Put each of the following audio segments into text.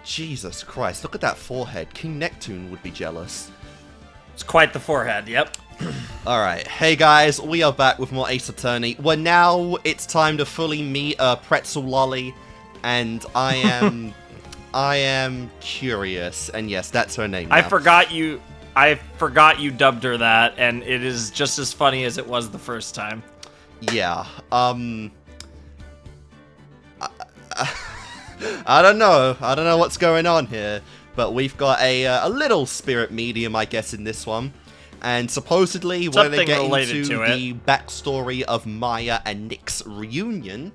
Jesus Christ, look at that forehead. King Neptune would be jealous. It's quite the forehead, yep. Alright, hey guys, we are back with more Ace Attorney. It's time to fully meet Pretzel Lolly, and I am curious, and yes, that's her name now. I forgot you dubbed her that, and it is just as funny as it was the first time. Yeah, I don't know what's going on here, but we've got a little spirit medium, I guess, in this one. And supposedly, we're going to get into the backstory of Maya and Nick's reunion.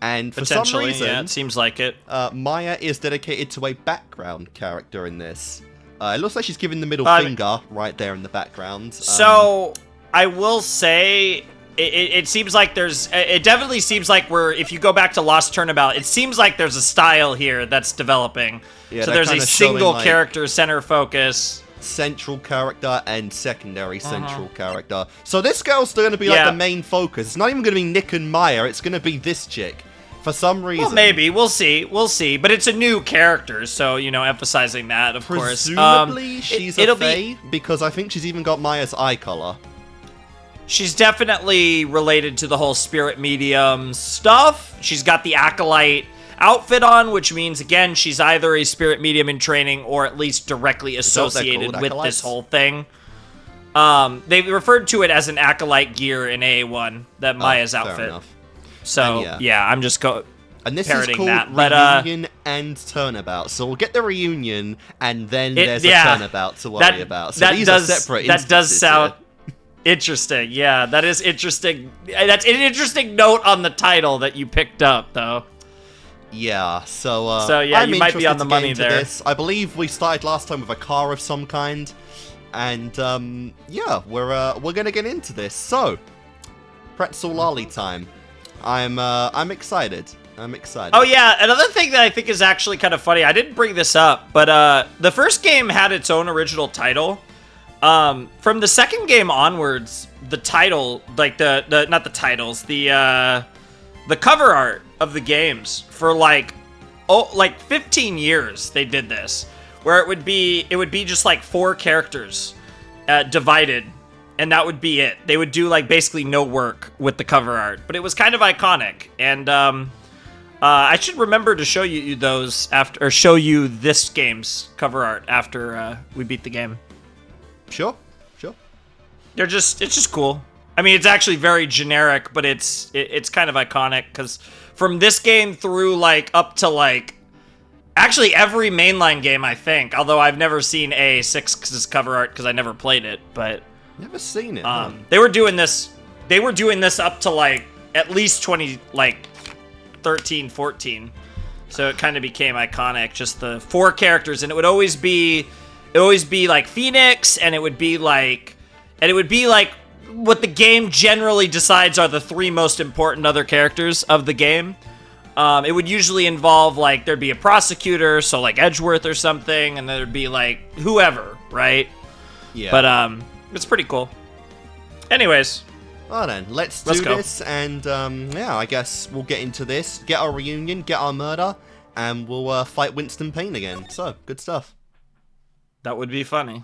And for some reason, yeah, it seems like it. Maya is dedicated to a background character in this. It looks like she's giving the middle finger right there in the background. So, I will say, it seems like it definitely seems like if you go back to Lost Turnabout, it seems like there's a style here that's developing. Yeah, so there's a single character center focus. Central character and secondary central character. So this girl's still going to be like the main focus. It's not even going to be Nick and Maya. It's going to be this chick. For some reason. Well, maybe. We'll see. We'll see. But it's a new character, so, emphasizing that, of course. Presumably she's a Fey, because I think she's even got Maya's eye color. She's definitely related to the whole spirit medium stuff. She's got the Acolyte outfit on, which means, again, she's either a spirit medium in training or at least directly associated with this whole thing. They referred to it as an Acolyte gear in AA1, that Maya's outfit. Enough. So, yeah, I'm just and this parroting is called that. Reunion and Turnabout. So we'll get the reunion, and then there's a turnabout to worry about. So these are separate instances. That does sound interesting. Yeah, that is interesting. That's an interesting note on the title that you picked up, though. Yeah, so yeah, I'm you might be on the money there. This. I believe we started last time with a car of some kind, and yeah, we're gonna get into this. So, Pretzel Lolly time. I'm excited. I'm excited. Oh yeah, another thing that I think is actually kind of funny. I didn't bring this up, but the first game had its own original title. From the second game onwards, the title, like not the titles, the cover art of the games for like 15 years they did this, where it would be just like 4 characters divided, and that would be it. They would do like basically no work with the cover art, but it was kind of iconic. And I should remember to show you those after, or show you this game's cover art after we beat the game. Sure. It's just cool. I mean, it's actually very generic, but it's kind of iconic, because from this game through like up to like actually every mainline game, I think, although I've never seen A6's cover art because I never played it, but never seen it. They were doing this up to like at least 13, 14. So it kind of became iconic, just the 4 characters, and it would always be like Phoenix, and it would be like what the game generally decides are the 3 most important other characters of the game. It would usually involve, like, there'd be a prosecutor, so like Edgeworth or something, and there'd be like whoever, right? Yeah. But it's pretty cool. Anyways. Well then, let's do this, and yeah, I guess we'll get into this, get our reunion, get our murder, and we'll fight Winston Payne again. So, good stuff. That would be funny.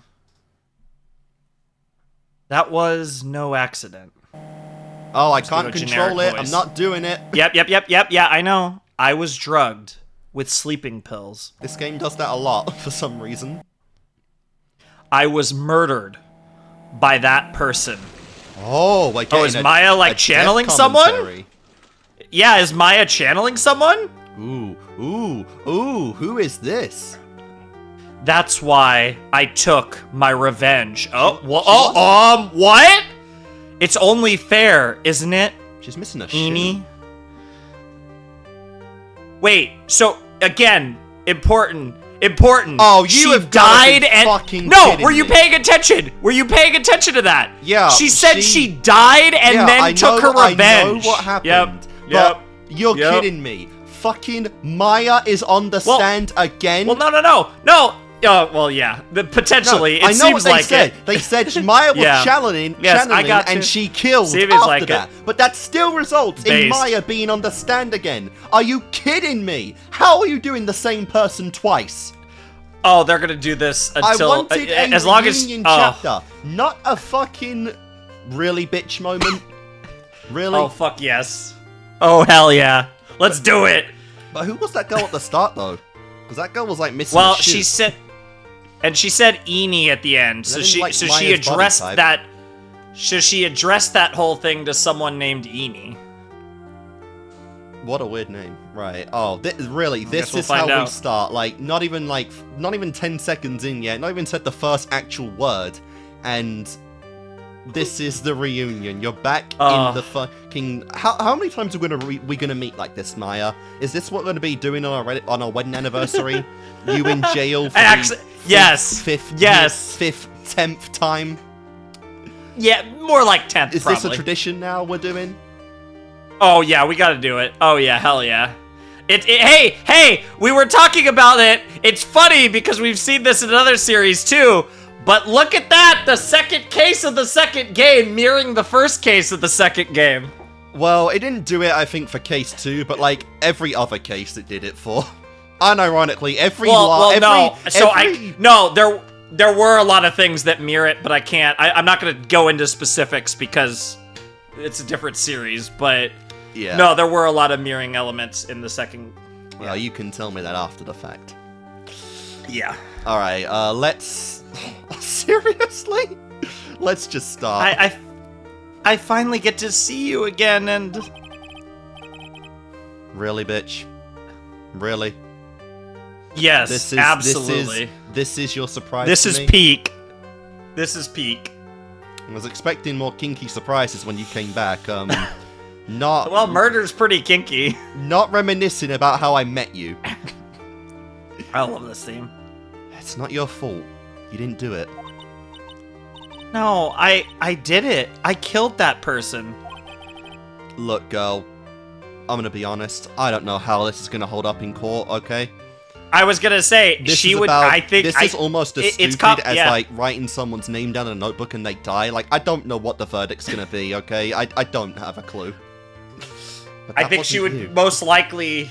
That was no accident. Oh, I can't control it. I'm not doing it. Yep. Yeah, I know. I was drugged with sleeping pills. This game does that a lot for some reason. I was murdered by that person. Oh, like is Maya like channeling someone? Yeah, is Maya channeling someone? Ooh, who is this? That's why I took my revenge. What? It's only fair, isn't it? She's missing a shoe. Wait, so again, important. Oh, you have died and fucking no. Were you paying attention? Were you paying attention to that? Yeah. She said she died and then took her revenge. I know what happened. Yep. You're kidding me. Fucking Maya is on the stand again. Well, no. well, yeah. Potentially, no, it seems like it. They said Maya was channeling, and she killed after that. But that still results in Maya being on the stand again. Are you kidding me? How are you doing the same person twice? Oh, they're gonna do this until I wanted as long as chapter, not a fucking really bitch moment. Really? Oh fuck yes. Oh hell yeah. Let's do it. But who was that girl at the start though? Because that girl was like missing. Well, she said Eenie at the end. So she addressed that. So she addressed that whole thing to someone named Eenie. What a weird name. Right. Oh, really? This is how we start. Like, not even 10 seconds in yet. Not even said the first actual word, and this is the reunion. You're back in the fucking. How many times are we gonna meet like this, Maya? Is this what we're gonna be doing on our wedding anniversary? You in jail for fifth, 10th time? Yeah, more like 10th. Is this a tradition now we're doing? Oh yeah, we gotta do it. Oh yeah, hell yeah. Hey, we were talking about it. It's funny because we've seen this in another series too. But look at that! The second case of the second game mirroring the first case of the second game. Well, it didn't do it, I think, for case 2, but like every other case it did it for. Unironically, there were a lot of things that mirror it, but I can't. I'm not gonna go into specifics because it's a different series, but yeah. No, there were a lot of mirroring elements in the second. Well, you can tell me that after the fact. Yeah. All right. Let's. Seriously? Let's just stop. I finally get to see you again, and. Really, bitch? Really? Yes, absolutely. This is your surprise. This is peak. This is peak. I was expecting more kinky surprises when you came back. Not. Well, murder's pretty kinky. Not reminiscing about how I met you. I love this theme. It's not your fault. You didn't do it. No, I did it. I killed that person. Look, girl. I'm gonna be honest. I don't know how this is gonna hold up in court. Okay. I was gonna say she would. I think this is almost as stupid as like writing someone's name down in a notebook and they die. Like I don't know what the verdict's gonna be. Okay, I don't have a clue. I think she would most likely.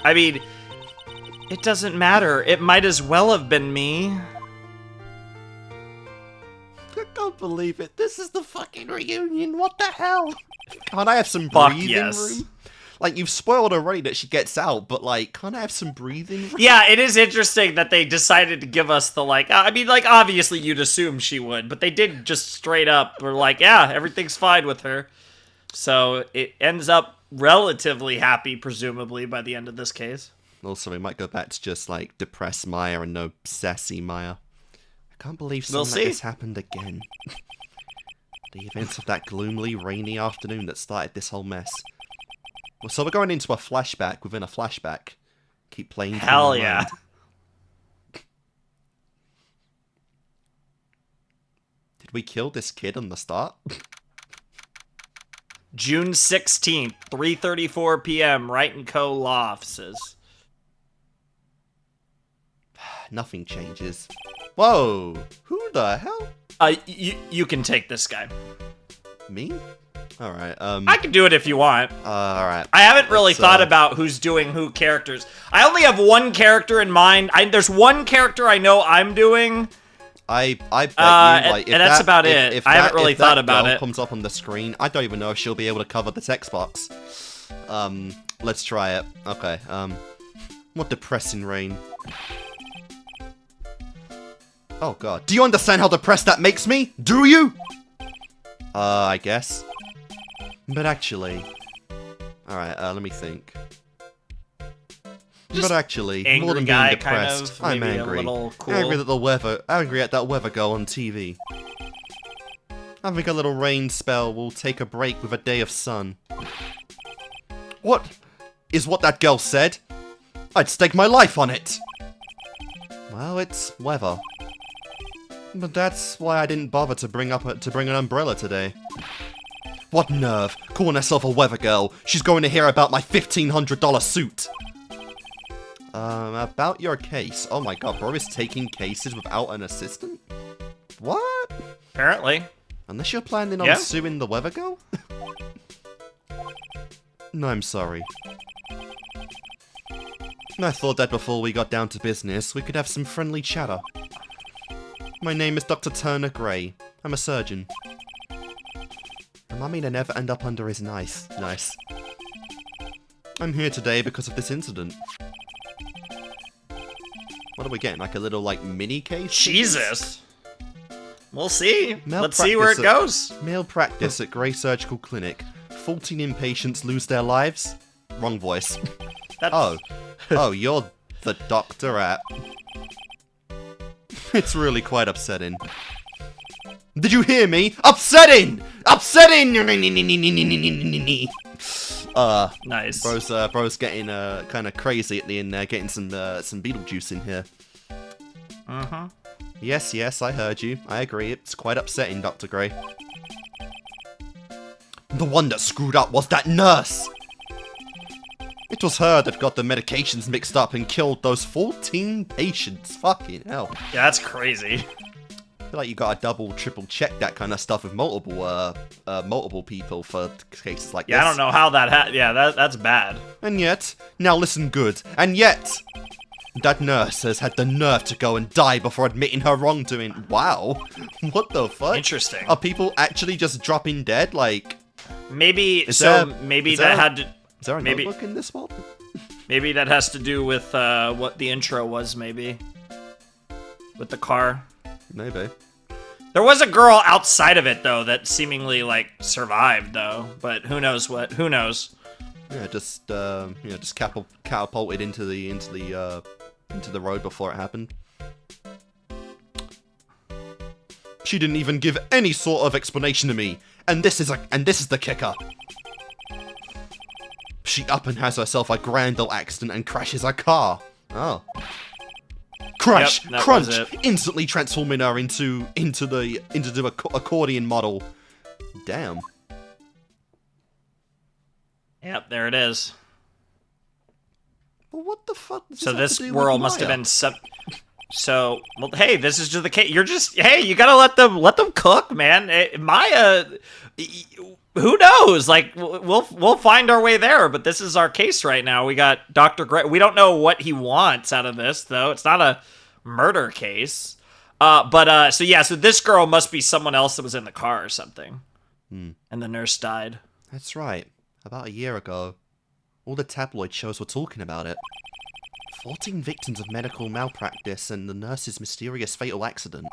I mean, it doesn't matter. It might as well have been me. I can't believe it. This is the fucking reunion. What the hell? Can't I have some breathing room? Like, you've spoiled already that she gets out, but, like, can't I have some breathing room? Yeah, it is interesting that they decided to give us the, like, I mean, like, obviously you'd assume she would, but they did just straight up, were like, yeah, everything's fine with her. So, it ends up relatively happy, presumably, by the end of this case. Also, we might go back to just, like, depressed Maya and no sassy Maya. I can't believe something like this happened again. The events of that gloomily rainy afternoon that started this whole mess. Well, so we're going into a flashback within a flashback. Keep playing. Hell yeah. Did we kill this kid on the start? June 16th, 3:34 p.m., Wright & Co. Law Offices. Nothing changes. Whoa! Who the hell? You can take this guy. Me? Alright, I can do it if you want. Alright. I haven't really thought about who's doing who characters. I only have one character in mind. There's one character I know I'm doing. I bet you, like, and that's about it. If I haven't really thought about it. If that comes up on the screen, I don't even know if she'll be able to cover the text box. Let's try it. Okay, what depressing rain. Oh god. Do you understand how depressed that makes me? Do you? I guess. But actually... Alright, let me think. But actually, more than being depressed, I'm angry. Cool. Angry at that weather girl on TV. I think a little rain spell will take a break with a day of sun. What is what that girl said? I'd stake my life on it! Well, it's weather. But that's why I didn't bother to bring an umbrella today. What nerve, calling herself a weather girl. She's going to hear about my $1,500 suit. About your case. Oh my god, bro is taking cases without an assistant? What? Apparently. Unless you're planning on suing the weather girl? No, I'm sorry. I thought that before we got down to business, we could have some friendly chatter. My name is Dr. Turner Gray. I'm a surgeon. Remind me to never end up under his knife. Nice. I'm here today because of this incident. What are we getting? Like a little, like, mini case? Jesus! We'll see. Let's see where it goes. Male practice at Gray Surgical Clinic. 14 inpatients lose their lives? Wrong voice. Oh, you're the doctor at... It's really quite upsetting. Did you hear me? Upsetting! Upsetting! Nice. Bro's getting kind of crazy at the end there, getting some Beetlejuice in here. Uh-huh. Yes, I heard you. I agree. It's quite upsetting, Dr. Gray. The one that screwed up was that nurse! It was her that got the medications mixed up and killed those 14 patients. Fucking hell. Yeah, that's crazy. I feel like you gotta double, triple check that kind of stuff with multiple people for cases like this. Yeah, I don't know how that that's bad. And yet, now listen good, and yet, that nurse has had the nerve to go and die before admitting her wrongdoing. Wow. What the fuck? Interesting. Are people actually just dropping dead? Like... Maybe, Is there a notebook in this one? Maybe that has to do with what the intro was, maybe. With the car. Maybe. There was a girl outside of it, though, that seemingly, like, survived, though. But who knows what? Who knows? Yeah, just catapulted into the road before it happened. She didn't even give any sort of explanation to me, and this is the kicker. She up and has herself a grand old accident and crashes her car. Oh. Crash! Yep, Crunch! Instantly transforming her into the accordion model. Damn. Yep, there it is. Well, what the fuck? So this world must have been So, well, hey, this is just the case. You gotta let them cook, man. Maya, who knows? Like, we'll find our way there. But this is our case right now. We got Dr. Gray. We don't know what he wants out of this, though. It's not a murder case. So this girl must be someone else that was in the car or something. And the nurse died. That's right. About a year ago, all the tabloid shows were talking about it. 14 victims of medical malpractice and the nurse's mysterious fatal accident.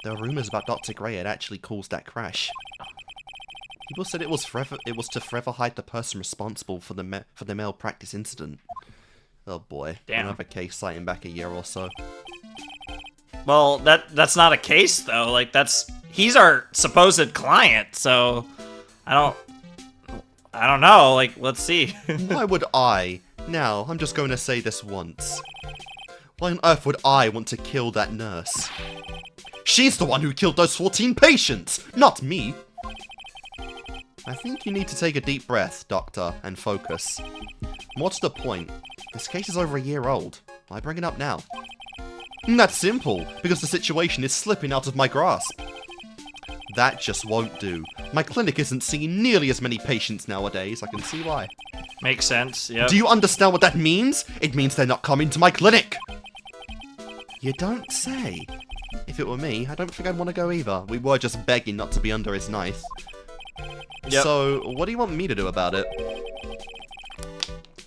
There were rumors about Dr. Gray had actually caused that crash. People said it was to forever hide the person responsible for the malpractice incident. Oh boy, damn. Another case citing back a year or so. Well, that's not a case though. Like he's our supposed client, so I don't know. Like, let's see. Why would I? Now, I'm just going to say this once. Why on earth would I want to kill that nurse? She's the one who killed those 14 patients, not me. I think you need to take a deep breath, Doctor, and focus. More to the point, this case is over a year old. Why bring it up now? That's simple, because the situation is slipping out of my grasp. That just won't do. My clinic isn't seeing nearly as many patients nowadays. I can see why. Makes sense, yeah. Do you understand what that means? It means they're not coming to my clinic! You don't say. If it were me, I don't think I'd want to go either. We were just begging not to be under his knife. Yep. So, what do you want me to do about it?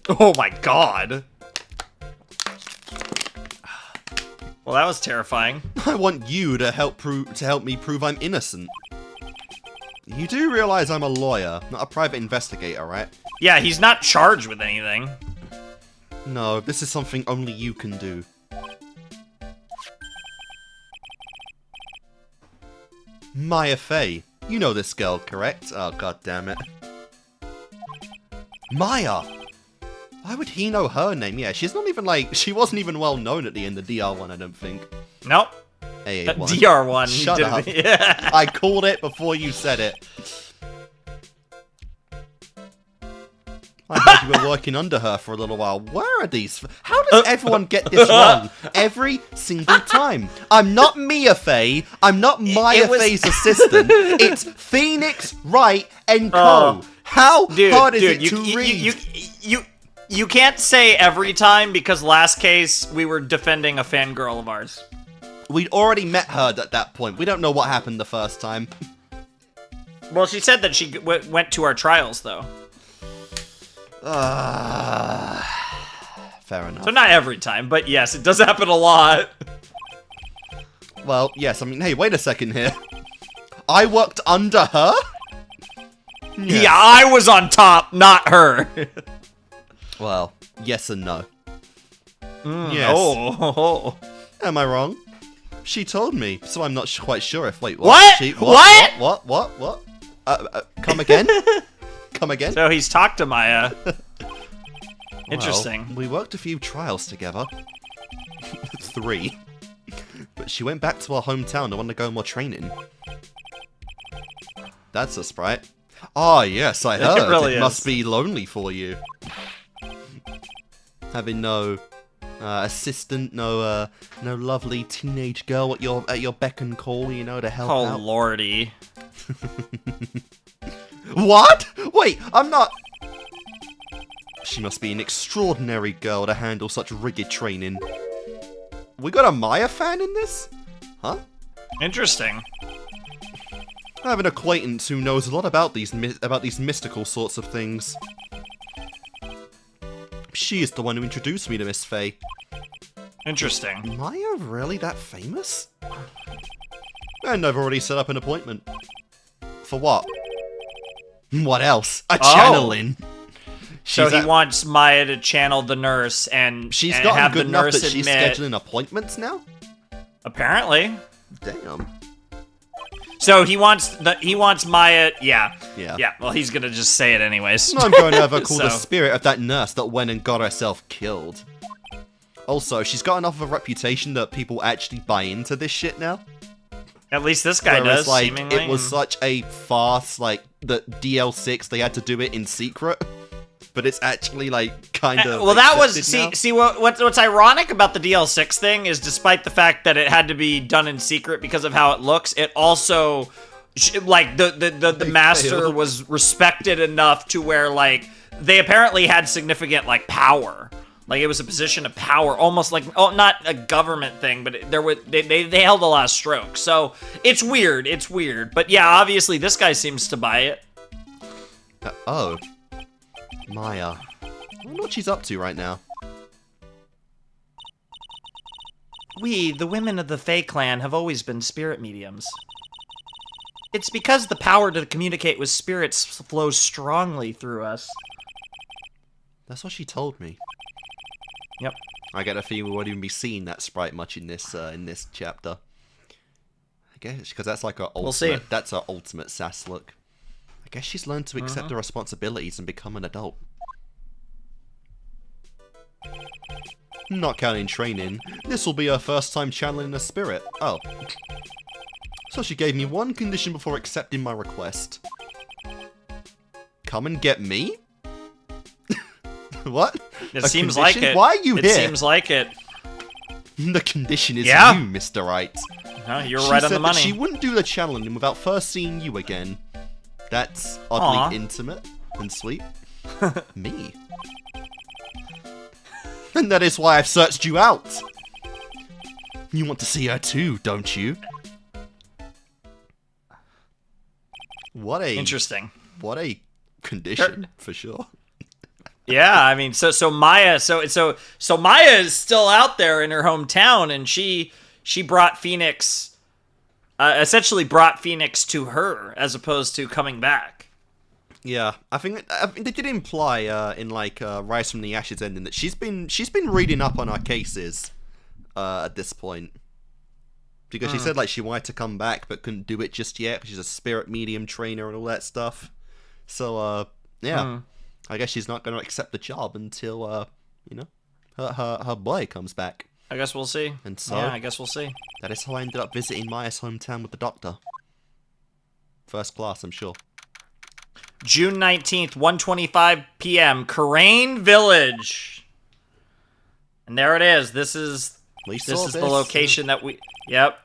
Oh my god! Well, that was terrifying. I want you to help me prove I'm innocent. You do realize I'm a lawyer, not a private investigator, right? Yeah, he's not charged with anything. No, this is something only you can do. Maya Fey. You know this girl, correct? Oh, god damn it. Maya! Why would he know her name? Yeah, she's not even she wasn't even well known at the end of DR1, I don't think. Nope. AA1. DR1. Shut up. Yeah. I called it before you said it. I heard you were working under her for a little while. Where are these? How does everyone get this wrong every single time? I'm not Maya Fey. I'm not Maya Fey's assistant. It's Phoenix Wright and Co. How hard is it to read? You can't say every time because last case we were defending a fangirl of ours. We'd already met her at that point. We don't know what happened the first time. Well, she said that she went to our trials, though. Fair enough. So not every time, but yes, it does happen a lot. Well, yes, I mean, hey, wait a second here. I worked under her? Yes. Yeah, I was on top, not her. Well, yes and no. Yes. Oh. Am I wrong? She told me, so I'm not quite sure if... Wait, what? What? Come again? Come again? So he's talked to Maya. Interesting. Well, we worked a few trials together. 3. But she went back to our hometown to undergo more training. That's a sprite. Ah, yes, I heard. It must be lonely for you. Having no assistant, no lovely teenage girl at your beck and call, you know, to help out. Oh, lordy. What? Wait, I'm not... She must be an extraordinary girl to handle such rigid training. We got a Maya fan in this? Huh? Interesting. I have an acquaintance who knows a lot about these mystical sorts of things. She is the one who introduced me to Miss Fey. Interesting. Maya really that famous? And I've already set up an appointment. For what? What else? A channeling. So he wants Maya to channel the nurse and she's and gotten have good the enough nurse that she's admit. scheduling appointments now? Apparently. Damn. So he wants Maya. Yeah. Well, he's gonna just say it anyways. I'm going to have her call the spirit of that nurse that went and got herself killed. Also, she's got enough of a reputation that people actually buy into this shit now. At least this guy does. Like, seemingly. it was such a farce. Like the DL6, they had to do it in secret. But it's actually like kind of. Well, that was see what's ironic about the DL6 thing is, despite the fact that it had to be done in secret because of how it looks, it also like the master was respected enough to where like they apparently had significant like power. Like it was a position of power, almost like not a government thing, but they held a lot of strokes. So it's weird. It's weird. But yeah, obviously this guy seems to buy it. Maya. I wonder what she's up to right now. We, the women of the Fey clan, have always been spirit mediums. It's because the power to communicate with spirits flows strongly through us. That's what she told me. Yep. I get a feeling we won't even be seeing that sprite much in this chapter. I guess because that's like our ultimate. We'll see. That's our ultimate sass look. I guess she's learned to accept her responsibilities and become an adult. Not counting training, this will be her first time channeling a spirit. Oh. So she gave me one condition before accepting my request. Come and get me? What? It seems like it. Why are you here? It seems like it. The condition is you, Mr. Wright. No, you're right on the money. She wouldn't do the channeling without first seeing you again. That's oddly intimate and sweet. Me. And that is why I've searched you out. You want to see her too, don't you? What a interesting. What a condition for sure. Yeah, I mean, so Maya, so Maya is still out there in her hometown, and she brought Phoenix, essentially brought Phoenix to her as opposed to coming back. Yeah, I think they did imply in like Rise from the Ashes ending that she's been reading up on our cases at this point, because she said like she wanted to come back but couldn't do it just yet because she's a spirit medium trainer and all that stuff. So yeah. I guess she's not going to accept the job until, you know, her boy comes back. I guess we'll see. And so, yeah, I guess we'll see. That is how I ended up visiting Maya's hometown with the doctor. First class, I'm sure. June 19th, 1:25 p.m. Karain Village. And there it is. This is the location that we... Yep.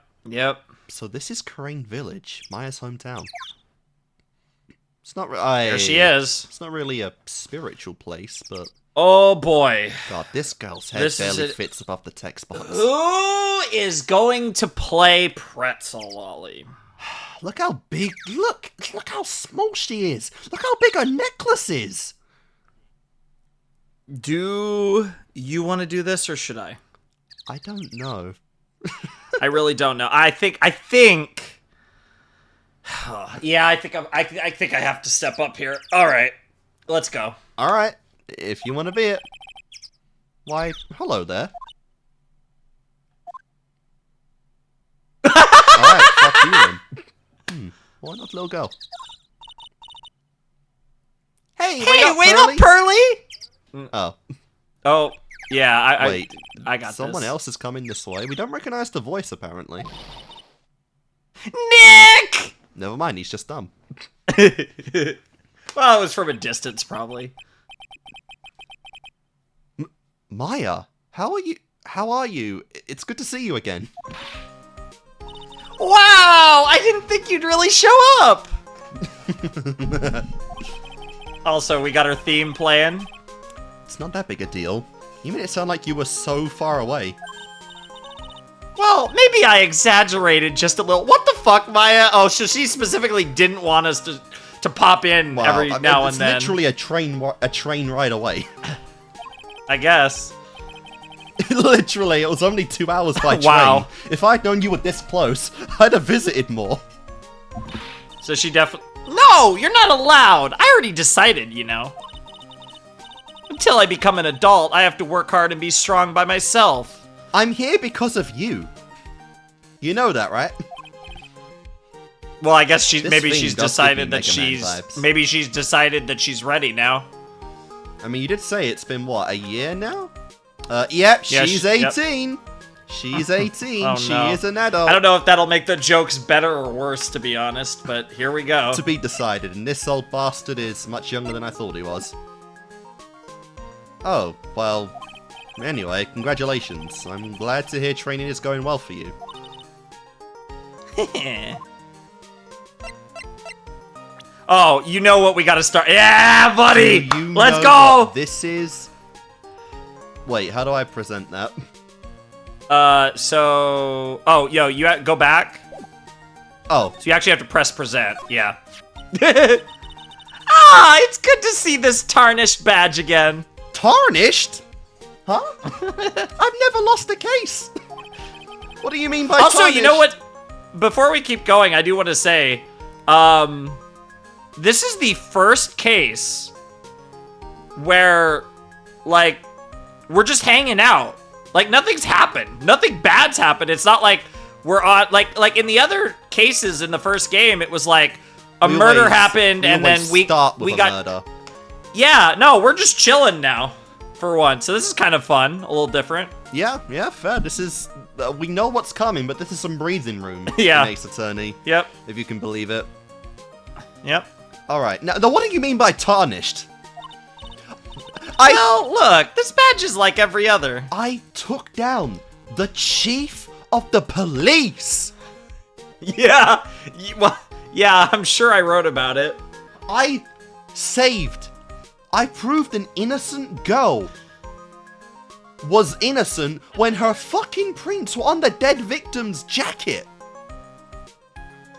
So this is Karain Village, Maya's hometown. It's not... There she is. It's not really a spiritual place, but... Oh, boy. God, this girl's head barely fits above the text box. Who is going to play Pretzel Lolly? Look how big... Look how small she is. Look how big her necklace is. Do you want to do this, or should I? I don't know. I really don't know. I think yeah, I think I have to step up here. All right. Let's go. All right. If you want to be it. Why, hello there. All right, fuck you then. Why not, little girl? Hey, wait up, Pearly! Oh, yeah, Wait, I got someone else is coming this way. We don't recognize the voice, apparently. Nick! Never mind, he's just dumb. Well, it was from a distance, probably. Maya, how are you? It's good to see you again. Wow! I didn't think you'd really show up! Also, we got our theme playing. It's not that big a deal. You made it sound like you were so far away. Well, maybe I exaggerated just a little. What the fuck, Maya? Oh, so she specifically didn't want us to pop in every now and then. It's literally a train ride away. I guess. Literally, it was only 2 hours by train. Wow. If I'd known you were this close, I'd have visited more. So she definitely... No, you're not allowed. I already decided, you know. Until I become an adult, I have to work hard and be strong by myself. I'm here because of you. You know that, right? Well, I guess maybe she's decided that she's ready now. I mean, you did say it's been, what, a year now? Yep, she's 18. Yep. She's 18. Oh, she is an adult. I don't know if that'll make the jokes better or worse, to be honest, but here we go. To be decided, and this old bastard is much younger than I thought he was. Oh, well, anyway, congratulations. I'm glad to hear training is going well for you. Oh, you know what we gotta start. Yeah, buddy! Let's go! This is... Wait, how do I present that? Oh, yo, you go back. Oh. So you actually have to press present, yeah. Ah, it's good to see this tarnished badge again. Tarnished? Huh? I've never lost a case. What do you mean by also, tarnished? You know what? Before we keep going, I do want to say, this is the first case where, like, we're just hanging out. Like, nothing's happened. Nothing bad's happened. It's not like we're on... Like in the other cases in the first game, it was like a murder happened and then we got... Murder. Yeah, no, we're just chilling now for once. So this is kind of fun. A little different. Yeah, fair. This is... we know what's coming, but this is some breathing room. Yeah. Ace Attorney. Yep. If you can believe it. Yep. Alright. Now, what do you mean by tarnished? Well, look, this badge is like every other. I took down the chief of the police. Yeah, well, yeah, I'm sure I wrote about it. I proved an innocent girl was innocent when her fucking prints were on the dead victim's jacket.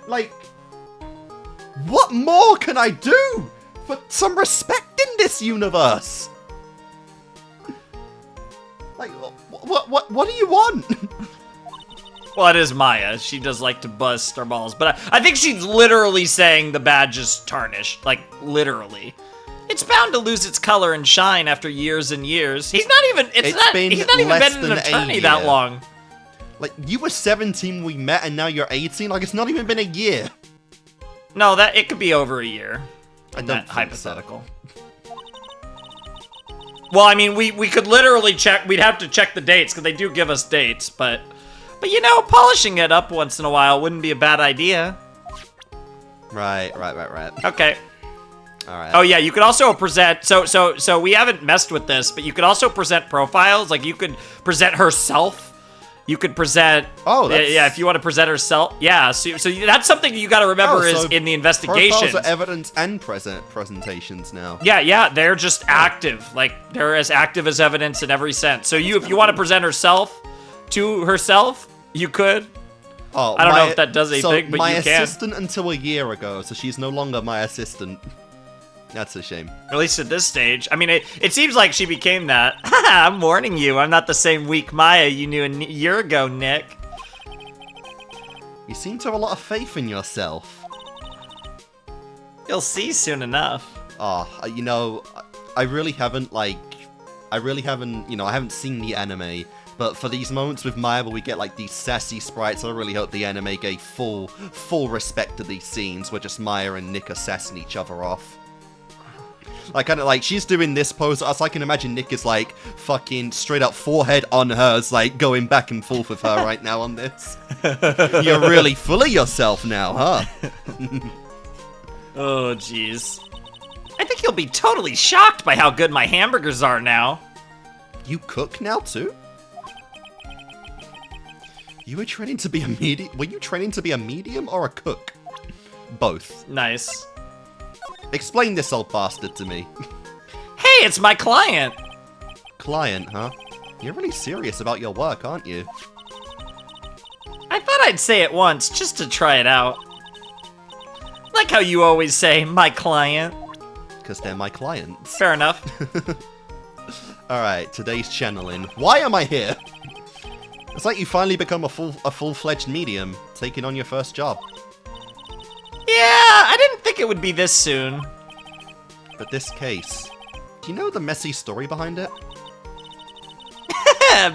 Like, what more can I do for some respect in this universe? Like, what do you want? Well, it is Maya. She does like to bust her balls, but I think she's literally saying the badge is tarnished. Like, literally. It's bound to lose its color and shine after years and years. He's not even been an attorney that long. Like, you were 17 when we met and now you're 18? Like, it's not even been a year. No, it could be over a year. I don't think hypothetical. So. Well, I mean, we could literally check. We'd have to check the dates because they do give us dates, but you know, polishing it up once in a while wouldn't be a bad idea. Right. Okay. Alright. Oh yeah, you could also present, so we haven't messed with this, but you could also present profiles, like you could present herself. You could present, yeah, if you want to present herself, yeah, so that's something you got to remember is in the investigations. Profiles are evidence and presentations now. Yeah, they're just active, like they're as active as evidence in every sense. So if you want to present herself to herself, you could. Oh, I don't know if that does anything, but you can. My assistant until a year ago, so she's no longer my assistant. That's a shame. At least at this stage. I mean, it seems like she became that. I'm warning you, I'm not the same weak Maya you knew a year ago, Nick. You seem to have a lot of faith in yourself. You'll see soon enough. Oh, you know, I really haven't, you know, I haven't seen the anime. But for these moments with Maya where we get, like, these sassy sprites, I really hope the anime gave full respect to these scenes where just Maya and Nick are sassing each other off. Like, kind of like, she's doing this pose, so I can imagine Nick is, like, fucking straight up forehead on hers, like, going back and forth with her right now on this. You're really full of yourself now, huh? Oh, jeez. I think you'll be totally shocked by how good my hamburgers are now. You cook now, too? You were training to be a medium? Were you training to be a medium or a cook? Both. Nice. Explain this old bastard to me. Hey, it's my client! Client, huh? You're really serious about your work, aren't you? I thought I'd say it once, just to try it out. Like how you always say, my client. Because they're my clients. Fair enough. Alright, today's channeling. Why am I here? It's like you finally become a full-fledged medium, taking on your first job. Yeah, I didn't think it would be this soon. But this case, do you know the messy story behind it?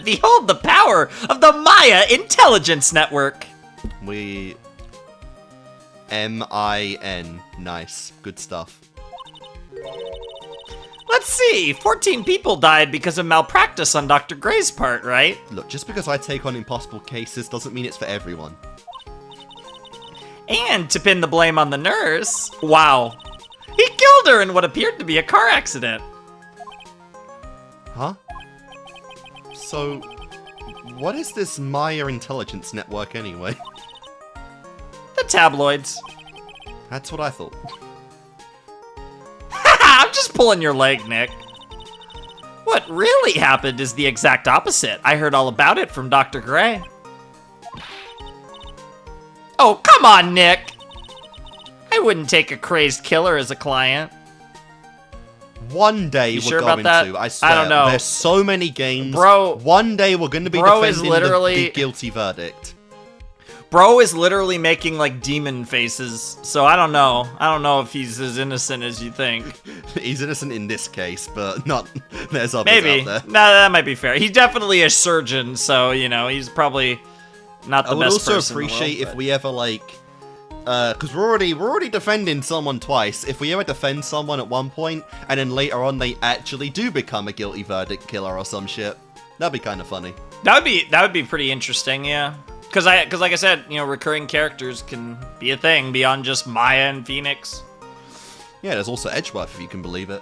Behold the power of the Maya Intelligence Network! M-I-N. Nice. Good stuff. Let's see, 14 people died because of malpractice on Dr. Gray's part, right? Look, just because I take on impossible cases doesn't mean it's for everyone. And to pin the blame on the nurse, wow, he killed her in what appeared to be a car accident. Huh? So, what is this Maya Intelligence Network anyway? The tabloids. That's what I thought. I'm just pulling your leg, Nick. What really happened is the exact opposite. I heard all about it from Dr. Gray. Oh, come on, Nick! I wouldn't take a crazed killer as a client. One day we're going to, I swear. I don't know. There's so many games. Bro, one day we're going to be defending the guilty verdict. Bro is literally making, like, demon faces, so I don't know. I don't know if he's as innocent as you think. He's innocent in this case, but not... There's others Maybe. out there. No, that might be fair. He's definitely a surgeon, so, you know, he's probably not the best person in the world. I would also appreciate if we ever, like... because we're already defending someone twice. If we ever defend someone at one point, and then later on they actually do become a guilty verdict killer or some shit, that'd be kind of funny. That would be pretty interesting, yeah. Because like I said, you know, recurring characters can be a thing beyond just Maya and Phoenix. Yeah, there's also Edgeworth, if you can believe it.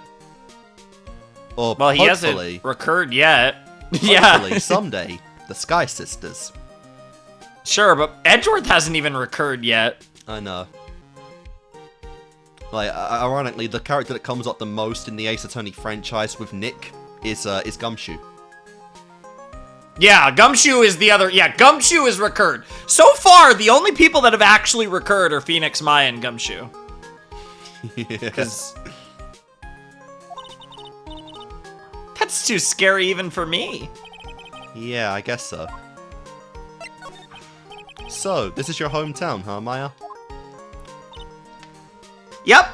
Or well, he hasn't recurred yet. Hopefully, someday, the Sky Sisters. Sure, but Edgeworth hasn't even recurred yet. I know. Like, ironically, the character that comes up the most in the Ace Attorney franchise with Nick is Gumshoe. Yeah, Gumshoe is the other. Yeah, Gumshoe is recurred. So far, the only people that have actually recurred are Phoenix, Maya, and Gumshoe. Because that's too scary even for me. Yeah, I guess so. So, this is your hometown, huh, Maya? Yep.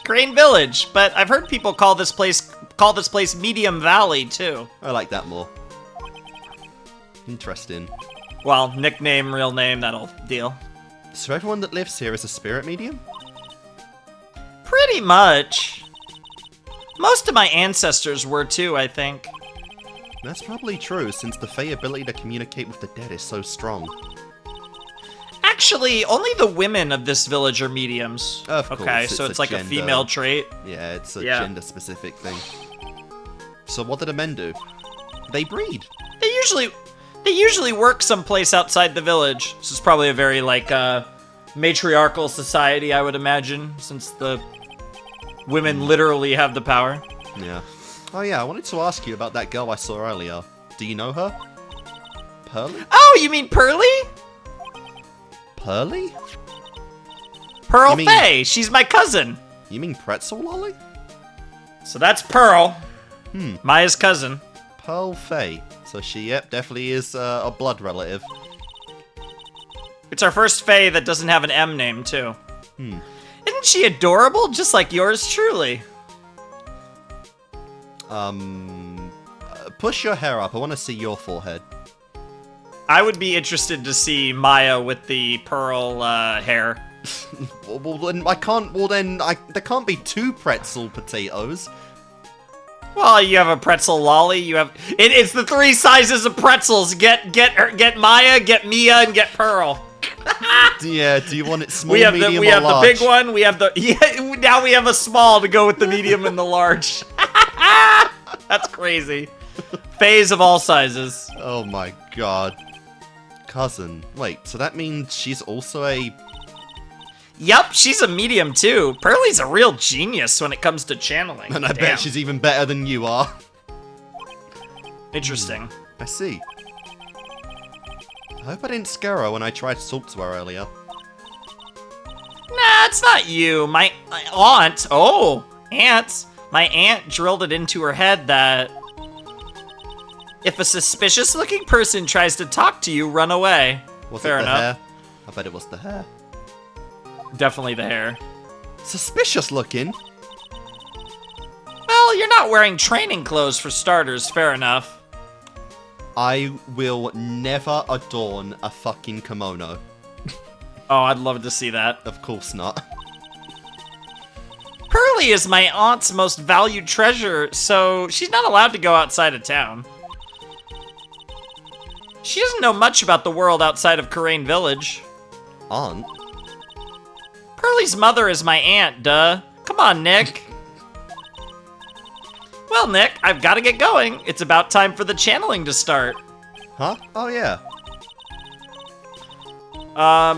Crane Village, but I've heard people call this place Medium Valley too. I like that more. Interesting. Well, nickname, real name, that'll deal. So everyone that lives here is a spirit medium? Pretty much. Most of my ancestors were too, I think. That's probably true, since the Fey ability to communicate with the dead is so strong. actually, only the women of this village are mediums. Of course. Okay, so it's like a female trait. Yeah, it's a gender-specific thing. So what do the men do? They breed. They usually work someplace outside the village. This is probably a very, like, matriarchal society, I would imagine, since the women literally have the power. Yeah. Oh yeah, I wanted to ask you about that girl I saw earlier. Do you know her? Pearly? Oh, you mean Pearly? Pearly? Pearl Fey. She's my cousin. You mean Pretzel Lolly? So that's Pearl. Maya's cousin. Pearl Fey. So she, yep, definitely is a blood relative. It's our first Fey that doesn't have an M name, too. Isn't she adorable, just like yours truly? Push your hair up. I want to see your forehead. I would be interested to see Maya with the pearl hair. Well, then I can't. Well, then there can't be two pretzel potatoes. Well, you have a pretzel lolly. You have it's the three sizes of pretzels. Get Maya, get Mia, and get Pearl. Yeah. Do you want it small, medium, or large? We have the big one. We have the now we have a small to go with the medium and the large. That's crazy. Fays of all sizes. Oh my god. Cousin. Wait, so that means she's also a... Yup, she's a medium too. Pearly's a real genius when it comes to channeling. And I bet she's even better than you are. Interesting. I see. I hope I didn't scare her when I tried to talk to her earlier. Nah, it's not you. My aunt. Oh, aunt. My aunt drilled it into her head that if a suspicious-looking person tries to talk to you, run away. Was Fair it the enough. hair? I bet it was the hair. Definitely the hair. Suspicious looking? Well, you're not wearing training clothes for starters, fair enough. I will never adorn a fucking kimono. Oh, I'd love to see that. Of course not. Pearly is my aunt's most valued treasure, so she's not allowed to go outside of town. She doesn't know much about the world outside of Karain Village. Aunt? Pearly's mother is my aunt, duh. Come on, Nick. Well, Nick, I've got to get going. It's about time for the channeling to start. Huh? Oh, yeah.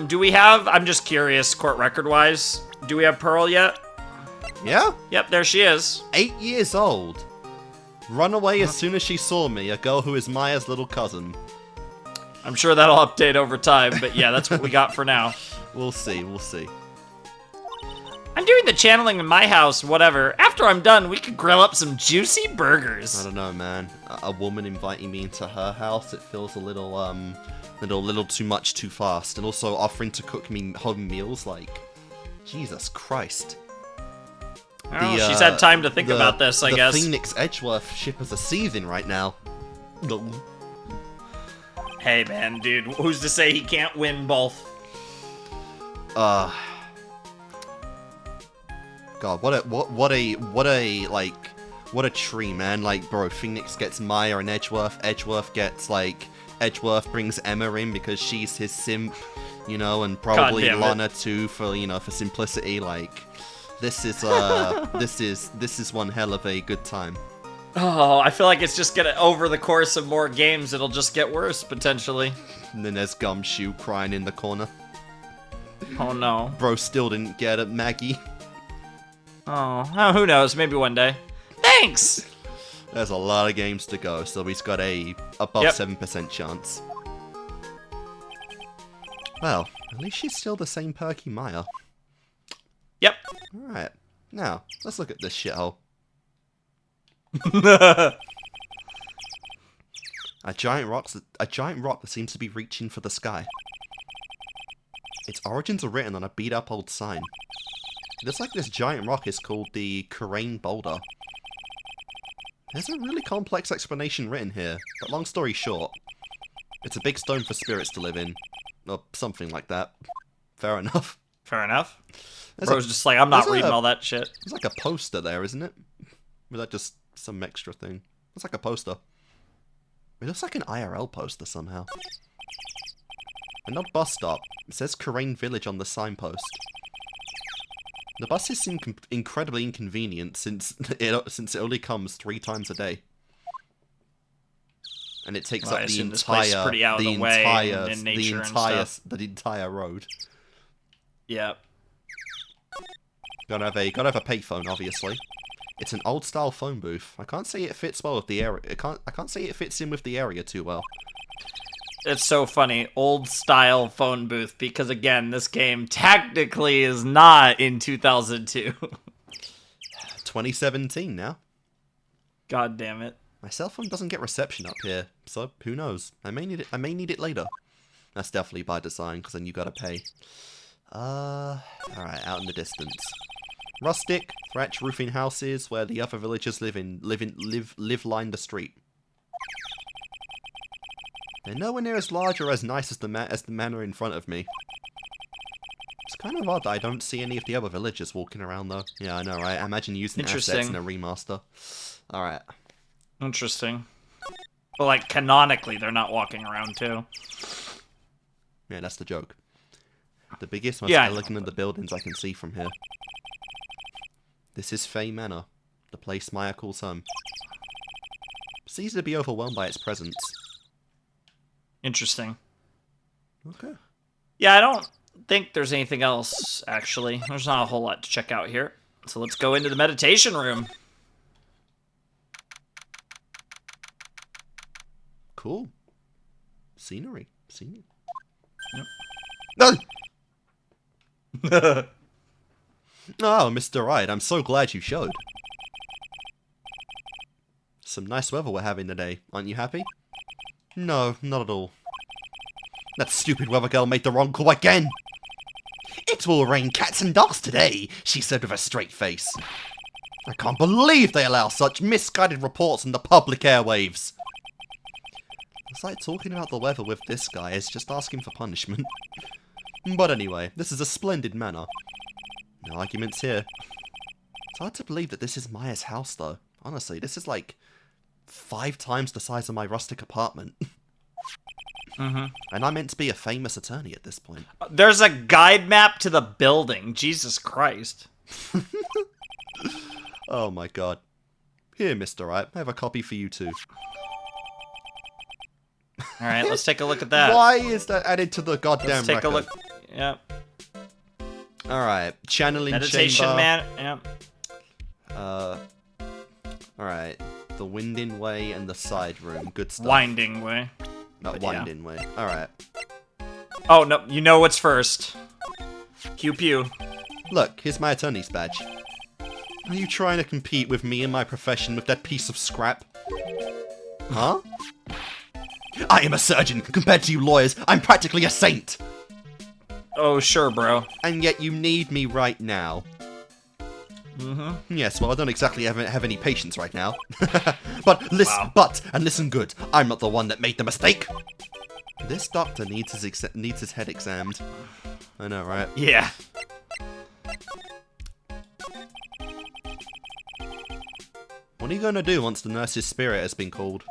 Do we have... I'm just curious, court record-wise. Do we have Pearl yet? Yeah? Yep, there she is. 8 years old. Run away as soon as she saw me, a girl who is Maya's little cousin. I'm sure that'll update over time, but yeah, that's what we got for now. We'll see, we'll see. I'm doing the channeling in my house, whatever. After I'm done, we could grill up some juicy burgers. I don't know, man. A woman inviting me into her house, it feels a little, little too much too fast. And also offering to cook me home meals, like, Jesus Christ. Oh, she's had time to think about this, I guess. The Phoenix Edgeworth shippers are seething right now. Hey, man, dude, who's to say he can't win both? God, what a tree, man. Like, bro, Phoenix gets Maya and Edgeworth. Edgeworth brings Emma in because she's his simp, you know, and probably Lana too for simplicity. Like, this is one hell of a good time. Oh, I feel like it's just gonna, over the course of more games, it'll just get worse, potentially. And then there's Gumshoe crying in the corner. Oh no. Bro still didn't get it, Maggie. Oh, who knows, maybe one day. Thanks! There's a lot of games to go, so he's got a above 7% chance. Well, at least she's still the same perky Maya. Yep. Alright, now, let's look at this shithole. A giant rock that seems to be reaching for the sky. Its origins are written on a beat-up old sign. It looks like this giant rock is called the Karain Boulder. There's a really complex explanation written here, but long story short, it's a big stone for spirits to live in. Or something like that. Fair enough. Fair enough. Bro's just like, I'm not reading all that shit. There's like a poster there, isn't it? Or is that just some extra thing? It's like a poster. It looks like an IRL poster somehow. And not bus stop. It says Karain Village on the signpost. The buses seem incredibly inconvenient since it only comes 3 times a day. And it takes up the entire road. Yep. Gotta have a payphone, obviously. It's an old style phone booth. I can't say it fits well with the area. I can't say it fits in with the area too well. It's so funny, old style phone booth, because again, this game technically is not in 2002. 2017 now. God damn it. My cell phone doesn't get reception up here, so who knows? I may need it later. That's definitely by design, because then you gotta pay. Alright, out in the distance. Rustic, thatch roofing houses where the other villagers live line the street. They're nowhere near as large or as nice as the manor in front of me. It's kind of odd that I don't see any of the other villagers walking around though. Yeah, I know, right? I imagine using assets in a remaster. Alright. Interesting. But like canonically, they're not walking around too. Yeah, that's the joke. The biggest, most elegant of the buildings I can see from here. This is Fey Manor, the place Maya calls home. It's easy to be overwhelmed by its presence. Interesting. Okay. Yeah, I don't think there's anything else, actually. There's not a whole lot to check out here. So let's go into the meditation room. Cool. Scenery. Yep. No! Oh, Mr. Wright, I'm so glad you showed. Some nice weather we're having today. Aren't you happy? No, not at all. That stupid weather girl made the wrong call again! It will rain cats and dogs today, she said with a straight face. I can't believe they allow such misguided reports on the public airwaves. It's like talking about the weather with this guy is just asking for punishment. But anyway, this is a splendid manor. No arguments here. It's hard to believe that this is Maya's house, though. Honestly, this is like 5 times the size of my rustic apartment. Mm-hmm. And I'm meant to be a famous attorney at this point. There's a guide map to the building. Jesus Christ. Oh my god. Here, Mr. Wright, I have a copy for you too. Alright, let's take a look at that. Why is that added to the goddamn Let's take record? a look. Yep. Alright, channeling Meditation chamber. man. Yep. Alright, the winding way and the side room. Good stuff. Winding way. Not winding way. Alright. Oh, no, you know what's first. Pew pew. Look, here's my attorney's badge. Are you trying to compete with me in my profession with that piece of scrap? Huh? I am a surgeon. Compared to you lawyers, I'm practically a saint. Oh, sure, bro. And yet you need me right now. Mm-hmm. Yes, well, I don't exactly have any patience right now. But listen, Wow. and listen good. I'm not the one that made the mistake. This doctor needs his head examined. I know, right? Yeah. What are you going to do once the nurse's spirit has been called?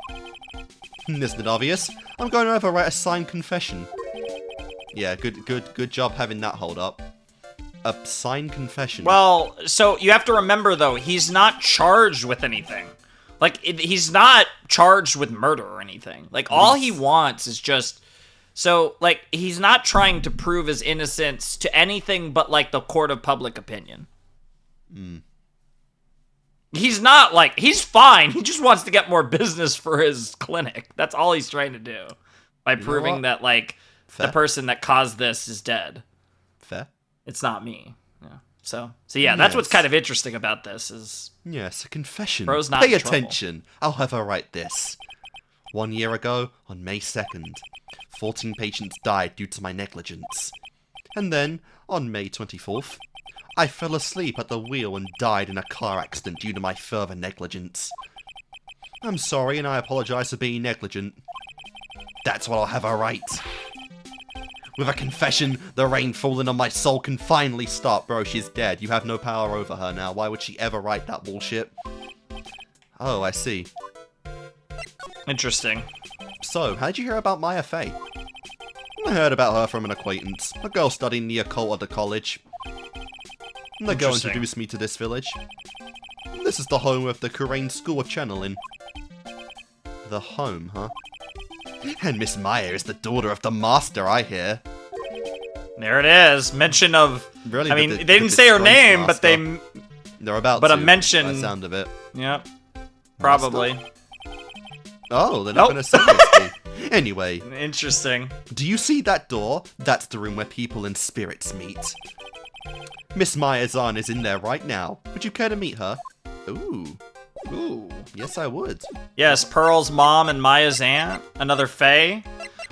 Isn't it obvious? I'm going to overwrite a signed confession. Yeah, good job having that hold up. A signed confession. Well, so you have to remember, though, he's not charged with anything. Like, he's not charged with murder or anything. Like, all he wants is just... So, like, he's not trying to prove his innocence to anything but, like, the court of public opinion. He's not, like... He's fine. He just wants to get more business for his clinic. That's all he's trying to do. By proving that, like, the person that caused this is dead. Fair. It's not me. Yeah. So yeah, that's what's kind of interesting about this is... Yes, a confession. Bro's not Pay in trouble. attention. I'll have her write this. 1 year ago, on May 2nd, 14 patients died due to my negligence. And then, on May 24th, I fell asleep at the wheel and died in a car accident due to my further negligence. I'm sorry and I apologize for being negligent. That's what I'll have her write. With a confession, the rain falling on my soul can finally stop. Bro, she's dead. You have no power over her now. Why would she ever write that bullshit? Oh, I see. Interesting. So, how did you hear about Maya Fey? I heard about her from an acquaintance, a girl studying the occult at the college. The girl introduced me to this village. This is the home of the Kurain School of Channeling. The home, huh? And Miss Maya is the daughter of the master, I hear. There it is. Mention of... Really, I mean, they didn't say her name, but they... They're about but to, a mention... by the sound of it. Yep. Probably. Master? Oh, they're not going to say this. Anyway. Interesting. Do you see that door? That's the room where people and spirits meet. Miss Maya's aunt is in there right now. Would you care to meet her? Ooh. Ooh. Yes, I would. Yes, Pearl's mom and Maya's aunt. Another Fey.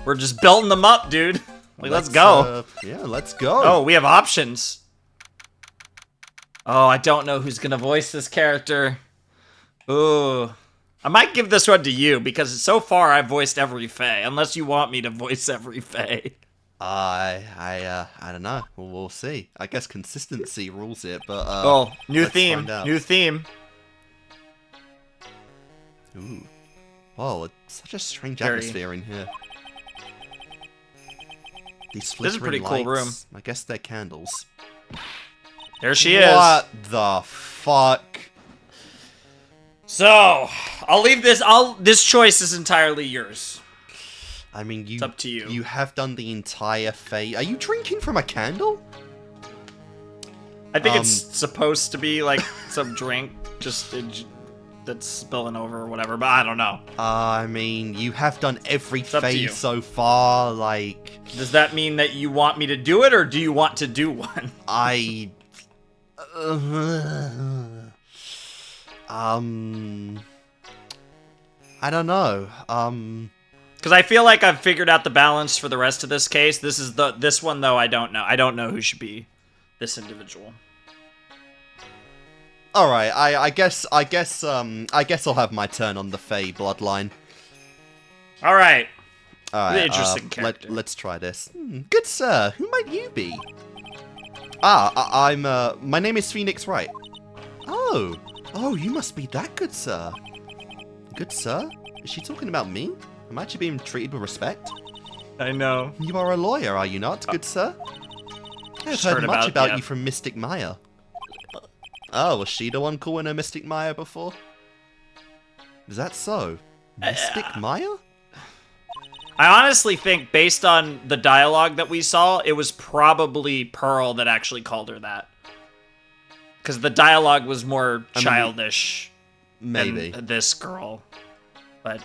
We're just building them up, dude. Like, let's go. Yeah, let's go. Oh, we have options. Oh, I don't know who's going to voice this character. Ooh. I might give this one to you, because so far I've voiced every Fey, unless you want me to voice every Fey. I don't know. We'll see. I guess consistency rules it, but oh, new theme. New theme. Ooh. Whoa, it's such a strange atmosphere in here. These flickering this is a pretty lights, cool room. I guess they're candles. There she is. What the fuck? So, I'll leave this. This choice is entirely yours. I mean, it's up to you. You have done the entire Fey. Are you drinking from a candle? I think it's supposed to be like some drink, just that's spilling over or whatever. But I don't know. I mean, you have done every Fey so far. Like, does that mean that you want me to do it, or do you want to do one? I don't know. Because I feel like I've figured out the balance for the rest of this case. This one though, I don't know. I don't know who should be this individual. All right, I guess I'll have my turn on the Fey bloodline. All right. Interesting character. Let's try this. Good sir, who might you be? My name is Phoenix Wright. Oh, you must be that good sir. Good sir? Is she talking about me? Am I actually being treated with respect? I know. You are a lawyer, are you not, good sir? I've heard much about you from Mystic Maya. Oh, was she the one calling her Mystic Maya before? Is that so? Mystic Maya? I honestly think, based on the dialogue that we saw, it was probably Pearl that actually called her that. Because the dialogue was more childish than this girl. But...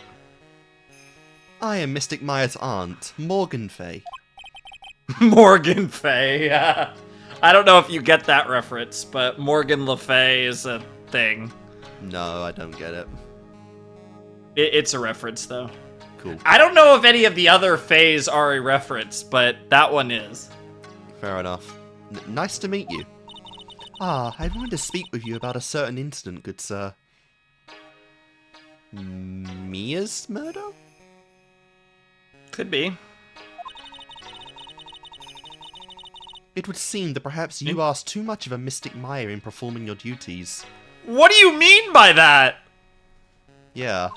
I am Mystic Maya's aunt, Morgan Fey. Morgan Fey, yeah. I don't know if you get that reference, but Morgan Le Fay is a thing. No, I don't get it. It's a reference, though. Cool. I don't know if any of the other Fays are a reference, but that one is. Fair enough. Nice to meet you. I wanted to speak with you about a certain incident, good sir. Mia's murder? Could be. It would seem that perhaps you asked too much of a Mystic Maya in performing your duties. What do you mean by that? Yeah.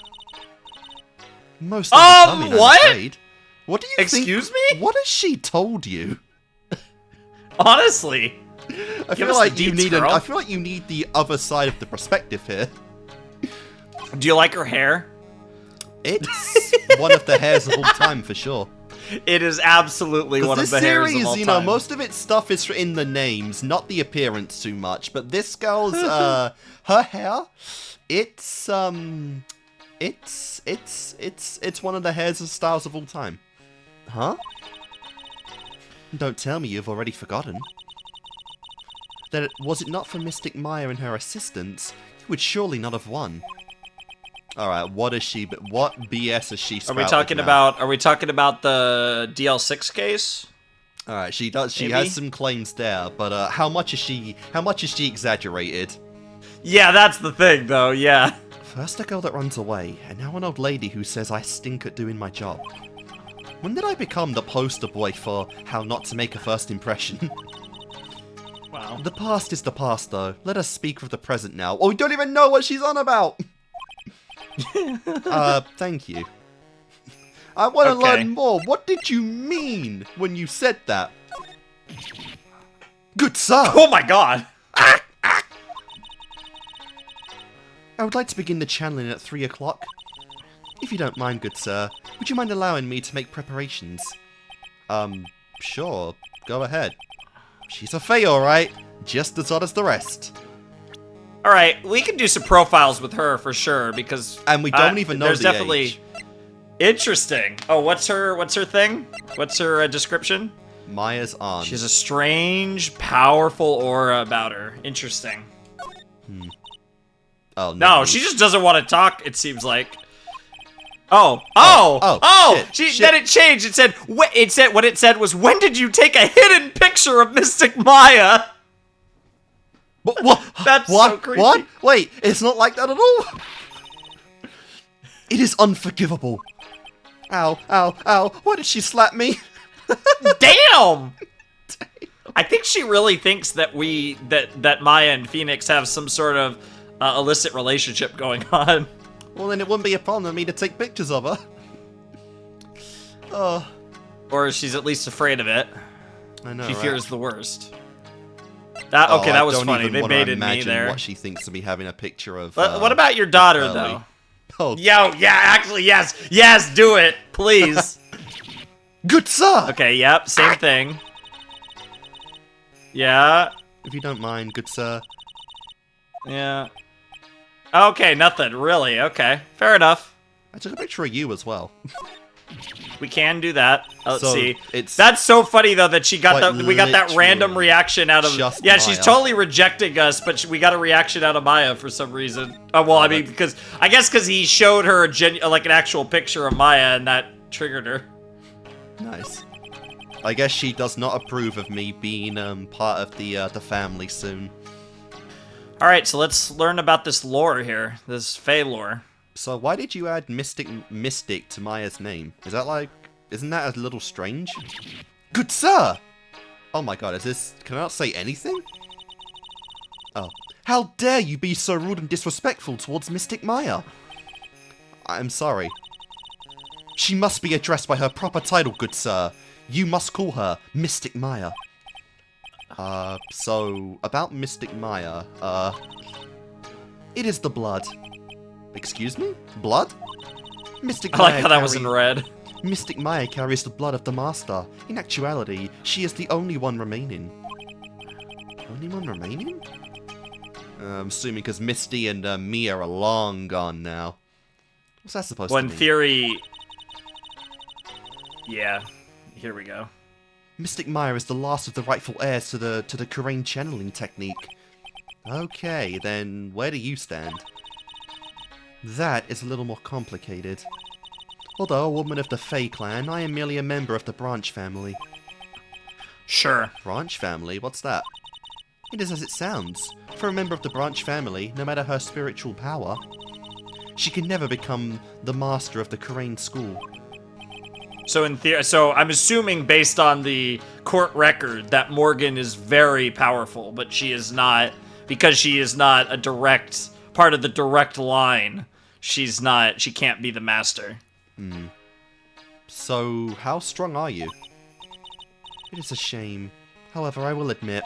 Most unbecoming, what? I'm afraid. What do you think? Excuse me? What has she told you? Honestly. I feel like you need the other side of the perspective here. Do you like her hair? It's one of the hairs of all time for sure. It is absolutely one of the hairs of all time. You know, most of its stuff is in the names, not the appearance too much. But this girl's, her hair, it's one of the hairs and styles of all time. Huh? Don't tell me you've already forgotten. That was it not for Mystic Maya and her assistants, you would surely not have won. Alright, what BS is she spouting? Are we talking about the DL6 case? Alright, she has some claims there, but how much is she exaggerated? Yeah, that's the thing though, yeah. First a girl that runs away, and now an old lady who says I stink at doing my job. When did I become the poster boy for how not to make a first impression? Wow. The past is the past though. Let us speak of the present now. Oh, we don't even know what she's on about! Thank you. I want to learn more. What did you mean when you said that? Good sir! Oh my god! I would like to begin the channeling at 3 o'clock. If you don't mind, good sir, would you mind allowing me to make preparations? Sure. Go ahead. She's a Fey, alright. Just as odd as the rest. Alright, we can do some profiles with her for sure, because... And we don't even know there's the definitely age. Interesting. Oh, what's her thing? What's her description? Maya's aunt. She has a strange, powerful aura about her. Interesting. Oh, no, she just doesn't want to talk, it seems like. Shit. Then it changed. It said what it said was, when did you take a hidden picture of Mystic Maya? What? That's what? so creepy. What? Wait, it's not like that at all. It is unforgivable. Ow, ow, ow. Why did she slap me? Damn! I think she really thinks that that Maya and Phoenix have some sort of illicit relationship going on. Well, then it wouldn't be a problem for me to take pictures of her. Oh. Or she's at least afraid of it. I know, She right? fears the worst. That was funny. They baited me there. What she thinks of me having a picture of. What about your daughter, though? Oh. Yo, yeah, actually, yes, do it, please. Good sir. Okay, yep, same thing. Yeah. If you don't mind, good sir. Yeah. Okay, nothing, really. Okay, fair enough. I took a picture of you as well. We can do that. Let's see. It's That's so funny though that we got that random literally reaction out of Maya. She's totally rejecting us, but we got a reaction out of Maya for some reason. Oh well, I mean because he showed her an actual picture of Maya and that triggered her. Nice. I guess she does not approve of me being part of the family soon. All right, so let's learn about this lore here, this Fey lore. So why did you add Mystic to Maya's name? Isn't that a little strange? Good sir! Oh my god, can I not say anything? Oh. How dare you be so rude and disrespectful towards Mystic Maya? I'm sorry. She must be addressed by her proper title, good sir. You must call her Mystic Maya. So, about Mystic Maya, it is the blood. Excuse me? Blood? Mystic Maya I like how that was in red. Mystic Maya carries the blood of the Master. In actuality, she is the only one remaining. Only one remaining? I'm assuming because Misty and Mia are long gone now. What's that supposed to mean? Well, in theory... Yeah, here we go. Mystic Maya is the last of the rightful heirs to the Kurain channeling technique. Okay, then where do you stand? That is a little more complicated. Although a woman of the Fey clan, I am merely a member of the Branch family. Sure. Branch family? What's that? It is as it sounds. For a member of the Branch family, no matter her spiritual power, she can never become the master of the Kurain school. So so I'm assuming based on the court record that Morgan is very powerful, but she is not, because she is not a direct part of the direct line. She can't be the master. So, how strong are you? It is a shame. However, I will admit,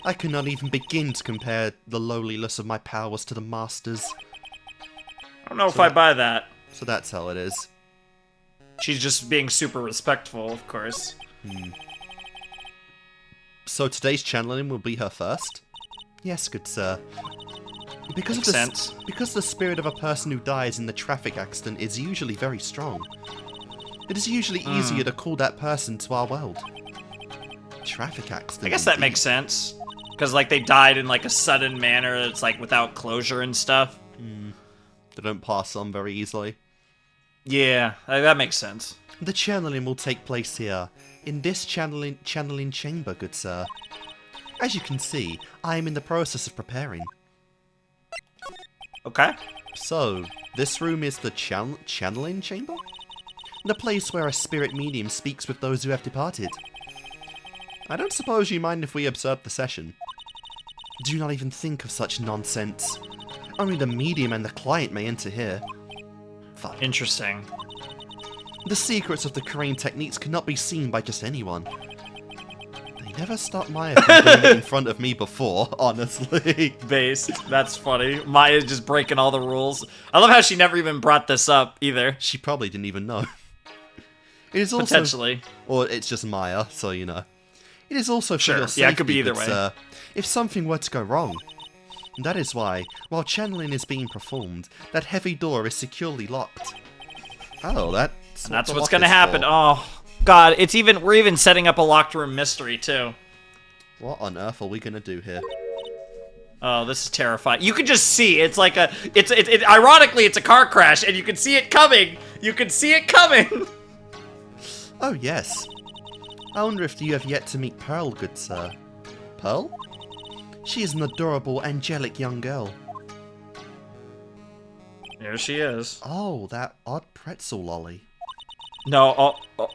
I cannot even begin to compare the lowliness of my powers to the Master's. I don't know if I buy that. So that's how it is. She's just being super respectful, of course. So today's channeling will be her first? Yes, good sir. Because the spirit of a person who dies in the traffic accident is usually very strong. It is usually easier to call that person to our world. Traffic accident. I guess that makes sense. Because, they died in, a sudden manner that's, without closure and stuff. They don't pass on very easily. Yeah, that makes sense. The channeling will take place here, in this channeling chamber, good sir. As you can see, I am in the process of preparing. Okay. So, this room is the channeling chamber? The place where a spirit medium speaks with those who have departed. I don't suppose you mind if we observe the session. Do not even think of such nonsense. Only the medium and the client may enter here. Fine. Interesting. The secrets of the Korean techniques cannot be seen by just anyone. They never stopped Maya from doing it in front of me before, honestly. Based. That's funny. Maya's just breaking all the rules. I love how she never even brought this up, either. She probably didn't even know. It is also... Potentially. Or it's just Maya, so you know. It is also for sure. your safety, Yeah, it could be either way. If something were to go wrong. That is why, while channeling is being performed, that heavy door is securely locked. Oh, that's what's gonna happen. Oh, God, we're even setting up a locked room mystery, too. What on earth are we gonna do here? Oh, this is terrifying. You can just see, ironically, it's a car crash, and you can see it coming! You can see it coming! Oh, yes. I wonder if you have yet to meet Pearl, good sir. Pearl? She is an adorable, angelic young girl. Here she is. Oh, that odd pretzel lolly. No, oh.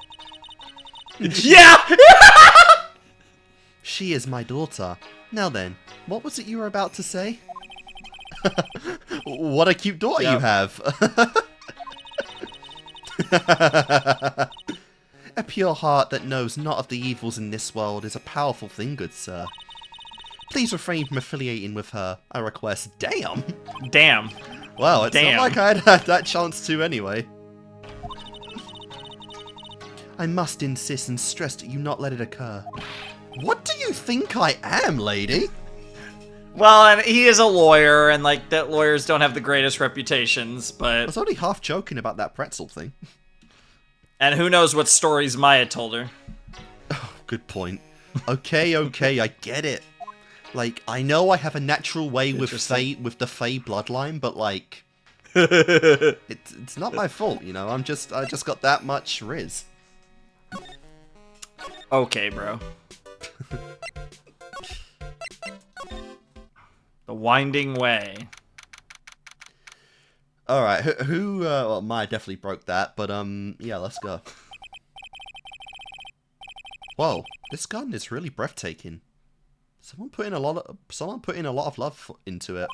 Yeah! She is my daughter. Now then, what was it you were about to say? What a cute daughter you have. A pure heart that knows not of the evils in this world is a powerful thing, good sir. Please refrain from affiliating with her, I request. Damn! Damn. Well, it's not like I'd had that chance to anyway. I must insist and stress that you not let it occur. What do you think I am, lady? Well, and he is a lawyer, and like that lawyers don't have the greatest reputations, but... I was only half joking about that pretzel thing. And who knows what stories Maya told her. Oh, good point. Okay, I get it. Like, I know I have a natural way with the Fey bloodline, but like, it's not my fault, you know. I just got that much riz. Okay, bro. The winding way. All right, well, Maya definitely broke that, but yeah, let's go. Whoa, this garden is really breathtaking. Someone put in a lot of love into it.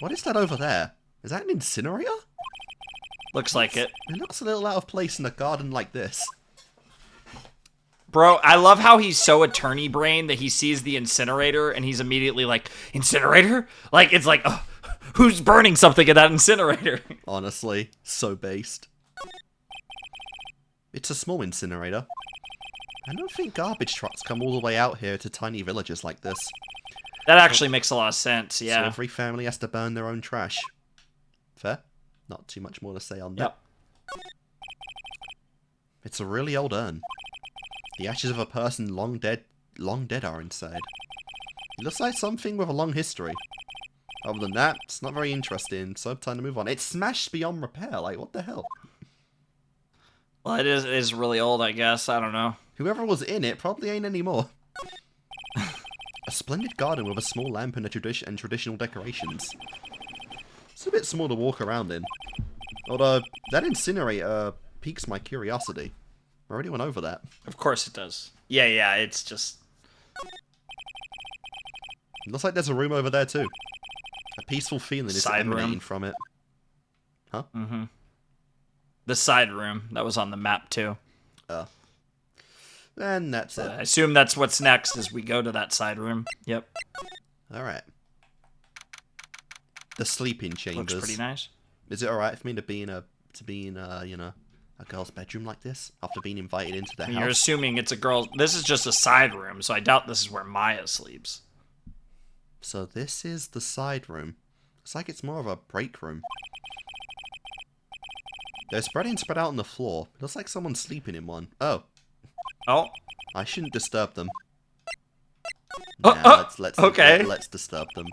What is that over there? Is that an incinerator? Looks like it. It looks a little out of place in a garden like this. Bro, I love how he's so attorney brain that he sees the incinerator and he's immediately like, incinerator? Like, it's like, oh, who's burning something in that incinerator? Honestly, so based. It's a small incinerator. I don't think garbage trucks come all the way out here to tiny villages like this. That actually makes a lot of sense, yeah. So every family has to burn their own trash. Fair? Not too much more to say on that. Yep. It's a really old urn. The ashes of a person long dead are inside. It looks like something with a long history. Other than that, it's not very interesting, so time to move on. It's smashed beyond repair, like, what the hell? Well, it is really old, I guess. I don't know. Whoever was in it probably ain't anymore. A splendid garden with a small lamp and traditional decorations. It's a bit small to walk around in. Although, that incinerator piques my curiosity. I already went over that. Of course it does. Yeah, it's just... It looks like there's a room over there too. A peaceful feeling is emanating from it. Huh? Mm-hmm. The side room that was on the map too. Oh. And that's it. I assume that's what's next as we go to that side room. Yep. Alright. The sleeping chambers. Looks pretty nice. Is it alright for me to be in a you know, a girl's bedroom like this after being invited into the house? You're assuming it's a girl. This is just a side room, so I doubt this is where Maya sleeps. So this is the side room. Looks like it's more of a break room. They're spread out on the floor. It looks like someone's sleeping in one. Oh. Oh. I shouldn't disturb them. Let's disturb them.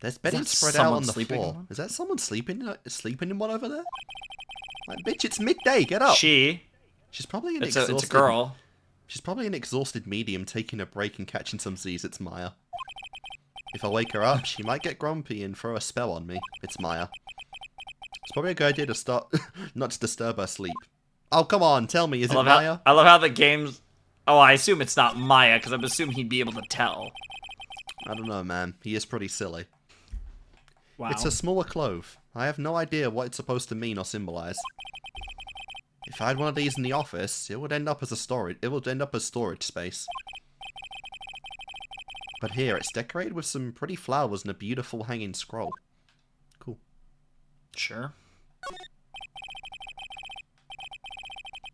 There's bedding spread out on the floor. Is that someone sleeping in one over there? Like, bitch, it's midday. Get up. She's probably an It's a girl. She's probably an exhausted medium taking a break and catching some Z's. It's Maya. If I wake her up, she might get grumpy and throw a spell on me. It's Maya. It's probably a good idea to start not to disturb her sleep. Oh, come on, tell me, is it Maya? I love how the game's... Oh, I assume it's not Maya, because I'm assuming he'd be able to tell. I don't know, man. He is pretty silly. Wow. It's a smaller clove. I have no idea what it's supposed to mean or symbolize. If I had one of these in the office, it would end up as storage space. But here, it's decorated with some pretty flowers and a beautiful hanging scroll. Cool. Sure.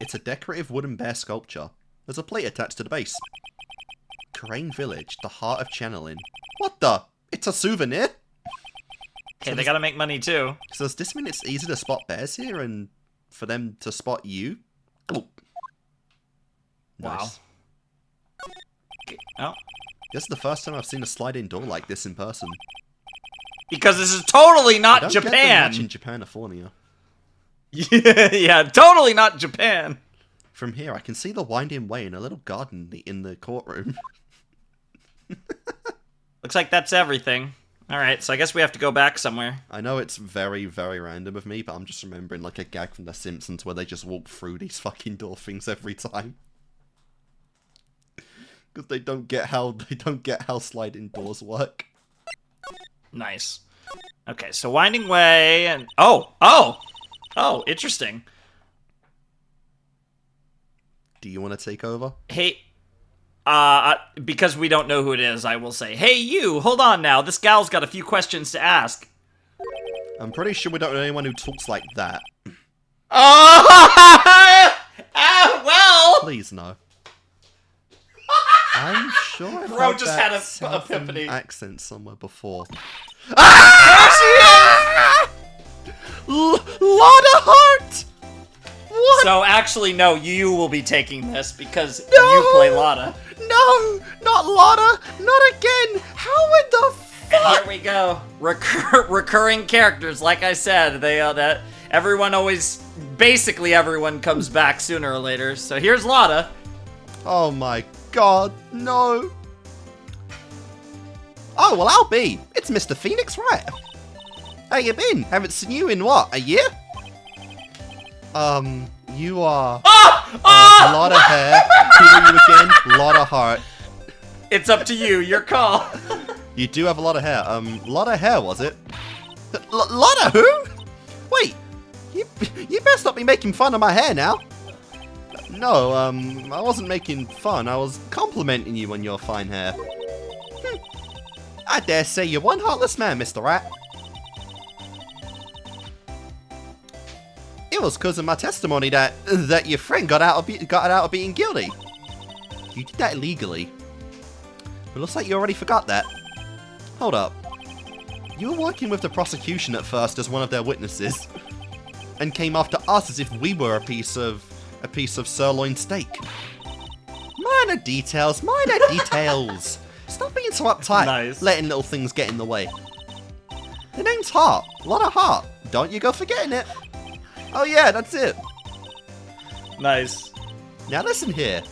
It's a decorative wooden bear sculpture. There's a plate attached to the base. Crane Village, the heart of channeling. What the? It's a souvenir? Hey, so they gotta make money too. So does this mean it's easy to spot bears here and for them to spot you? Oh. Nice. Wow. Oh. This is the first time I've seen a slide-in door like this in person. Because this is totally not Japan. Get them much in Japanifornia. Yeah, totally not Japan. From here, I can see the winding way in a little garden in the courtroom. Looks like that's everything. Alright, so I guess we have to go back somewhere. I know it's very, very random of me, but I'm just remembering like a gag from The Simpsons where they just walk through these fucking door things every time. Because they don't get how sliding doors work. Nice. Okay, so winding way and... Oh, interesting. Do you want to take over? Hey, because we don't know who it is, I will say, hey, you, hold on now. This gal's got a few questions to ask. I'm pretty sure we don't know anyone who talks like that. Well. Please, no. I'm sure I've Bro heard just that had an epiphany. Accent somewhere before. Lotta Heart! What? So actually, no, you will be taking this because you play Lotta. No, not Lotta, not again. How in the fuck? And here we go. Recurring characters, like I said, that basically everyone comes back sooner or later. So here's Lotta. Oh my god, no. Oh, well, I'll be. It's Mr. Phoenix Wright. How you been? Haven't seen you in what, a year? You are... lot of hair. Who are you again? Lot of heart. It's up to you, your call. You do have a lot of hair. Lot of hair, was it? Lot of who? Wait, you best not be making fun of my hair now. No, I wasn't making fun. I was complimenting you on your fine hair. I dare say you're one heartless man, Mr. Rat. It was because of my testimony that your friend got out of being guilty. You did that illegally. But looks like you already forgot that. Hold up. You were working with the prosecution at first as one of their witnesses, and came after us as if we were a piece of sirloin steak. Minor details, minor details. Stop being so uptight, Nice. letting little things get in the way. The name's Heart. A lot of heart. Don't you go forgetting it. Oh yeah, that's it. Nice. Now listen here.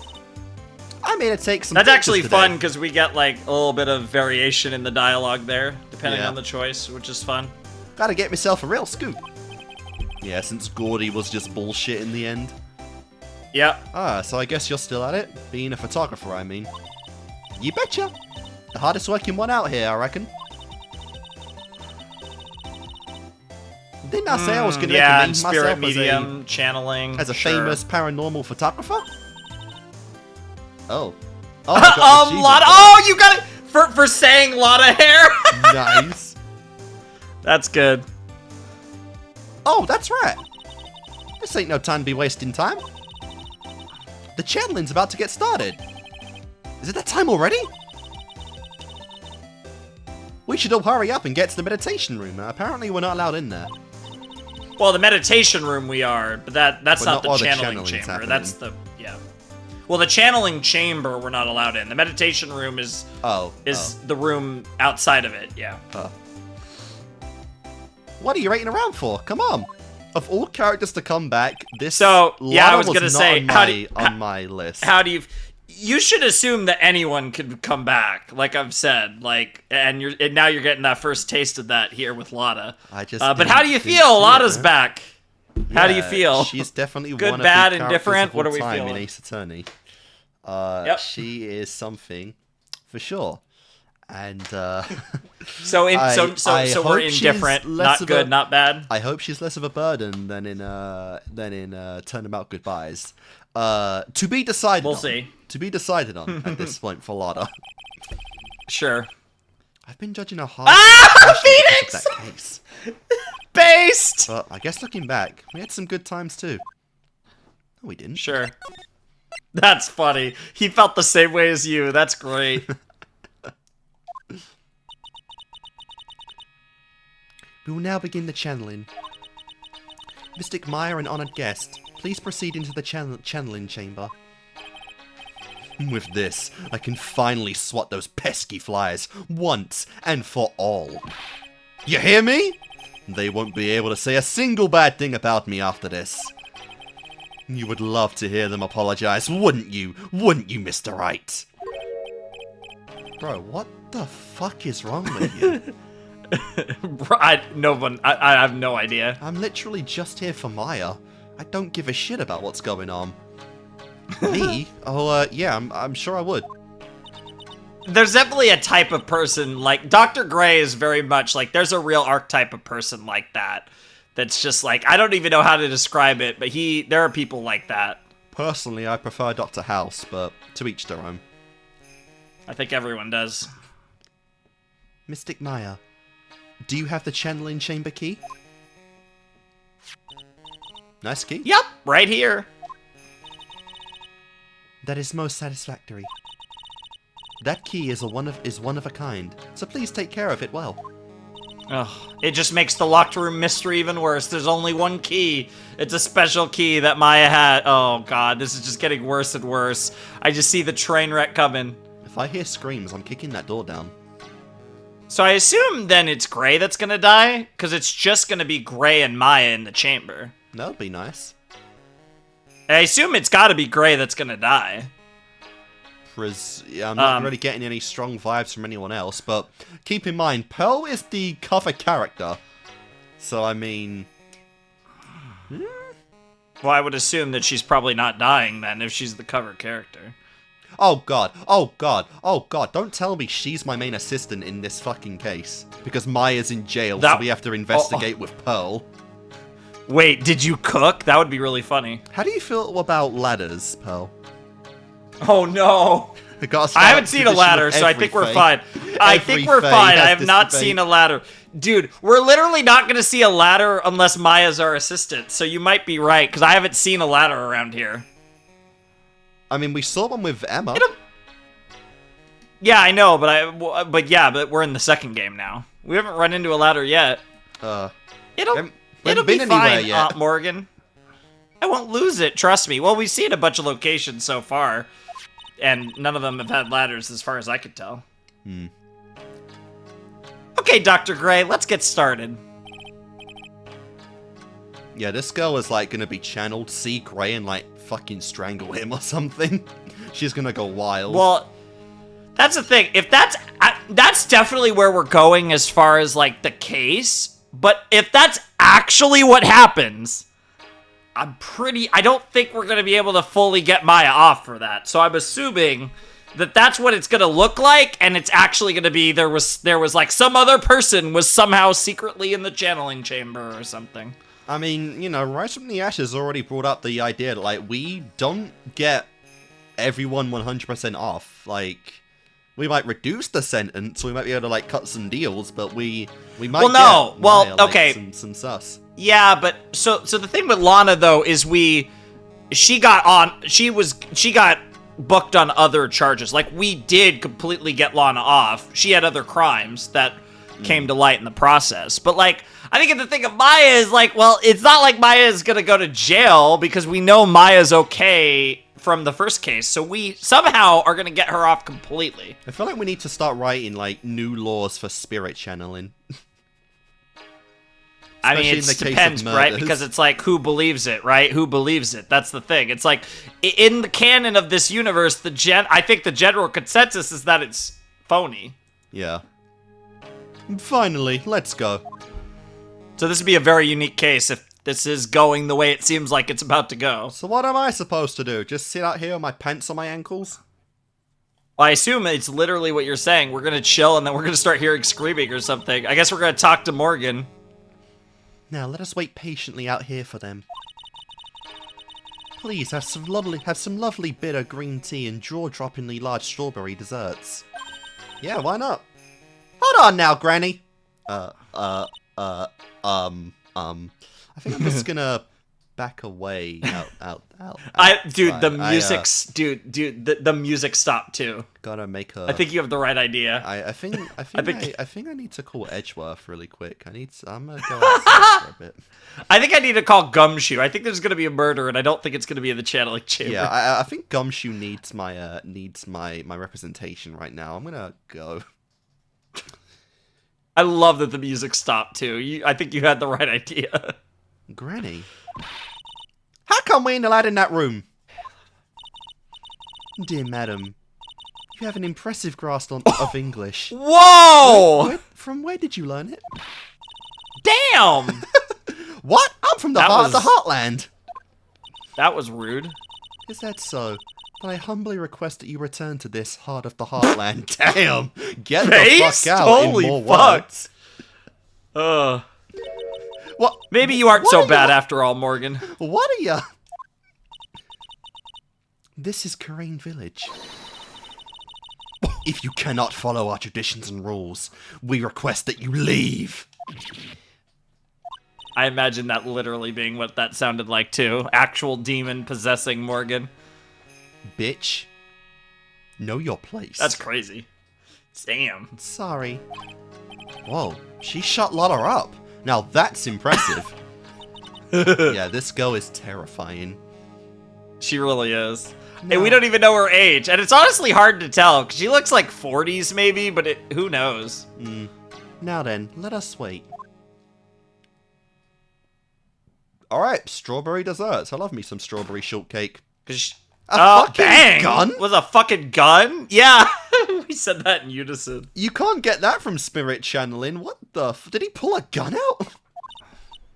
I made it take some. That's actually today. fun because we get like a little bit of variation in the dialogue there, depending on the choice, which is fun. Gotta get myself a real scoop. Yeah, since Gordy was just bullshit in the end. Yep. So I guess you're still at it? Being a photographer, I mean. You betcha. The hardest working one out here, I reckon. Didn't I say I was going to make a name for spirit myself medium, channeling. as a famous paranormal photographer? Oh. Lotta. Oh, you got it for saying Lotta hair. Nice. That's good. Oh, that's right. This ain't no time to be wasting time. The channeling's about to get started. Is it that time already? We should all hurry up and get to the meditation room. Apparently we're not allowed in there. Well, the meditation room we are, but that's not the channeling chamber. Happening. That's the Well, the channeling chamber we're not allowed in. The meditation room is the room outside of it. Yeah. What are you waiting around for? Come on. Of all characters to come back, this I was gonna say on my list. How do you? You should assume that anyone could come back, like I've said, and now you're getting that first taste of that here with Lotta. But how do you feel? Lotta's back. How do you feel? She's definitely good, one of bad, the indifferent. What are we feeling? feeling? In Ace Attorney. She is something for sure. And so we're indifferent, not good, not bad. I hope she's less of a burden than in Turnabout Goodbyes. To be decided. We'll see. To be decided on at this point for Lana. Sure. I've been judging her hard. Phoenix! That case. Based! But I guess looking back, we had some good times too. No, we didn't. Sure. That's funny. He felt the same way as you. That's great. We will now begin the channeling. Mystic Maya and honored guest, please proceed into the channeling chamber. With this, I can finally swat those pesky flies once and for all. You hear me? They won't be able to say a single bad thing about me after this. You would love to hear them apologize, wouldn't you? Wouldn't you, Mr. Wright? Bro, what the fuck is wrong with you? I have no idea. I'm literally just here for Maya. I don't give a shit about what's going on. Me? Oh, yeah, I'm sure I would. There's definitely a type of person, like, Dr. Gray is very much, like, there's a real archetype of person like that. That's just, like, I don't even know how to describe it, but there are people like that. Personally, I prefer Dr. House, but to each their own. I think everyone does. Mystic Maya, do you have the channeling chamber key? Nice key. Yep, right here. That is most satisfactory. That key is one of a kind, so please take care of it well. Ugh, it just makes the locked room mystery even worse. There's only one key. It's a special key that Maya had. Oh god, this is just getting worse and worse. I just see the train wreck coming. If I hear screams, I'm kicking that door down. So I assume then it's Gray that's gonna die? Because it's just gonna be Gray and Maya in the chamber. That'd be nice. I assume it's gotta be Gray that's gonna die. Yeah, I'm not really getting any strong vibes from anyone else, but keep in mind, Pearl is the cover character. So, I mean... Well, I would assume that she's probably not dying then, if she's the cover character. Oh god, oh god, oh god, don't tell me she's my main assistant in this fucking case. Because Maya's in jail, so we have to investigate with Pearl. Wait, did you cook? That would be really funny. How do you feel about ladders, Pearl? Oh no! I haven't seen a ladder, so I think we're fine. I think we're fine. I have not seen a ladder. Dude, we're literally not going to see a ladder unless Maya's our assistant, so you might be right, because I haven't seen a ladder around here. I mean, we saw one with Emma. Yeah, I know, but we're in the second game now. We haven't run into a ladder yet. It'll be fine, Aunt Morgan. I won't lose it, trust me. Well, we've seen a bunch of locations so far, and none of them have had ladders as far as I could tell. Okay, Dr. Gray, let's get started. Yeah, this girl is, like, gonna be channeled, see Gray, and, like, fucking strangle him or something. She's gonna go wild. Well, that's the thing. If that's definitely where we're going as far as, like, the case. But if that's actually what happens, I don't think we're gonna be able to fully get Maya off for that. So I'm assuming that that's what it's gonna look like, and it's actually gonna be there was like some other person was somehow secretly in the channeling chamber or something. I mean, you know, Rise from the Ashes already brought up the idea that, like, we don't get everyone 100% off. Like, we might reduce the sentence, we might be able to, like, cut some deals, but we might get Maya, okay. Some sus. Yeah, but so the thing with Lana though is she got booked on other charges. Like, we did completely get Lana off. She had other crimes that came to light in the process. But, like, I think the thing of Maya is, like, well, it's not like Maya is gonna go to jail because we know Maya's okay from the first case, so we somehow are gonna get her off completely. I feel like we need to start writing, like, new laws for spirit channeling. I mean, it depends, right? Because it's like, who believes it, right? Who believes it? That's the thing. It's like, in the canon of this universe, I think the general consensus is that it's phony. Yeah. Finally, let's go. So this would be a very unique case if this is going the way it seems like it's about to go. So what am I supposed to do? Just sit out here with my pants on my ankles? Well, I assume it's literally what you're saying. We're gonna chill and then we're gonna start hearing screaming or something. I guess we're gonna talk to Morgan. Now let us wait patiently out here for them. Please have some lovely bitter green tea and jaw-droppingly large strawberry desserts. Yeah, why not? Hold on now, Granny. I think I'm just gonna back away. Dude, the music stopped too. Gotta make a. I think you have the right idea. I think I need to call Edgeworth really quick. I'm gonna go outside for a bit. I think I need to call Gumshoe. I think there's gonna be a murder, and I don't think it's gonna be in the channeling chamber. Yeah, I think Gumshoe needs my representation right now. I'm gonna go. I love that the music stopped too. I think you had the right idea. Granny, how come we ain't allowed in that room? Dear madam, you have an impressive grasp of English. Whoa! From where did you learn it? Damn! What? I'm from the heart of the Heartland. That was rude. Is that so? Then I humbly request that you return to this heart of the Heartland. Damn! Get the fuck out. Holy in more fuck! Words. What? Maybe you aren't so bad after all, Morgan. What are ya? This is Karain Village. If you cannot follow our traditions and rules, we request that you leave. I imagine that literally being what that sounded like too. Actual demon possessing Morgan. Bitch. Know your place. That's crazy. Damn. Sorry. Whoa, she shut Lotta up. Now that's impressive. Yeah, this girl is terrifying. She really is. No. And we don't even know her age. And it's honestly hard to tell, because she looks like 40s maybe, but who knows? Now then, let us wait. Alright, strawberry desserts. I love me some strawberry shortcake. A fucking gun? Was a fucking gun? Yeah. We said that in unison. You can't get that from Spirit Channeling. What the did he pull a gun out?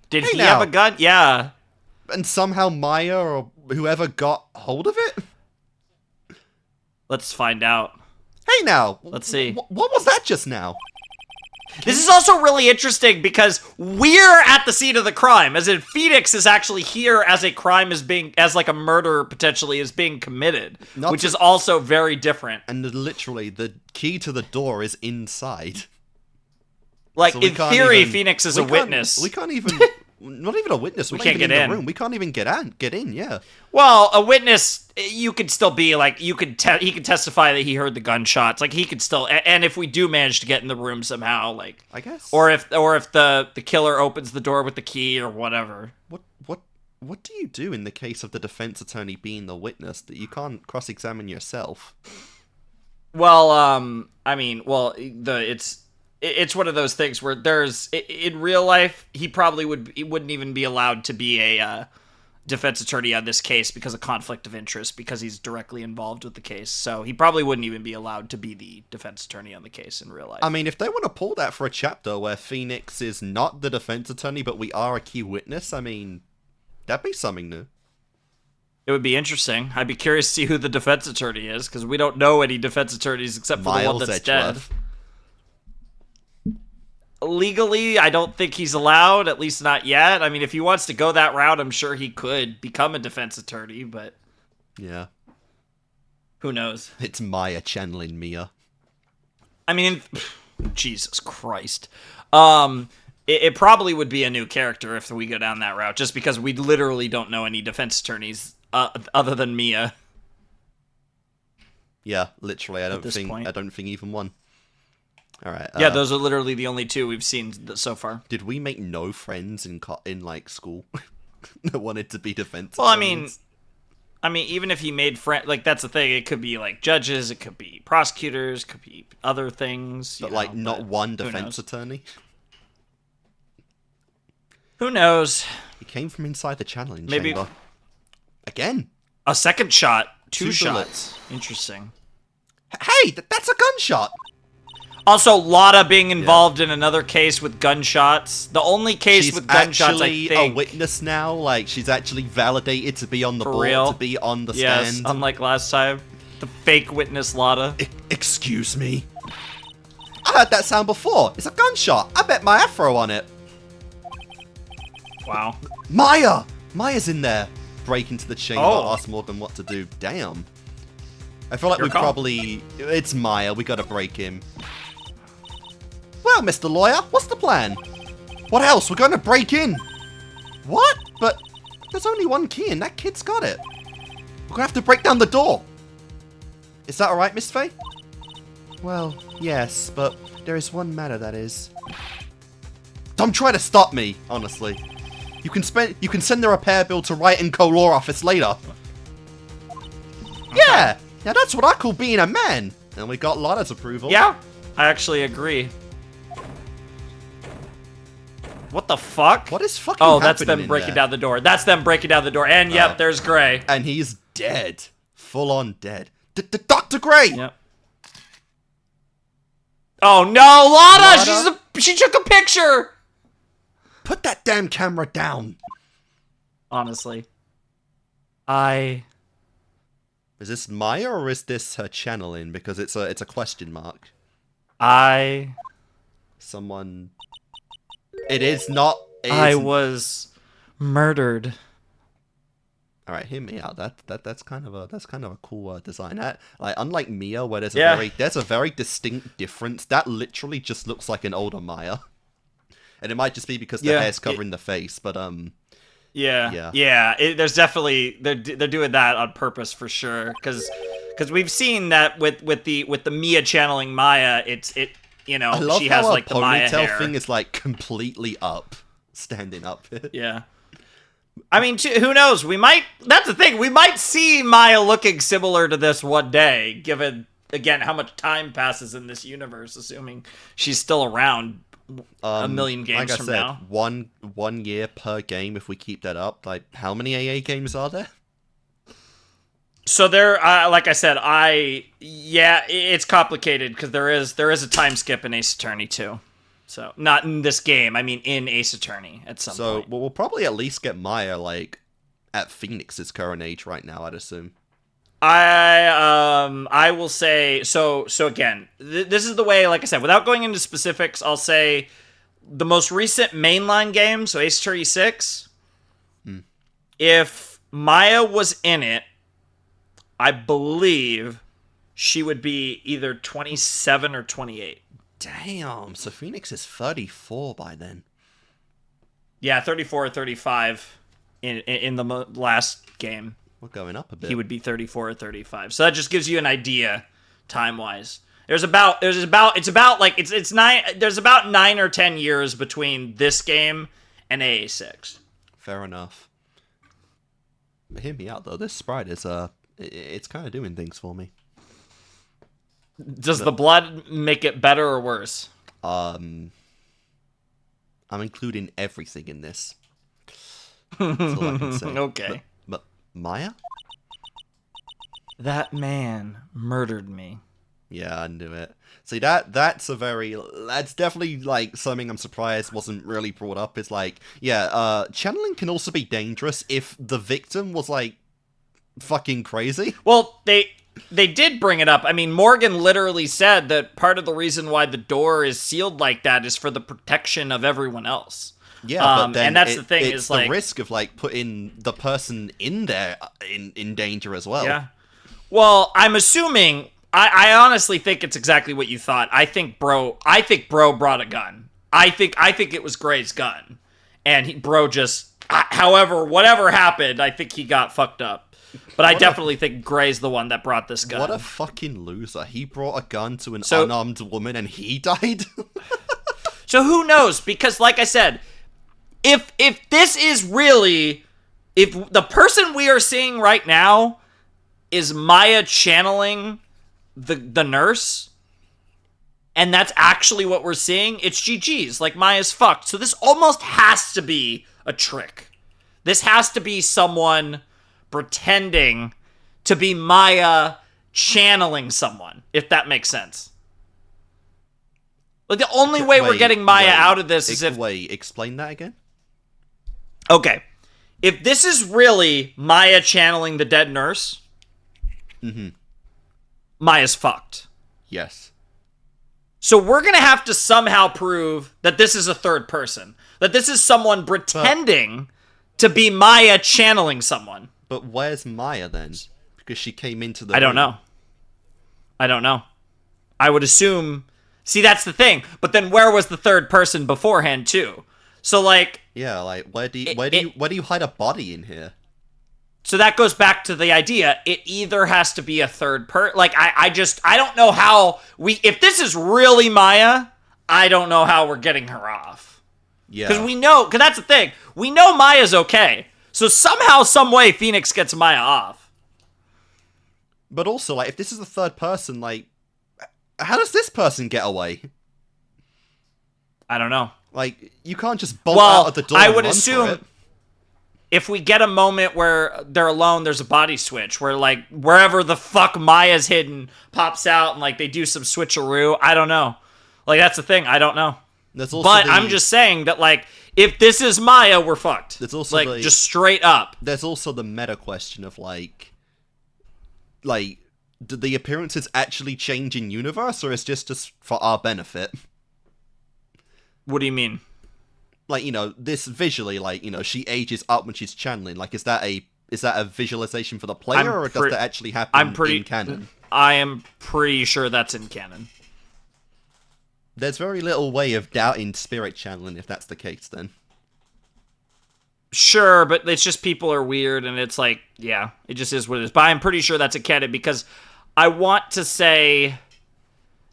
Did he have a gun? Yeah. And somehow Maya or whoever got hold of it? Let's find out. Hey now. Let's see. What was that just now? This is also really interesting because we're at the scene of the crime, as in Phoenix is actually here as a crime as like a murder potentially is being committed, which is also very different. And literally, the key to the door is inside. Like, so in theory, Phoenix is a witness. We can't even... Not even a witness. We can't get in the room. We can't even get in. Yeah. Well, a witness, you could still be like, he could testify that he heard the gunshots. Like he could still, and if we do manage to get in the room somehow, like I guess, or if the killer opens the door with the key or whatever. What do you do in the case of the defense attorney being the witness that you can't cross-examine yourself? Well, I mean, it's one of those things where in real life, he wouldn't even be allowed to be a defense attorney on this case because of conflict of interest, because he's directly involved with the case. So he probably wouldn't even be allowed to be the defense attorney on the case in real life. I mean, if they want to pull that for a chapter where Phoenix is not the defense attorney, but we are a key witness, I mean, that'd be something new. It would be interesting. I'd be curious to see who the defense attorney is, because we don't know any defense attorneys except for the one that's Edgeworth. dead. Legally, I don't think he's allowed, at least not yet. I mean, if he wants to go that route, I'm sure he could become a defense attorney, but... Yeah. Who knows? It's Maya channeling Mia. I mean, Jesus Christ. It probably would be a new character if we go down that route, just because we literally don't know any defense attorneys other than Mia. Yeah, literally, I don't think even one. All right. Yeah, those are literally the only two we've seen so far. Did we make no friends in like school that wanted to be defense? Well, I mean, even if he made friends, like that's the thing. It could be like judges, it could be prosecutors, it could be other things. But not one defense attorney. Who knows? He came from inside the channeling chamber. Again. A second shot. Two shots. Bullets. Interesting. Hey, that's a gunshot. Also, Lotta being involved in another case with gunshots. The only case with gunshots, I think. She's actually a witness now. Like, she's actually validated to be on the board, to be on the stand. Yes, unlike last time. The fake witness Lotta. Excuse me? I heard that sound before. It's a gunshot. I bet my afro on it. Wow. Maya! Maya's in there. Break into the chamber, Oh. ask Morgan what to do. Damn. I feel like Your we call. probably... It's Maya. We gotta break him. Well, Mr. Lawyer, what's the plan? What else? We're gonna break in. What? But there's only one key and that kid's got it. We're gonna have to break down the door. Is that alright, Miss Fey? Well, yes, but there is one matter that is. Don't try to stop me, honestly. You can send the repair bill to Wright and Co. Law Office later. Yeah! Now that's what I call being a man. And we got Lotta's approval. Yeah, I actually agree. What the fuck? What is fucking happening? Oh, that's them breaking down the door. That's them breaking down the door. And yep, there's Gray. And he's dead. Full on dead. Dr. Gray! Yep. Oh no, Lotta! She took a picture! Put that damn camera down. Honestly. Is this Maya or is this her channeling? Because it's a question mark. Someone... It is not... I was murdered. All right, hear me out. That's kind of a cool design. Like unlike Mia, where there's a very distinct difference. That literally just looks like an older Maya, and it might just be because the hair's covering the face. But there's definitely they're doing that on purpose for sure. Because we've seen that with the Mia channeling Maya, she has like the Maya hair. Ponytail thing is like completely up, standing up. Yeah. I mean, who knows? That's the thing. We might see Maya looking similar to this one day, given, again, how much time passes in this universe, assuming she's still around a million games from now. One year per game if we keep that up. Like, how many AA games are there? So there, like I said, it's complicated because there is a time skip in Ace Attorney too. So, not in this game. I mean, in Ace Attorney at some point. So, we'll probably at least get Maya, like, at Phoenix's current age right now, I'd assume. I will say... So again, this is the way, like I said, without going into specifics, I'll say the most recent mainline game, so Ace Attorney 6, if Maya was in it, I believe she would be either 27 or 28. Damn, so Phoenix is 34 by then. Yeah, 34 or 35 in the last game. We're going up a bit. He would be 34 or 35. So that just gives you an idea time-wise. There's about 9 or 10 years between this game and AA6. Fair enough. But hear me out though. This sprite is it's kind of doing things for me. Does the blood make it better or worse? I'm including everything in this. That's all I can say. Okay. But Maya? That man murdered me. Yeah, I knew it. See, that's definitely, like, something I'm surprised wasn't really brought up. It's like, channeling can also be dangerous if the victim was, like, fucking crazy. Well, they did bring it up. I mean, Morgan literally said that part of the reason why the door is sealed like that is for the protection of everyone else. Yeah, but then and that's the thing, it's is the like risk of like putting the person in there in danger as well. Yeah. Well, I'm assuming. I honestly think it's exactly what you thought. I think Bro brought a gun. I think it was Gray's gun, and Bro just. However, whatever happened, I think he got fucked up. But I definitely think Gray's the one that brought this gun. What a fucking loser. He brought a gun to an unarmed woman and he died? So who knows? Because like I said, if this is really... If the person we are seeing right now is Maya channeling the nurse, and that's actually what we're seeing, it's GG's. Like, Maya's fucked. So this almost has to be a trick. This has to be someone pretending to be Maya channeling someone, if that makes sense. Like, the only way we're getting Maya out of this is if... Wait, explain that again? Okay. If this is really Maya channeling the dead nurse, Maya's fucked. Yes. So we're going to have to somehow prove that this is a third person. That this is someone pretending to be Maya channeling someone. But where's Maya then? Because she came into the I don't know. I would assume... See, that's the thing. But then where was the third person beforehand, too? So, like... Yeah, like, where do you hide a body in here? So that goes back to the idea. It either has to be a third Like, I don't know how if this is really Maya, I don't know how we're getting her off. Yeah. Because that's the thing. We know Maya's okay. So somehow, some way, Phoenix gets Maya off. But also, like, if this is the third person, like, how does this person get away? I don't know. Like, you can't just bolt out of the door. I would assume if we get a moment where they're alone, there's a body switch where, like, wherever the fuck Maya's hidden pops out and, like, they do some switcheroo. I don't know. Like, that's the thing. I don't know. I'm just saying that, like, if this is Maya, we're fucked. There's also like, just straight up. There's also the meta question of, like, do the appearances actually change in universe, or is just for our benefit? What do you mean? Like, you know, this visually, like, you know, she ages up when she's channeling. Like, is that a visualization for the player, or does that actually happen in canon? I am pretty sure that's in canon. There's very little way of doubting spirit channeling if that's the case, then. Sure, but it's just people are weird, and it's like, yeah, it just is what it is. But I'm pretty sure that's a canon, because I want to say...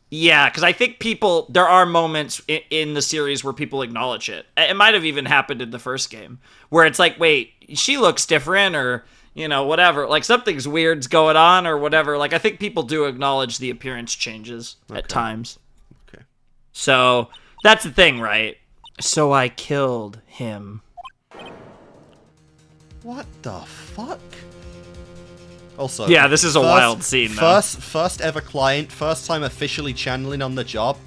Yeah, because I think there are moments in the series where people acknowledge it. It might have even happened in the first game, where it's like, wait, she looks different, or, you know, whatever. Like, something's weird's going on, or whatever. Like, I think people do acknowledge the appearance changes at times. Okay. So, that's the thing, right? So I killed him. What the fuck? Also, yeah, this is a wild scene, though. First ever client, first time officially channeling on the job.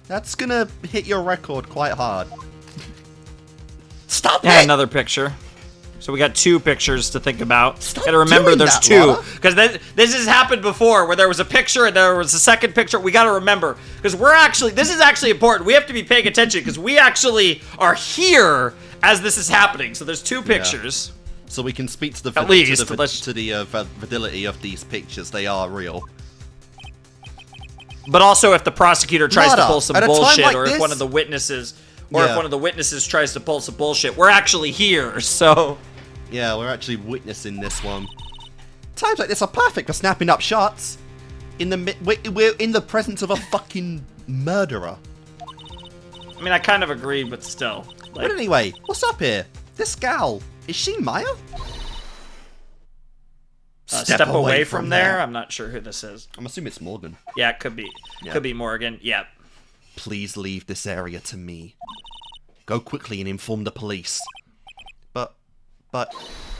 That's gonna hit your record quite hard. Stop it! Another picture. So we got 2 pictures to think about. Gotta remember there's 2. Because this has happened before, where there was a picture and there was a second picture. We gotta remember. Because this is actually important. We have to be paying attention, because we actually are here as this is happening. So there's 2 pictures. Yeah. So we can speak to the validity of these pictures. They are real. But also, if the prosecutor tries to pull some bullshit, like or if one of the witnesses, if one of the witnesses tries to pull some bullshit, we're actually here. So yeah, we're actually witnessing this one. Times like this are perfect for snapping up shots. We're in the presence of a fucking murderer. I mean, I kind of agree, but still. Like, but anyway, what's up here? This gal. Is she Maya? Step away from there? I'm not sure who this is. I'm assuming it's Morgan. Yeah, it could be. Yeah. Could be Morgan. Yeah. Please leave this area to me. Go quickly and inform the police. But...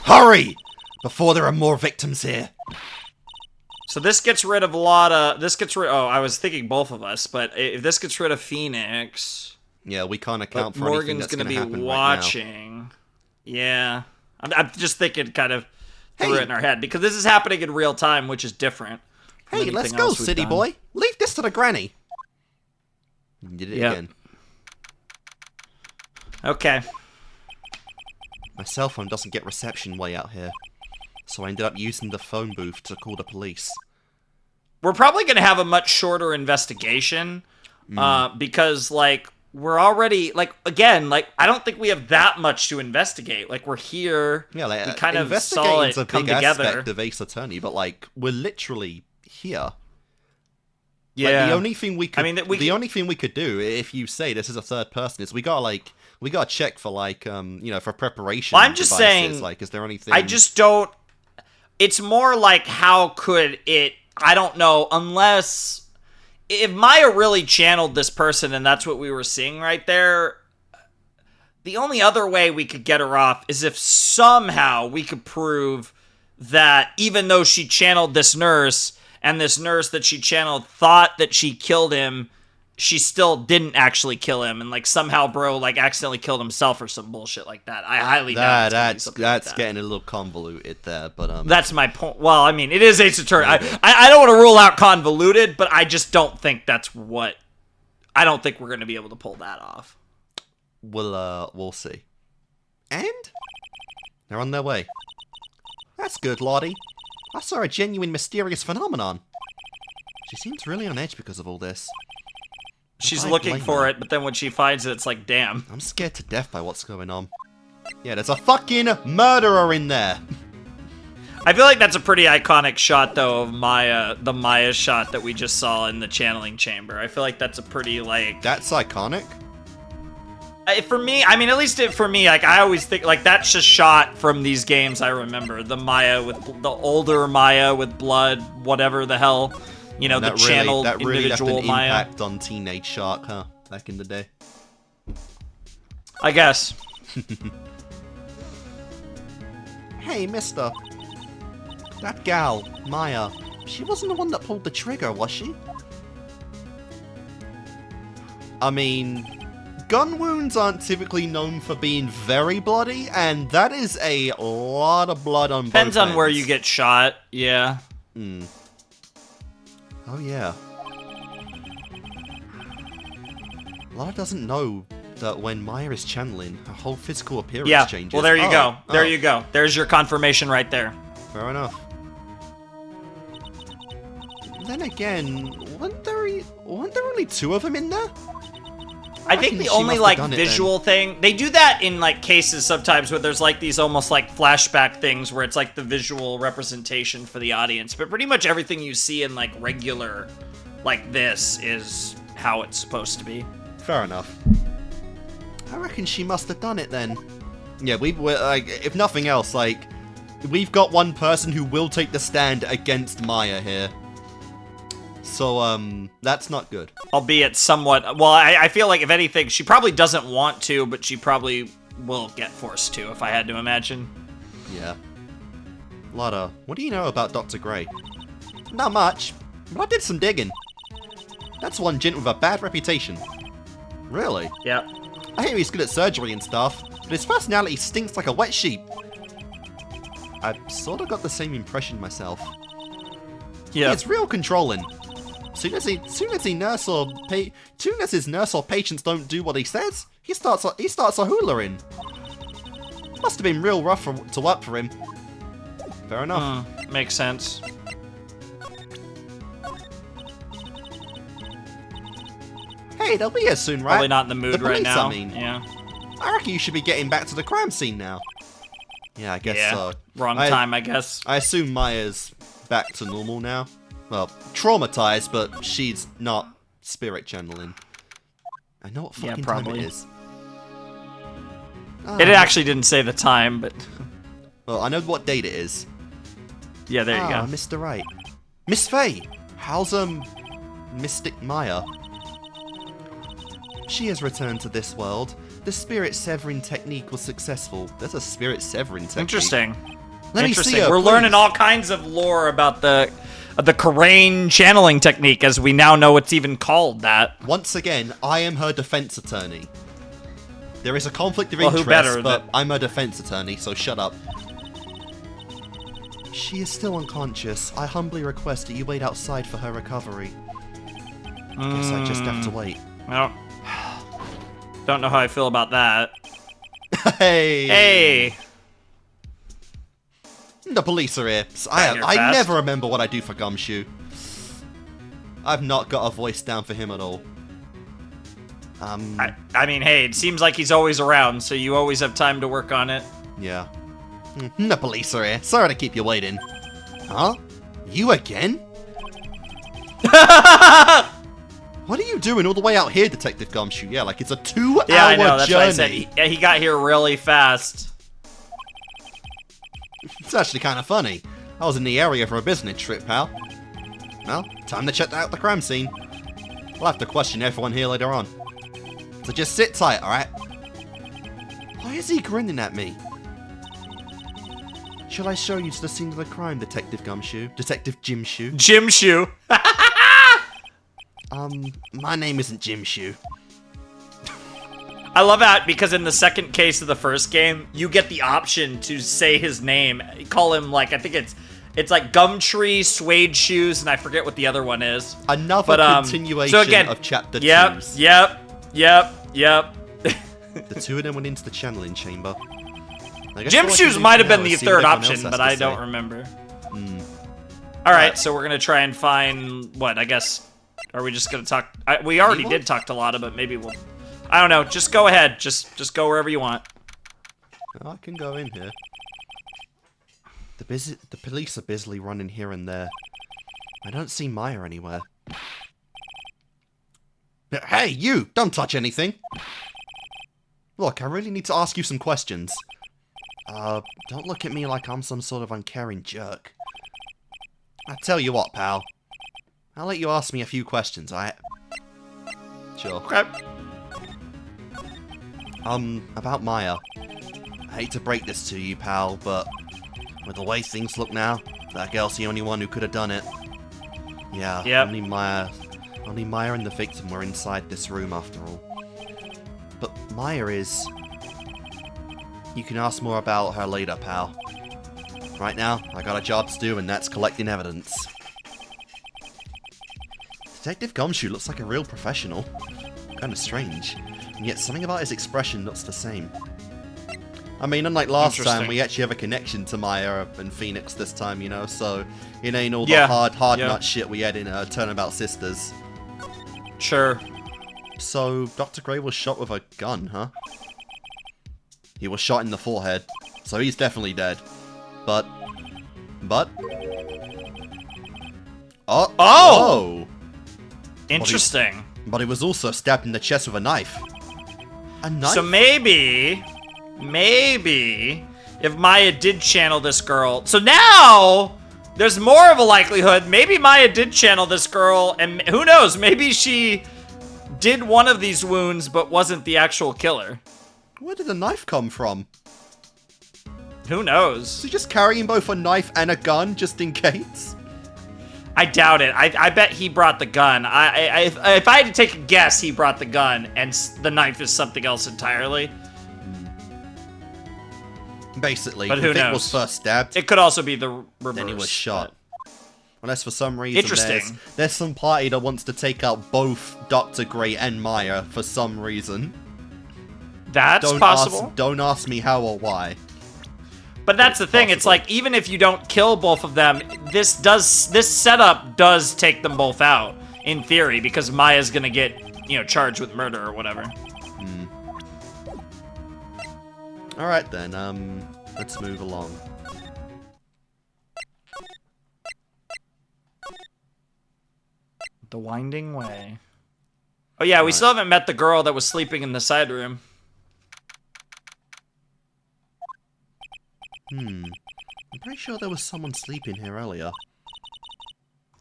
Hurry! Before there are more victims here. So this gets rid of a lot of... Oh, I was thinking both of us, but if this gets rid of Phoenix... Yeah, we can't account for Morgan's anything that's going to happen be watching. Right now. Yeah. I'm just thinking kind of through it in our head, because this is happening in real time, which is different. Hey, let's go, city boy. Leave this to the granny. You did it again. Okay. My cell phone doesn't get reception way out here, so I ended up using the phone booth to call the police. We're probably going to have a much shorter investigation, because, like, we're already, like, again, like, I don't think we have that much to investigate. Like, we're here. Yeah, like, we kind of saw it come together. Aspect of Ace Attorney, but, like, we're literally here. Yeah. Like, the only thing we could do, if you say this is a third person, is we gotta check for, like, you know, for preparation. Well, I'm just saying, like, is there anything? I just don't. It's more like, how could it? I don't know, unless. If Maya really channeled this person and that's what we were seeing right there, the only other way we could get her off is if somehow we could prove that even though she channeled this nurse, and this nurse that she channeled thought that she killed him, she still didn't actually kill him, and like somehow bro like accidentally killed himself or some bullshit like that. I highly doubt that's getting a little convoluted there, but that's my point. Well, I mean, it is Ace Attorney. I don't want to rule out convoluted, but I just don't think that's what. I don't think we're gonna be able to pull that off. We'll see. And they're on their way. That's good, Lottie. I saw a genuine mysterious phenomenon. She seems really on edge because of all this. She's looking for it, but then when she finds it, it's like, damn. I'm scared to death by what's going on. Yeah, there's a fucking murderer in there. I feel like that's a pretty iconic shot, though, of Maya, the Maya shot that we just saw in the channeling chamber. I feel like that's a pretty, like... That's iconic? For me, I mean, at least for me, like, I always think, like, that's a shot from these games I remember. The Maya with... The older Maya with blood, whatever the hell... You know, the channeled individual left an Maya. Impact on Teenage Shark, huh? Back in the day. I guess. Hey, mister. That gal, Maya, she wasn't the one that pulled the trigger, was she? I mean, gun wounds aren't typically known for being very bloody, and that is a lot of blood on both ends. Depends on where you get shot, yeah. Hmm. Oh, yeah. Lara doesn't know that when Maya is channeling, her whole physical appearance changes. Well, there you go. There you go. There's your confirmation right there. Fair enough. Then again, weren't there only two of them in there? I think the only, like, visual thing... They do that in, like, cases sometimes where there's, like, these almost, like, flashback things where it's, like, the visual representation for the audience. But pretty much everything you see in, like, regular, like, this is how it's supposed to be. Fair enough. I reckon she must have done it, then. Yeah, we're like, if nothing else, like, we've got one person who will take the stand against Maya here. So, that's not good. Albeit somewhat... Well, I feel like, if anything, she probably doesn't want to, but she probably will get forced to, if I had to imagine. Yeah. Lotta, what do you know about Dr. Gray? Not much, but I did some digging. That's one gent with a bad reputation. Really? Yeah. I hear he's good at surgery and stuff, but his personality stinks like a wet sheep. I sort of got the same impression myself. Yeah. It's real controlling. Soon as his nurse or patients don't do what he says, he starts a hoolering. Must have been real rough to work for him. Fair enough. Makes sense. Hey, they'll be here soon, right? Probably not in the mood right now. I mean. Yeah. I reckon you should be getting back to the crime scene now. Yeah, I guess so. Wrong time, I guess. I assume Maya's back to normal now. Well, traumatized, but she's not spirit channeling. I know what fucking time it is. It actually didn't say the time, but... Well, I know what date it is. Yeah, there you go. Mr. Wright. Miss Fey! How's, Mystic Maya? She has returned to this world. The spirit severing technique was successful. There's a spirit severing technique. Interesting. Let me see her, We're learning all kinds of lore about the Karain channeling technique, as we now know it's even called that. Once again, I am her defense attorney. There is a conflict of interest, but I'm her defense attorney, so shut up. She is still unconscious. I humbly request that you wait outside for her recovery. Guess I just have to wait. Well, don't know how I feel about that. Hey! Hey! The police are here. I never remember what I do for Gumshoe. I've not got a voice down for him at all. I mean, hey, it seems like he's always around, so you always have time to work on it. Yeah. The police are here. Sorry to keep you waiting. Huh? You again? What are you doing all the way out here, Detective Gumshoe? Yeah, like it's a 2-hour journey. Yeah, I know, that's what I said. He got here really fast. It's actually kind of funny. I was in the area for a business trip, pal. Well, time to check out the crime scene. We'll have to question everyone here later on. So just sit tight, alright? Why is he grinning at me? Shall I show you to the scene of the crime, Detective Gumshoe? Detective Jimshoe? Jimshoe! My name isn't Jim Shoe. I love that because in the second case of the first game, you get the option to say his name. Call him, like, I think it's like Gumtree, Suede Shoes, and I forget what the other one is. Another continuation so again, of Chapter 2. Yep. The two of them went into the channeling chamber. Jim Shoes might have been the third option, but I don't remember. Alright, so we're gonna try and find, what, I guess, are we just gonna talk, we already did talk to Lotta, but maybe we'll, I don't know, just go ahead, just go wherever you want. I can go in here. The police are busily running here and there. I don't see Maya anywhere. Hey, you! Don't touch anything! Look, I really need to ask you some questions. Don't look at me like I'm some sort of uncaring jerk. I tell you what, pal. I'll let you ask me a few questions, alright? Sure. Okay. About Maya. I hate to break this to you, pal, but with the way things look now, that girl's the only one who could have done it. Yeah, only Maya and the victim were inside this room after all. But Maya is... You can ask more about her later, pal. Right now, I got a job to do, and that's collecting evidence. Detective Gumshoe looks like a real professional. Kinda strange. And yet something about his expression looks the same. I mean, unlike last time, we actually have a connection to Maya and Phoenix this time, you know, so it ain't all the hard nut shit we had in Turnabout Sisters. Sure. So, Dr. Gray was shot with a gun, huh? He was shot in the forehead, so he's definitely dead. But... Oh! Interesting. But he was also stabbed in the chest with a knife. A knife? So maybe, if Maya did channel this girl... So now, there's more of a likelihood. Maybe Maya did channel this girl, and who knows, maybe she did one of these wounds, but wasn't the actual killer. Where did the knife come from? Who knows? Is he just carrying both a knife and a gun, just in case? I doubt it. I bet he brought the gun. If I had to take a guess, he brought the gun, and the knife is something else entirely. Basically, but who if knows? It was first stabbed. It could also be the reverse. Then he was shot. Unless for some reason Interesting. There's some party that wants to take out both Dr. Gray and Maya for some reason. That's possible. Don't ask me how or why. But that's the thing. It's like, even if you don't kill both of them, this setup does take them both out in theory, because Maya's gonna get, you know, charged with murder or whatever. All right then. Let's move along. The Winding Way. Oh yeah, we still haven't met the girl that was sleeping in the side room. I'm pretty sure there was someone sleeping here earlier.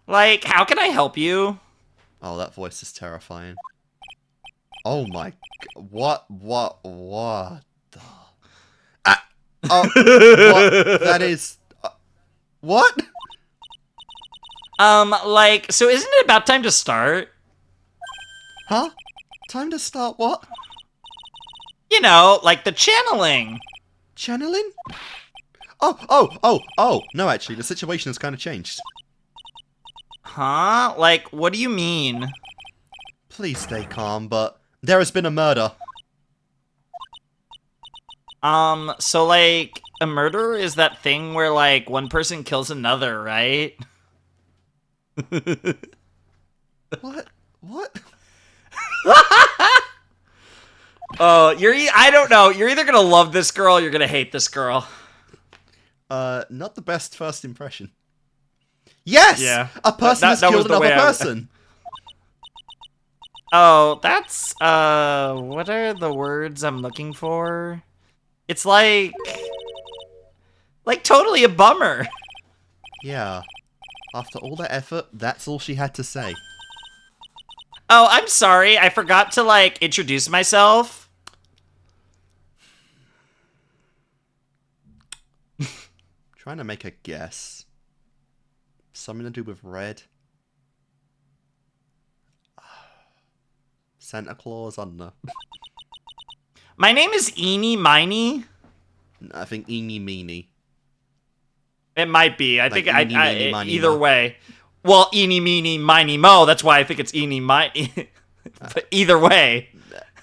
Like, how can I help you? Oh, that voice is terrifying. Oh my... What the... Oh, what? That is... what? Like, so isn't it about time to start? Huh? Time to start what? You know, like the channeling. Channeling? Oh! No, actually, the situation has kind of changed. Huh? Like, what do you mean? Please stay calm, but there has been a murder. So, like, a murder is that thing where, like, one person kills another, right? What? Oh, I don't know. You're either gonna love this girl or you're gonna hate this girl. Not the best first impression. Yes! Yeah. A person has killed another person! Oh, that's, what are the words I'm looking for? It's like totally a bummer. Yeah. After all that effort, that's all she had to say. Oh, I'm sorry. I forgot to, like, introduce myself. Trying to make a guess. Something to do with red. Santa Claus, I don't know. My name is Eeny Miney. I think Eeny Meeny. It might be. I Like think eeny, meeny, miny, either mo. way. Well, Eeny Meeny Miny Mo. That's why I think it's Eeny Miny. But either way.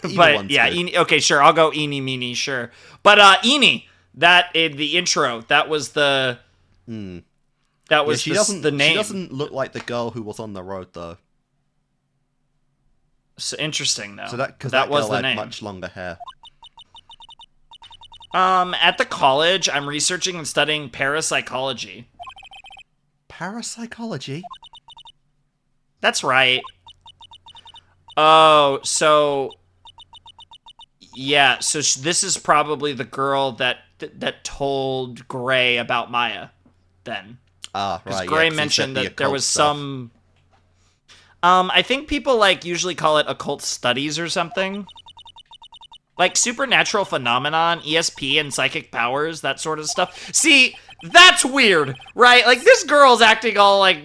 But yeah, okay, sure. I'll go Eeny Meeny, sure. But Eeny, that in the intro, that was the that was the name. She doesn't look like the girl who was on the road though. So interesting though. So that that was girl the had name. much longer hair. At the college, I'm researching and studying parapsychology. Parapsychology? That's right. Oh, so yeah, so this is probably the girl that told Gray about Maya then. Ah, right. Because Gray mentioned that there was some I think people like usually call it occult studies or something. Like supernatural phenomenon, ESP, and psychic powers, that sort of stuff. See, that's weird, right? Like, this girl's acting all, like,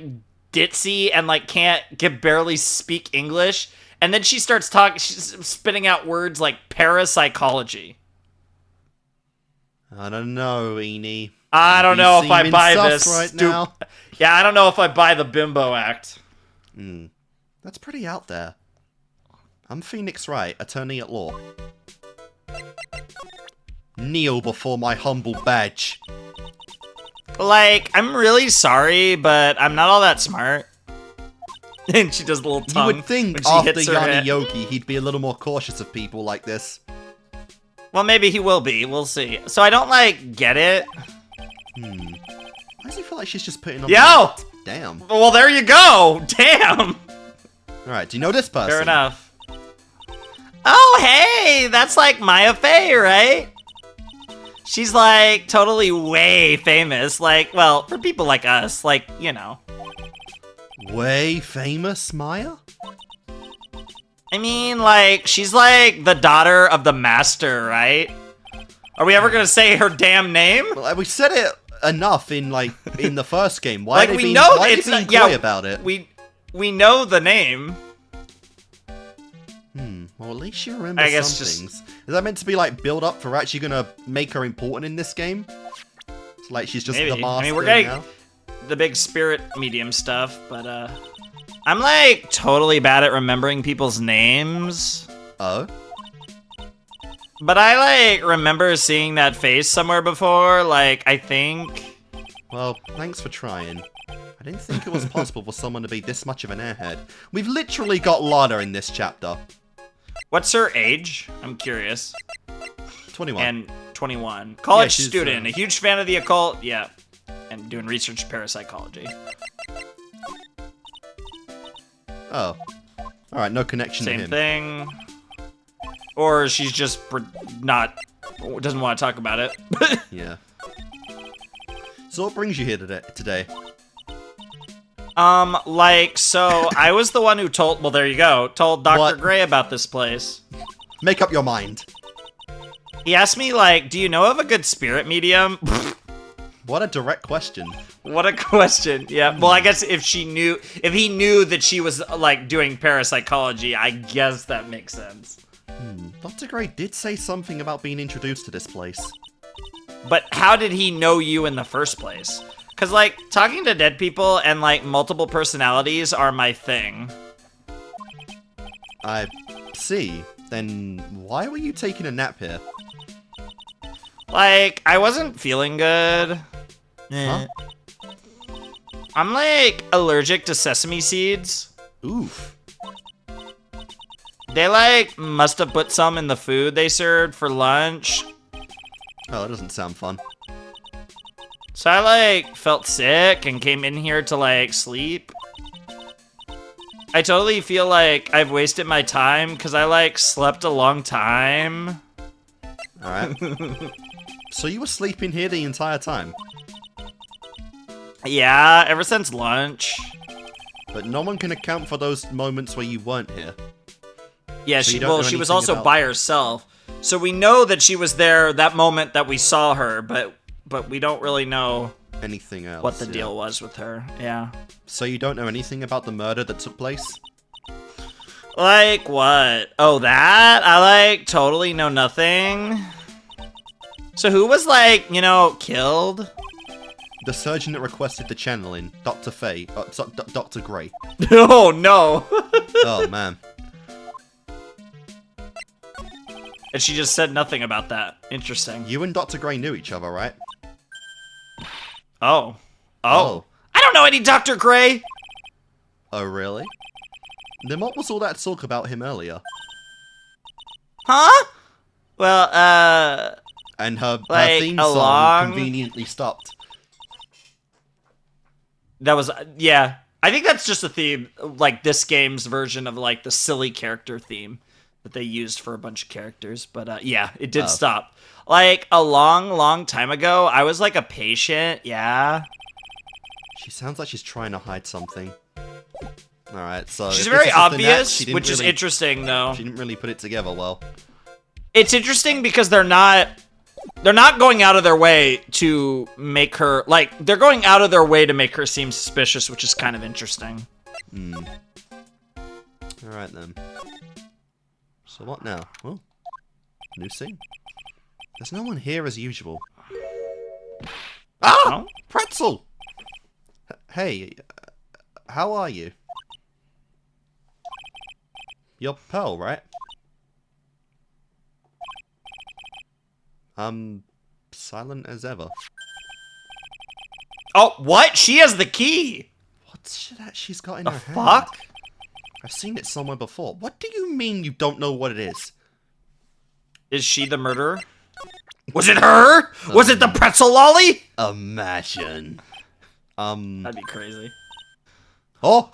ditzy and, like, can barely speak English. And then she starts talking, she's spitting out words like parapsychology. I don't know, Eeny. I don't know if I buy this. Right now. Yeah, I don't know if I buy the bimbo act. That's pretty out there. I'm Phoenix Wright, attorney at law. Kneel before my humble badge. Like, I'm really sorry, but I'm not all that smart. And she does a little tongue. You would think after Yanni Yogi, he'd be a little more cautious of people like this. Well, maybe he will be. We'll see. So I don't, like, get it. Why does it feel like she's just putting on... Yo! Damn. Well, there you go. Damn. Alright, do you know this person? Fair enough. Oh, hey! That's, like, Maya Fey, right? She's, like, totally way famous. Like, well, for people like us, like, you know. Way famous, Maya? I mean, like, she's, like, the daughter of the master, right? Are we ever gonna say her damn name? Well, we said it enough in, like, in the first game. Why like, are they we being, know why it's are they being coy about it? We know the name. Well, at least she remembers some things. Is that meant to be, like, build up for actually gonna make her important in this game? It's like she's just the master. I mean, we're getting the big spirit medium stuff, but, I'm, like, totally bad at remembering people's names. Oh? But I, like, remember seeing that face somewhere before, like, I think... Well, thanks for trying. I didn't think it was possible for someone to be this much of an airhead. We've literally got Lana in this chapter. What's her age? I'm curious. 21. And 21. College student, a huge fan of the occult, yeah. And doing research parapsychology. Oh. Alright, no connection to him. Same thing. Or she's just doesn't want to talk about it. Yeah. So what brings you here today? So I was the one who told Dr. Gray about this place. Make up your mind. He asked me, like, do you know of a good spirit medium? What a direct question. What a question. Yeah. Well, I guess if he knew that she was, like, doing parapsychology, I guess that makes sense. Dr. Gray did say something about being introduced to this place. But how did he know you in the first place? Because, like, talking to dead people and, like, multiple personalities are my thing. I see. Then why were you taking a nap here? Like, I wasn't feeling good. Huh? I'm, like, allergic to sesame seeds. Oof. They, like, must have put some in the food they served for lunch. Oh, that doesn't sound fun. So I, like, felt sick and came in here to, like, sleep. I totally feel like I've wasted my time because I, like, slept a long time. Alright. So you were sleeping here the entire time? Yeah, ever since lunch. But no one can account for those moments where you weren't here. Yeah, so she was also by herself. So we know that she was there that moment that we saw her, but we don't really know anything else. What the deal was with her. Yeah. So you don't know anything about the murder that took place? Like what? Oh, that? I like totally know nothing. So who was like, you know, killed? The surgeon that requested the channeling, Dr. Fey, Dr. Gray. Oh no. Oh man. And she just said nothing about that. Interesting. You and Dr. Gray knew each other, right? Oh. Oh. I don't know any Dr. Gray. Oh, really? Then what was all that talk about him earlier? Huh? Well, and her like theme song conveniently stopped. That was, yeah. I think that's just a theme, like this game's version of like the silly character theme that they used for a bunch of characters. But yeah, it did stop. Like a long time ago, I was like a patient, yeah. She sounds like she's trying to hide something. Alright, so... She's very obvious, which is interesting, though. She didn't really put it together well. It's interesting because they're not going out of their way to make her... Like, they're going out of their way to make her seem suspicious, which is kind of interesting. Alright, then. So what now? Oh, new scene. There's no one here as usual. Ah! Oh? Pretzel! Hey, how are you? You're Pearl, right? Silent as ever. Oh, what? She has the key! What's that she's got in the her hand? Fuck? I've seen it somewhere before. What do you mean you don't know what it is? Is she the murderer? Was it her? Was it the pretzel lolly? Imagine. That'd be crazy. Oh!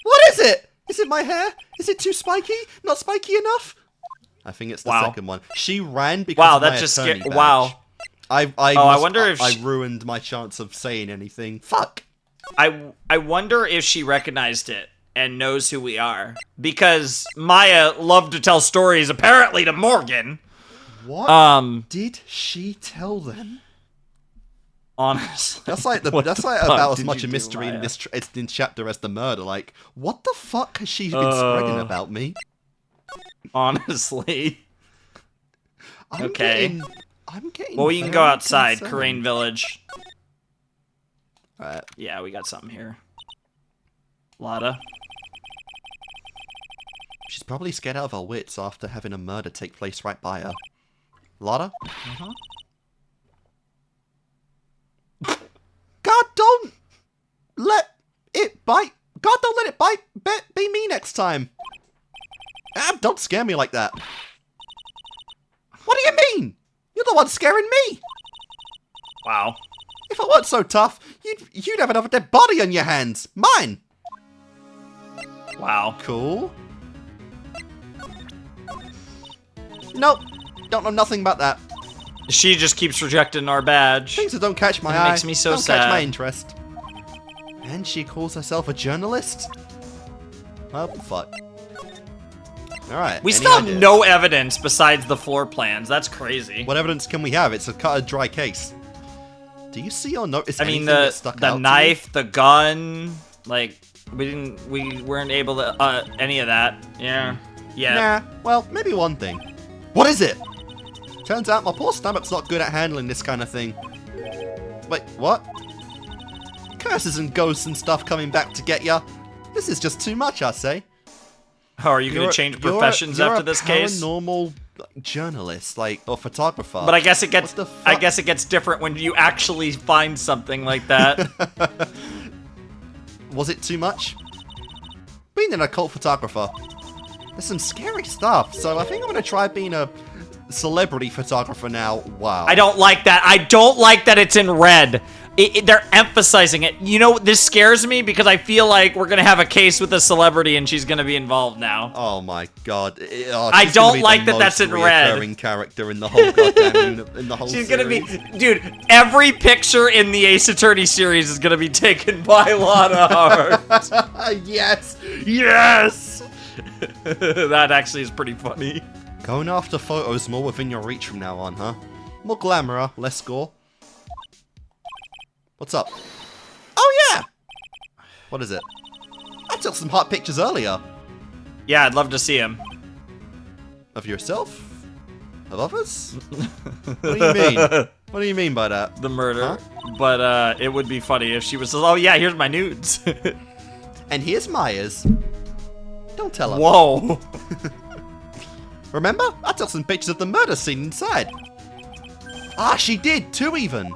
What is it? Is it my hair? Is it too spiky? Not spiky enough? I think it's the second one. She ran because of my attorney badge. Wow. I wonder if I ruined my chance of saying anything. Fuck. I wonder if she recognized it and knows who we are. Because Maya loved to tell stories, apparently, to Morgan. What did she tell them? Honestly. That's like about as much a mystery in this chapter as the murder. Like, what the fuck has she been spreading about me? Honestly. I'm getting well, we can go outside. Karain Village. Alright. Yeah, we got something here. Lada. She's probably scared out of her wits after having a murder take place right by her. Lada? God, don't let it bite. God, don't let it bite. Be me next time. Don't scare me like that. What do you mean? You're the one scaring me. Wow. If I weren't so tough, you'd have another dead body on your hands. Mine. Wow. Cool. Nope. Don't know nothing about that. She just keeps rejecting our badge. Things that don't catch my eye. Makes me so don't sad. Catch my interest. And she calls herself a journalist? Well, fuck. Alright. We still have no evidence besides the floor plans. That's crazy. What evidence can we have? It's a cut of dry case. Do you see or notice anything that stuck out the knife, the gun, like we weren't able to any of that. Yeah. Nah. Well, maybe one thing. What is it? Turns out my poor stomach's not good at handling this kind of thing. Wait, what? Curses and ghosts and stuff coming back to get ya. This is just too much, I say. Oh, are you going to change professions after this case? You're a paranormal journalist, or photographer. But I guess it gets different when you actually find something like that. Was it too much? Being an occult photographer, there's some scary stuff, so I think I'm going to try being a celebrity photographer now. Wow. I don't like that. I don't like that it's in red. They're emphasizing it. You know, this scares me because I feel like we're going to have a case with a celebrity and she's going to be involved now. Oh my god. I don't like that that's in red. Character in the whole goddamn in the whole She's going to be... Dude, every picture in the Ace Attorney series is going to be taken by Lana Hart. Yes! Yes! That actually is pretty funny. Going after photos more within your reach from now on, huh? More glamour, less gore. What's up? Oh, yeah! What is it? I took some hot pictures earlier. Yeah, I'd love to see him. Of yourself? Of others? What do you mean? What do you mean by that? The murder. Huh? But it would be funny if she was, oh yeah, here's my nudes. And here's Maya's. Don't tell her. Whoa. Remember? I took some pictures of the murder scene inside. Ah, she did, 2 even.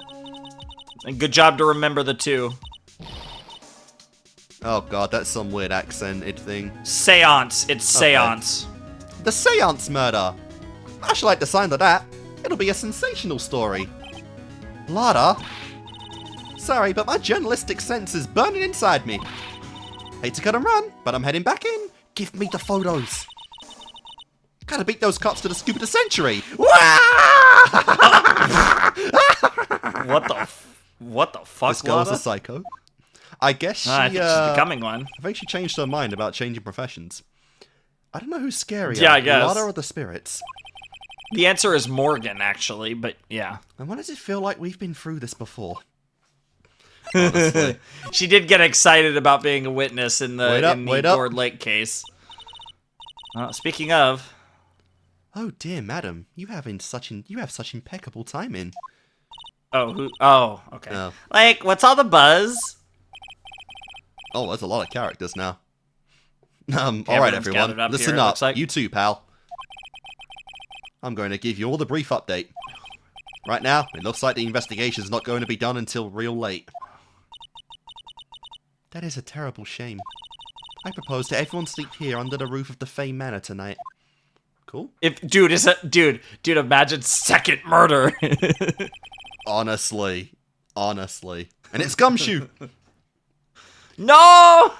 And good job to remember the 2. Oh god, that's some weird accented thing. Seance. It's seance. Okay. The seance murder. I should like the sound of that. It'll be a sensational story. Lada? Sorry, but my journalistic sense is burning inside me. Hate to cut and run, but I'm heading back in. Give me the photos. Gotta beat those cops to the scoop of the century. What the fuck, This girl's a psycho. I guess she, I think she's becoming one. I think she changed her mind about changing professions. I don't know who's scarier, yeah, I guess. Lada or the spirits. The answer is Morgan, actually, but yeah. And why does it feel like we've been through this before? Honestly. She did get excited about being a witness in the Lord Lake case. Speaking of... Oh dear, madam, you have such impeccable timing. Oh, okay. Oh. Like, what's all the buzz? Oh, there's a lot of characters now. Alright everyone, listen up. Like. You too, pal. I'm going to give you all the brief update. Right now, it looks like the investigation's not going to be done until real late. That is a terrible shame. I propose that everyone sleep here under the roof of the Fey Manor tonight. Cool? Dude, imagine second murder. Honestly. And it's Gumshoe. No!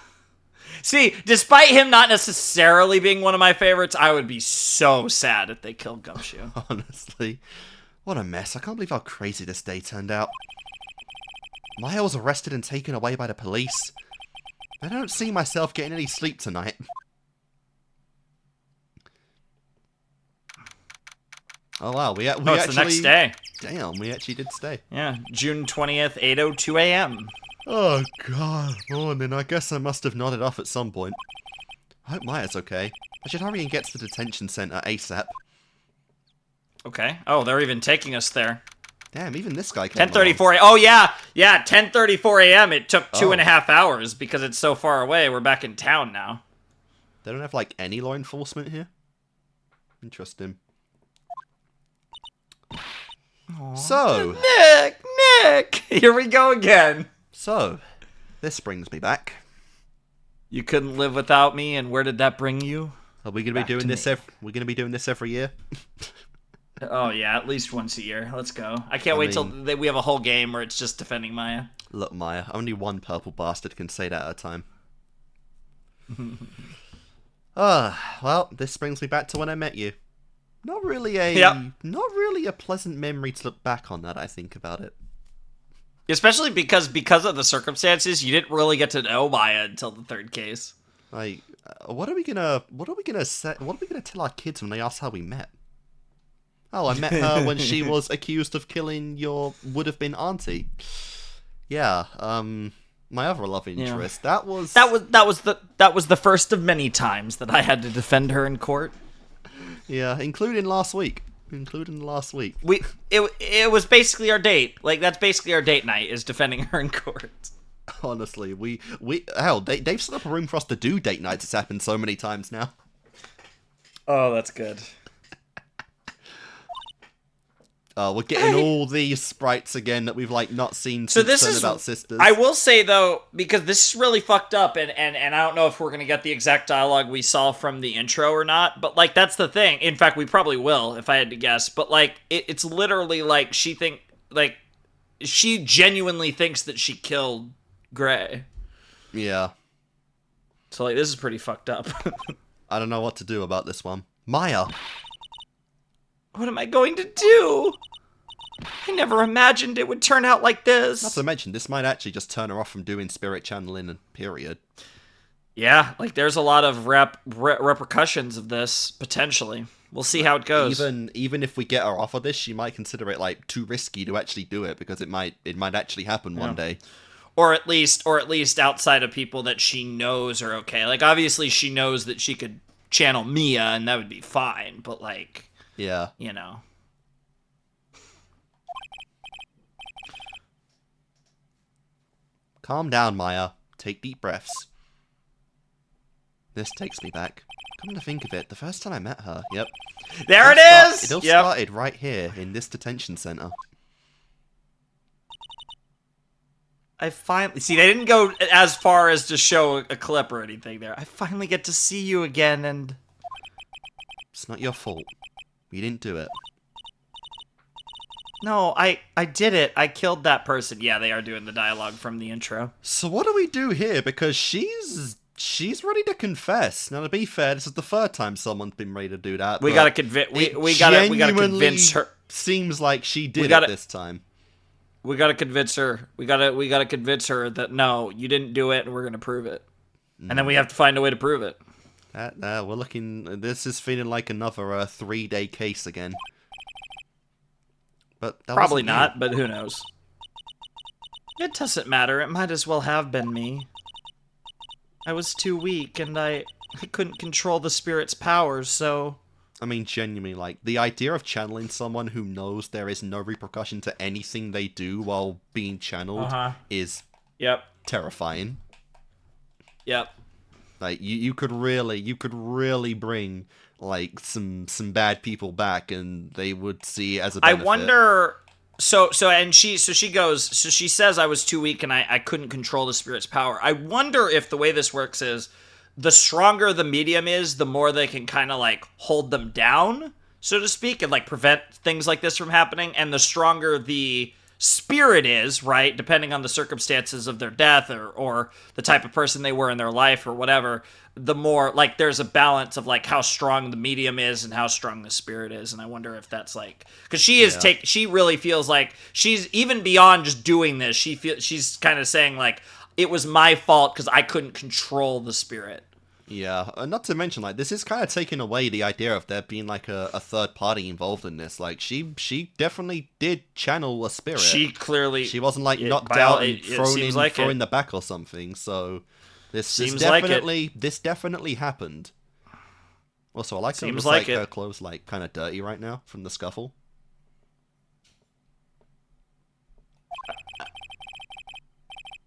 See, despite him not necessarily being one of my favorites, I would be so sad if they killed Gumshoe. Honestly. What a mess. I can't believe how crazy this day turned out. Maya was arrested and taken away by the police. I don't see myself getting any sleep tonight. Oh wow, we actually... it's the next day. Damn, we actually did stay. Yeah, June 20th, 8:02 a.m. Oh god, morning. I guess I must have nodded off at some point. I hope Maya's okay. I should hurry and get to the detention center ASAP. Okay. Oh, they're even taking us there. Damn, even this guy came 10:34. Oh yeah, 10:34 a.m. It took 2.5 hours because it's so far away. We're back in town now. They don't have like any law enforcement here. Interesting. Aww. So, Nick, here we go again. So, this brings me back. You couldn't live without me, and where did that bring you? Are we gonna be doing this? We're gonna be doing this every year. Oh yeah, at least once a year. Let's go. I can't wait till we have a whole game where it's just defending Maya. Look, Maya, only one purple bastard can say that at a time. Well, this brings me back to when I met you. Not really a pleasant memory to look back on that I think about it. Especially because of the circumstances, you didn't really get to know Maya until the third case. Like, what are we gonna tell our kids when they ask how we met? Oh, I met her when she was accused of killing your would-have-been auntie. Yeah, my other love interest. Yeah. That was the first of many times that I had to defend her in court. Yeah, including last week. It was basically our date. Like, that's basically our date night, is defending her in court. Honestly, they've set up a room for us to do date nights. It's happened so many times now. Oh, that's good. We're getting all these sprites again that we've like not seen since About Sisters. I will say though, because this is really fucked up, and I don't know if we're gonna get the exact dialogue we saw from the intro or not. But like, that's the thing. In fact, we probably will if I had to guess. But like, it's literally like she genuinely thinks that she killed Gray. Yeah. So like, this is pretty fucked up. I don't know what to do about this one. Maya. What am I going to do? I never imagined it would turn out like this. Not to mention, this might actually just turn her off from doing spirit channeling, period. Yeah, like there's a lot of repercussions of this, potentially. We'll see how it goes. Even if we get her off of this, she might consider it like too risky to actually do it, because it might actually happen one day. or at least outside of people that she knows are okay. Like, obviously she knows that she could channel Mia and that would be fine, but like, yeah, you know. Calm down, Maya. Take deep breaths. This takes me back. Come to think of it, the first time I met her, yep. There it is! It all started right here, in this detention center. I finally... See, they didn't go as far as to show a clip or anything there. I finally get to see you again, and... It's not your fault. You didn't do it. No, I did it. I killed that person. Yeah, they are doing the dialogue from the intro. So what do we do here? Because she's ready to confess. Now, to be fair, this is the third time someone's been ready to do that. We gotta convince. We gotta convince her. Seems like she did it this time. We gotta convince her. We gotta convince her that no, you didn't do it, and we're gonna prove it. And then we have to find a way to prove it. We're looking. This is feeling like another 3-day case again. But that probably not. But who knows? It doesn't matter. It might as well have been me. I was too weak, and I couldn't control the spirit's powers, so... I mean, genuinely, like, the idea of channeling someone who knows there is no repercussion to anything they do while being channeled is terrifying. Yep. Like, you could really bring, like, some bad people back, and they would see it as a benefit. I wonder... So she says I was too weak and I couldn't control the spirit's power. I wonder if the way this works is the stronger the medium is, the more they can kind of like hold them down, so to speak, and like prevent things like this from happening. And the stronger the spirit is, right, depending on the circumstances of their death or the type of person they were in their life or whatever, the more like there's a balance of like how strong the medium is and how strong the spirit is. And I wonder if that's like, because she really feels like she's even beyond just doing this. She's kind of saying like it was my fault because I couldn't control the spirit. Yeah, not to mention, like, this is kind of taking away the idea of there being, like, a third party involved in this. Like, she definitely did channel a spirit. She clearly... She wasn't, like, knocked out and thrown in the back or something, so... This definitely happened. Also, I like how it looks like her clothes, like, kind of dirty right now from the scuffle.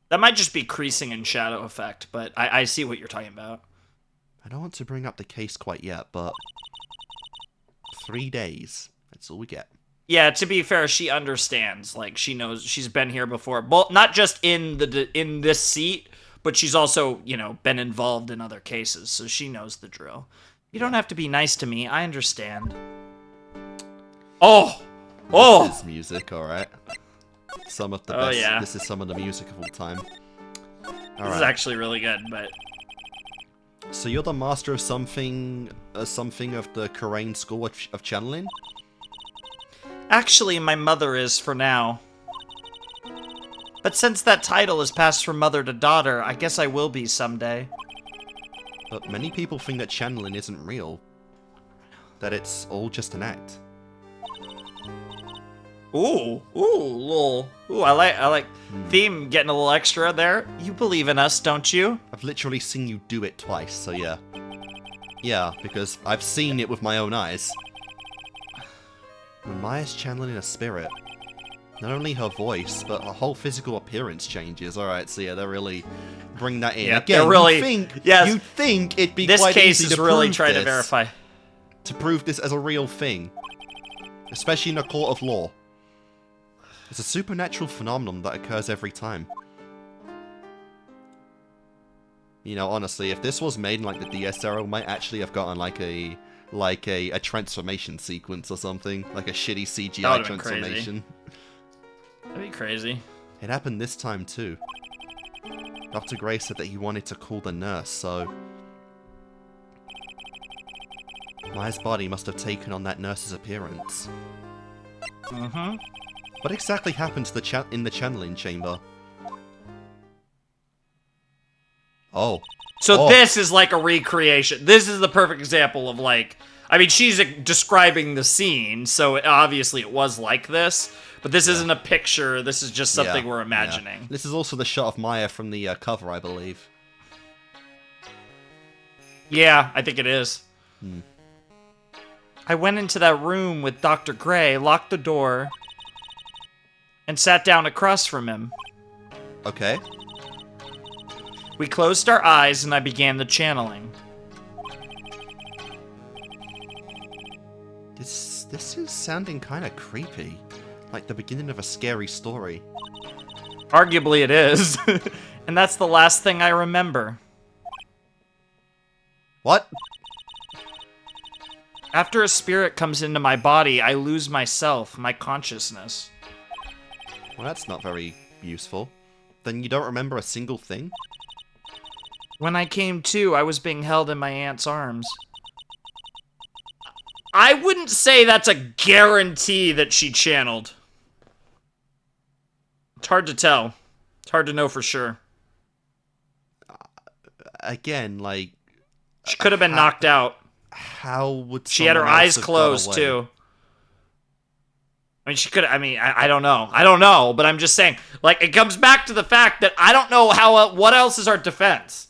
That might just be creasing and shadow effect, but I see what you're talking about. I don't want to bring up the case quite yet, but 3 days. That's all we get. Yeah, to be fair, she understands. Like, she knows she's been here before. Well, not just in this seat, but she's also, you know, been involved in other cases, so she knows the drill. You don't have to be nice to me. I understand. Oh! This is music, alright. Some of the best. Yeah. This is some of the music of all time. This is actually really good, but... So you're the master of something of the Karain School of Channeling? Actually, my mother is for now. But since that title is passed from mother to daughter, I guess I will be someday. But many people think that channeling isn't real. That it's all just an act. Ooh, I like theme getting a little extra there. You believe in us, don't you? I've literally seen you do it twice, so yeah. Yeah, because I've seen it with my own eyes. When Maya's channeling a spirit, not only her voice, but her whole physical appearance changes. Alright, so yeah, they really bring that in. Yeah, again, really, you'd think it'd be quite easy to really trying to verify. To prove this as a real thing. Especially in a court of law. It's a supernatural phenomenon that occurs every time. You know, honestly, if this was made in like the DS era, we might actually have gotten like a transformation sequence or something, like a shitty CGI transformation. That'd be crazy. It happened this time too. Dr. Gray said that he wanted to call the nurse, so Maya's body must have taken on that nurse's appearance. Mm-hmm. What exactly happened to in the channeling chamber? Oh. So this is like a recreation. This is the perfect example of like, I mean, she's describing the scene, so obviously it was like this. But this isn't a picture. This is just something we're imagining. Yeah. This is also the shot of Maya from the cover, I believe. Yeah, I think it is. I went into that room with Dr. Gray, locked the door, and sat down across from him. Okay. We closed our eyes, and I began the channeling. This is sounding kind of creepy. Like the beginning of a scary story. Arguably it is. And that's the last thing I remember. What? After a spirit comes into my body, I lose myself, my consciousness. Well, that's not very useful. Then you don't remember a single thing? When I came to, I was being held in my aunt's arms. I wouldn't say that's a guarantee that she channeled. It's hard to tell. It's hard to know for sure. Again, like... She could have been knocked out. How would she had her eyes closed, too. I mean, she could. I mean, I don't know. I don't know, but I'm just saying. Like, it comes back to the fact that I don't know how. What else is our defense?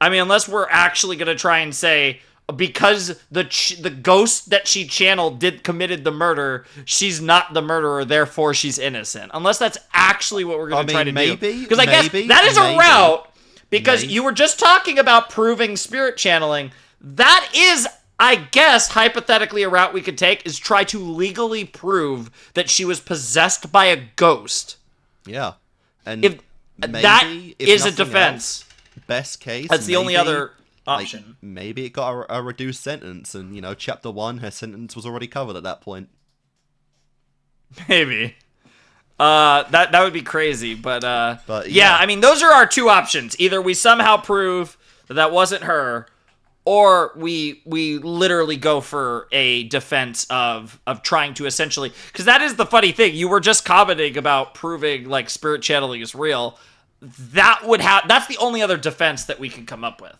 I mean, unless we're actually gonna try and say because the ghost that she channeled committed the murder, she's not the murderer, therefore she's innocent. Unless that's actually what we're gonna try to do. Because I guess that is a route. Because you were just talking about proving spirit channeling. That is, I guess, hypothetically a route we could take is try to legally prove that she was possessed by a ghost. Yeah. And if that is a defense. Else, best case. That's the only other option. Like, maybe it got a reduced sentence and, you know, chapter 1, her sentence was already covered at that point. Maybe. That would be crazy, but yeah, I mean, those are our two options. Either we somehow prove that wasn't her, or we literally go for a defense of trying to essentially, because that is the funny thing. You were just commenting about proving like spirit channeling is real. That's the only other defense that we can come up with.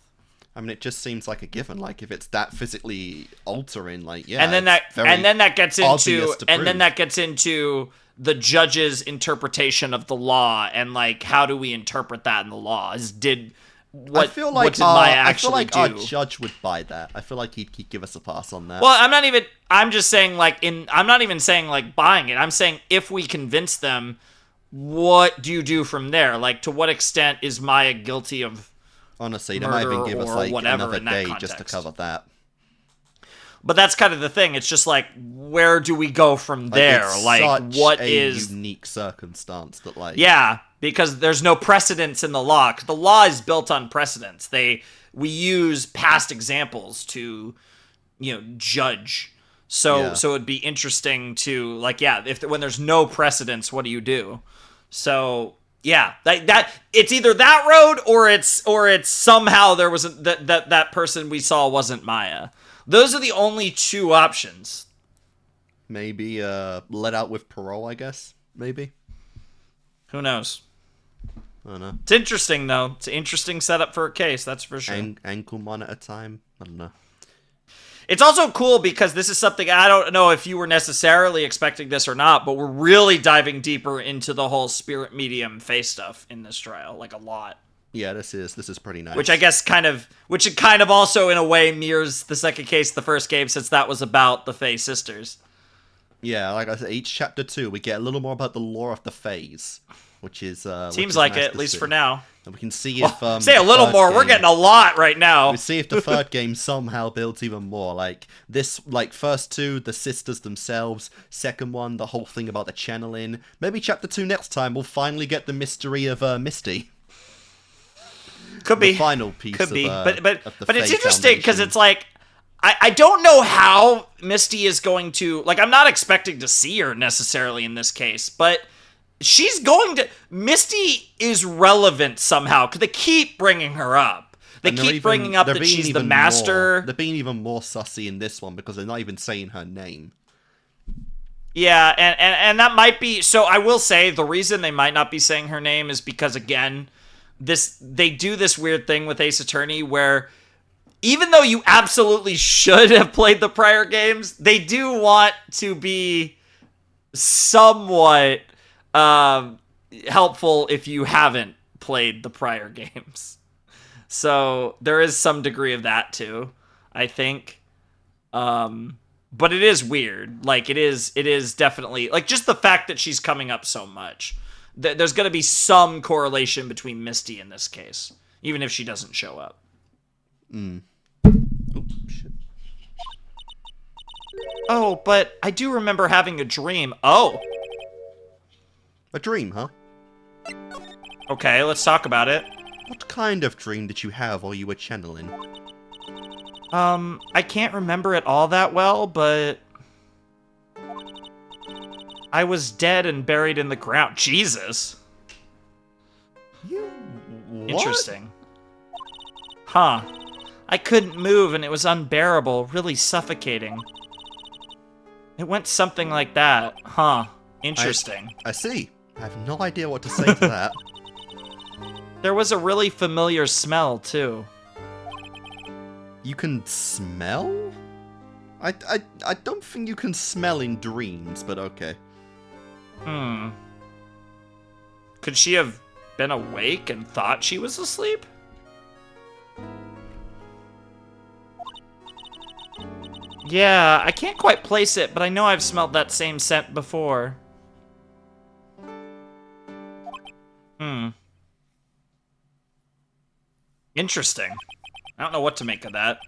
I mean, it just seems like a given. Like, if it's that physically altering, like, yeah, and then that gets into the judge's interpretation of the law and like how do we interpret that in the law? What did Maya actually do? Our judge would buy that. I feel like he'd give us a pass on that. Well, I'm just saying I'm not even saying like buying it. I'm saying if we convince them, what do you do from there? Like, to what extent is Maya guilty of honestly, they might even give us like another day just to cover that. But that's kind of the thing. It's just like, where do we go from there? Like, what is a unique circumstance that, like, yeah, because there's no precedence in the law. 'Cause the law is built on precedence. We use past examples to, you know, judge. So it'd be interesting to like, when there's no precedence, what do you do? So yeah, that it's either that road or it's somehow there was that person we saw wasn't Maya. Those are the only two options. Maybe let out with parole, I guess. Maybe. Who knows? I don't know. It's interesting, though. It's an interesting setup for a case, that's for sure. Ankle monitor time? I don't know. It's also cool because this is something, I don't know if you were necessarily expecting this or not, but we're really diving deeper into the whole spirit medium face stuff in this trial, like a lot. Yeah, this is pretty nice. Which I guess kind of also in a way mirrors the second case of the first game, since that was about the Fey sisters. Yeah, like I said, each chapter 2 we get a little more about the lore of the Fays, which is seems like nice it, at least for now. And we can see if say a little more. We're getting a lot right now. We see if the third game somehow builds even more. Like this, like first 2, the sisters themselves. Second one, the whole thing about the channeling. Maybe chapter 2 next time we'll finally get the mystery of Misty. Could be the final piece. Could be, of, but it's interesting because it's like I don't know how Misty is going to, like, I'm not expecting to see her necessarily in this case, but she's going to. Misty is relevant somehow because they keep bringing her up. They keep bringing up that she's the master. They're being even more sussy in this one because they're not even saying her name. Yeah, and that might be. So I will say the reason they might not be saying her name is because, again, they do this weird thing with Ace Attorney where even though you absolutely should have played the prior games, they do want to be somewhat helpful if you haven't played the prior games. So there is some degree of that too, I think. But it is weird. Like, it is definitely, like, just the fact that she's coming up so much. There's going to be some correlation between Misty in this case, even if she doesn't show up. Oops, shit. Oh, but I do remember having a dream. Oh. A dream, huh? Okay, let's talk about it. What kind of dream did you have while you were channeling? I can't remember it all that well, but I was dead and buried in the ground. Jesus. What? Interesting. Huh. I couldn't move and it was unbearable, really suffocating. It went something like that. Huh. Interesting. I see. I have no idea what to say to that. There was a really familiar smell, too. You can smell? I don't think you can smell in dreams, but okay. Could she have been awake and thought she was asleep? Yeah, I can't quite place it, but I know I've smelled that same scent before. Interesting. I don't know what to make of that.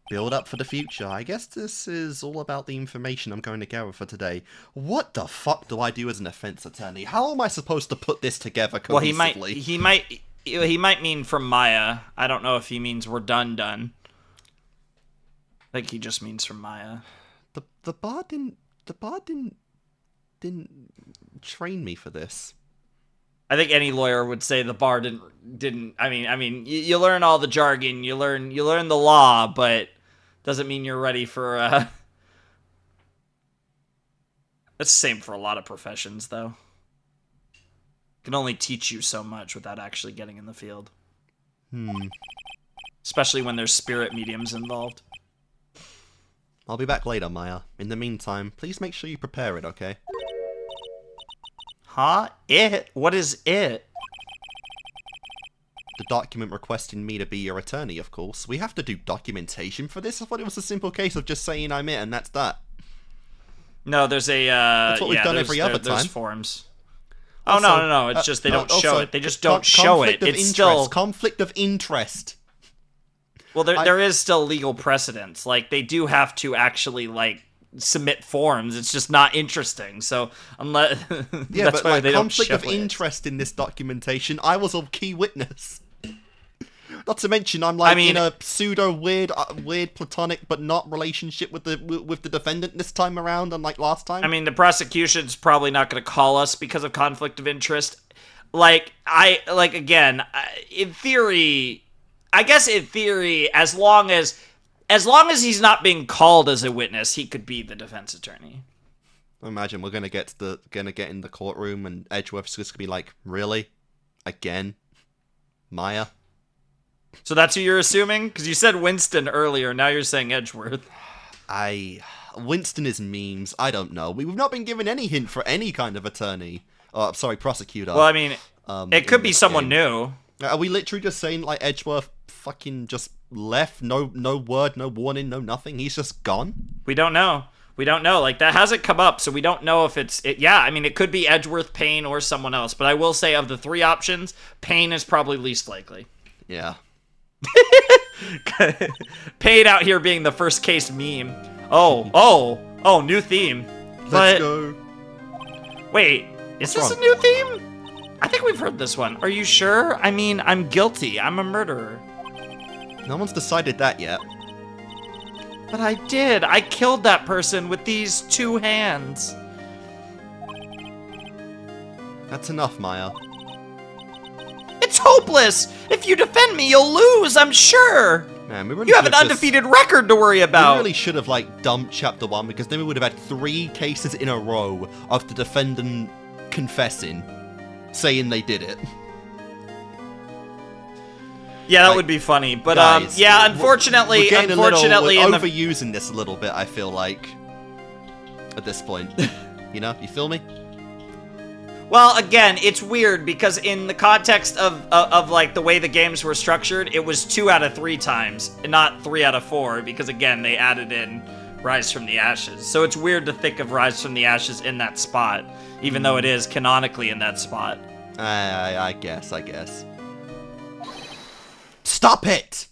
Build up for the future. I guess this is all about the information I'm going to gather for today. What the fuck do I do as an defense attorney? How am I supposed to put this together cohesively? Well, he might mean from Maya. I don't know if he means we're done. I think he just means from Maya. The bard didn't train me for this. I think any lawyer would say the bar didn't. I mean, you learn all the jargon, you learn the law, but doesn't mean you're ready for. That's the same for a lot of professions, though. Can only teach you so much without actually getting in the field. Especially when there's spirit mediums involved. I'll be back later, Maya. In the meantime, please make sure you prepare it, okay? Huh? It? What is it? The document requesting me to be your attorney, of course. We have to do documentation for this? I thought it was a simple case of just saying I'm it and that's that. No, there's a, That's what we've done every other time. There's forms. Oh, no. It's just they don't show it. They just don't show it. It's still... Conflict of interest. Well, there is still legal precedence. Like, they do have to actually, like, submit forms. It's just not interesting. So unless yeah, but like conflict of interest in this documentation, I was a key witness. Not to mention, I'm like in a pseudo weird platonic but not relationship with the defendant this time around, unlike last time. I mean, the prosecution's probably not going to call us because of conflict of interest. In theory, I guess in theory, as long as he's not being called as a witness, he could be the defense attorney. Imagine we're gonna get in the courtroom and Edgeworth's just gonna be like, "Really? Again? Maya?" So that's who you're assuming? Because you said Winston earlier, now you're saying Edgeworth. Winston is memes. I don't know. We've not been given any hint for any kind of attorney. Oh, sorry, prosecutor. Well, I mean, it could be someone new. Are we literally just saying like Edgeworth fucking just left? No word, no warning, no nothing. He's just gone. We don't know. Like, that hasn't come up, so we don't know if it's it. Yeah, I mean, it could be Edgeworth, Payne, or someone else. But I will say, of the three options, Payne is probably least likely. Yeah. Payne out here being the first case meme. Oh, new theme. Let's go. Wait, is this a new theme? I think we've heard this one. Are you sure? I mean, I'm guilty. I'm a murderer. No one's decided that yet. But I did. I killed that person with these 2 hands. That's enough, Maya. It's hopeless! If you defend me, you'll lose, I'm sure! Man, we really you have an undefeated record to worry about! We really should have, like, dumped Chapter 1, because then we would have had 3 cases in a row of the defendant confessing, saying they did it. Yeah, that would be funny. But guys, yeah, unfortunately, we're overusing this a little bit. I feel like at this point, you feel me? Well, again, it's weird because in the context of like the way the games were structured, it was 2 out of 3 times, and not 3 out of 4, because again, they added in Rise from the Ashes. So it's weird to think of Rise from the Ashes in that spot, even though it is canonically in that spot. I guess. Stop it!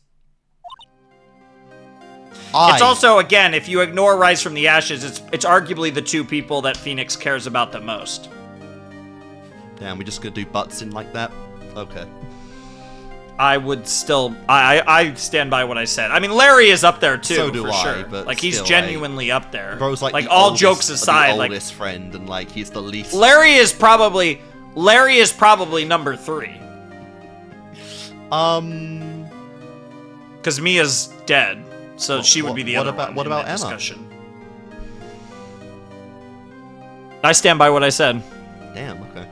It's also, again, if you ignore Rise from the Ashes, it's arguably the 2 people that Phoenix cares about the most. Damn, we just gonna do butts in like that? Okay. I would still... I stand by what I said. I mean, Larry is up there, too, so do for I, sure. But like, still, he's genuinely up there. Bro's like the all oldest, jokes aside, the oldest friend, and like, he's the least... Larry is probably number 3. Because Mia's dead, so she would be the other one. What about Emma? Discussion. I stand by what I said. Damn, okay.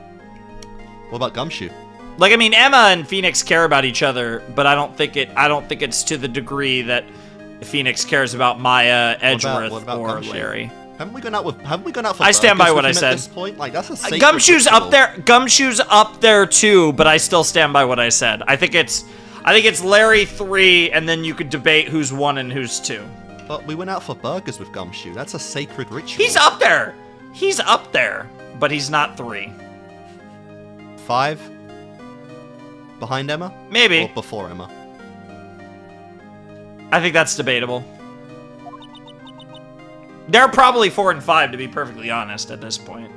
What about Gumshoe? Like, I mean, Emma and Phoenix care about each other, but I don't think it's to the degree that Phoenix cares about Maya, Edgeworth, what about or Gumshoe? Larry. Haven't we gone out for I stand by what I at said. This point? Like, that's a sacred Gumshoe's ritual. up there. Gumshoe's up there too, but I still stand by what I said. I think it's Larry 3, and then you could debate who's 1 and who's 2. But we went out for burgers with Gumshoe. That's a sacred ritual. He's up there. He's up there, but he's not 3. 5? Behind Emma? Maybe. Or before Emma? I think that's debatable. They're probably 4 and 5, to be perfectly honest, at this point.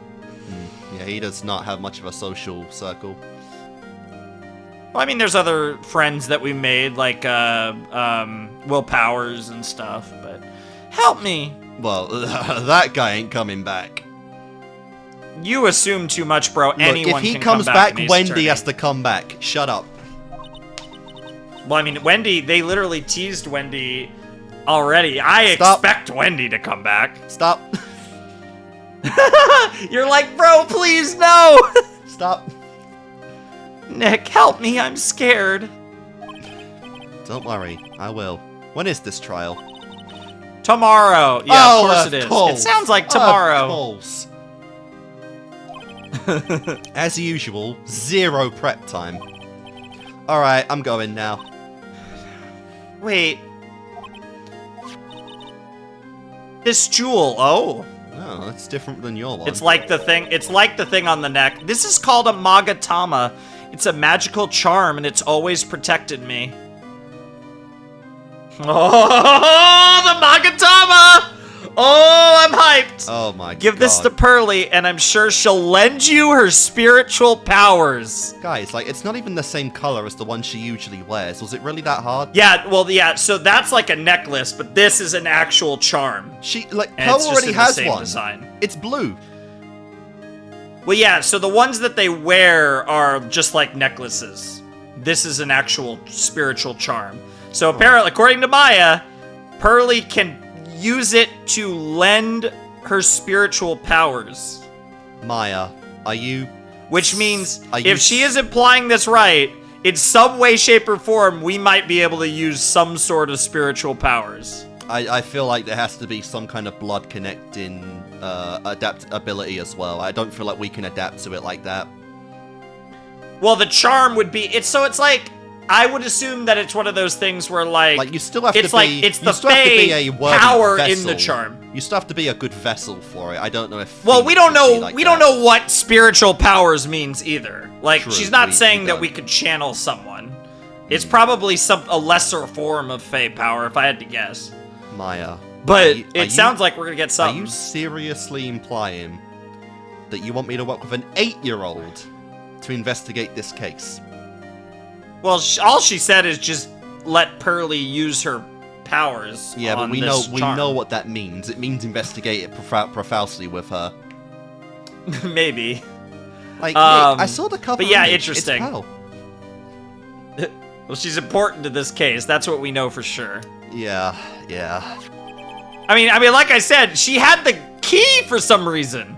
Yeah, he does not have much of a social circle. Well, I mean, there's other friends that we made, like Will Powers and stuff, but help me. Well, that guy ain't coming back. You assume too much, bro. Look, Anyone if he can comes come back, in Ace Wendy Attorney. has to come back. Shut up. Well, I mean, Wendy, they literally teased Wendy already. I expect Wendy to come back. Stop. You're like, bro, please, no. Stop. Nick, help me. I'm scared. Don't worry. I will. When is this trial? Tomorrow. Yeah, of course it is. Course. It sounds like tomorrow. Of course. As usual, 0 prep time. Alright, I'm going now. Wait. This jewel. Oh, that's different than your one. it's like the thing on the neck. This is called a Magatama. It's a magical charm, and it's always protected me. Oh, the Magatama! Oh, I'm hyped. Oh my god. Give this to Pearly, and I'm sure she'll lend you her spiritual powers. Guys, like, it's not even the same color as the one she usually wears. Was it really that hard? Yeah, well, yeah, so that's like a necklace, but this is an actual charm. Pearl it's just already in the has same one. design. It's blue. Well, yeah, so the ones that they wear are just like necklaces. This is an actual spiritual charm. So apparently, according to Maya, Pearly can use it to lend her spiritual powers. Maya, are you... Which means, if she is implying this right, in some way, shape, or form, we might be able to use some sort of spiritual powers. I feel like there has to be some kind of blood connecting adaptability as well. I don't feel like we can adapt to it like that. Well, the charm would be... It's like... I would assume that it's one of those things where, like you still have to be... it's the Fae power in the charm. You still have to be a good vessel for it. I don't know if... Well, we don't know. We don't know what spiritual powers means either. Like, True, she's not saying that we could channel someone. It's probably a lesser form of Fae power, if I had to guess. Maya. But it sounds like we're gonna get something. Are you seriously implying that you want me to work with an 8-year-old to investigate this case? Well, all she said is just let Pearly use her powers. Yeah, but we charm. know what that means. It means investigate it profusely with her. Maybe. Like, Nick, I saw the cover. But yeah, image. interesting. It's Pearl. Well, she's important to this case. That's what we know for sure. Yeah. I mean, like I said, she had the key for some reason.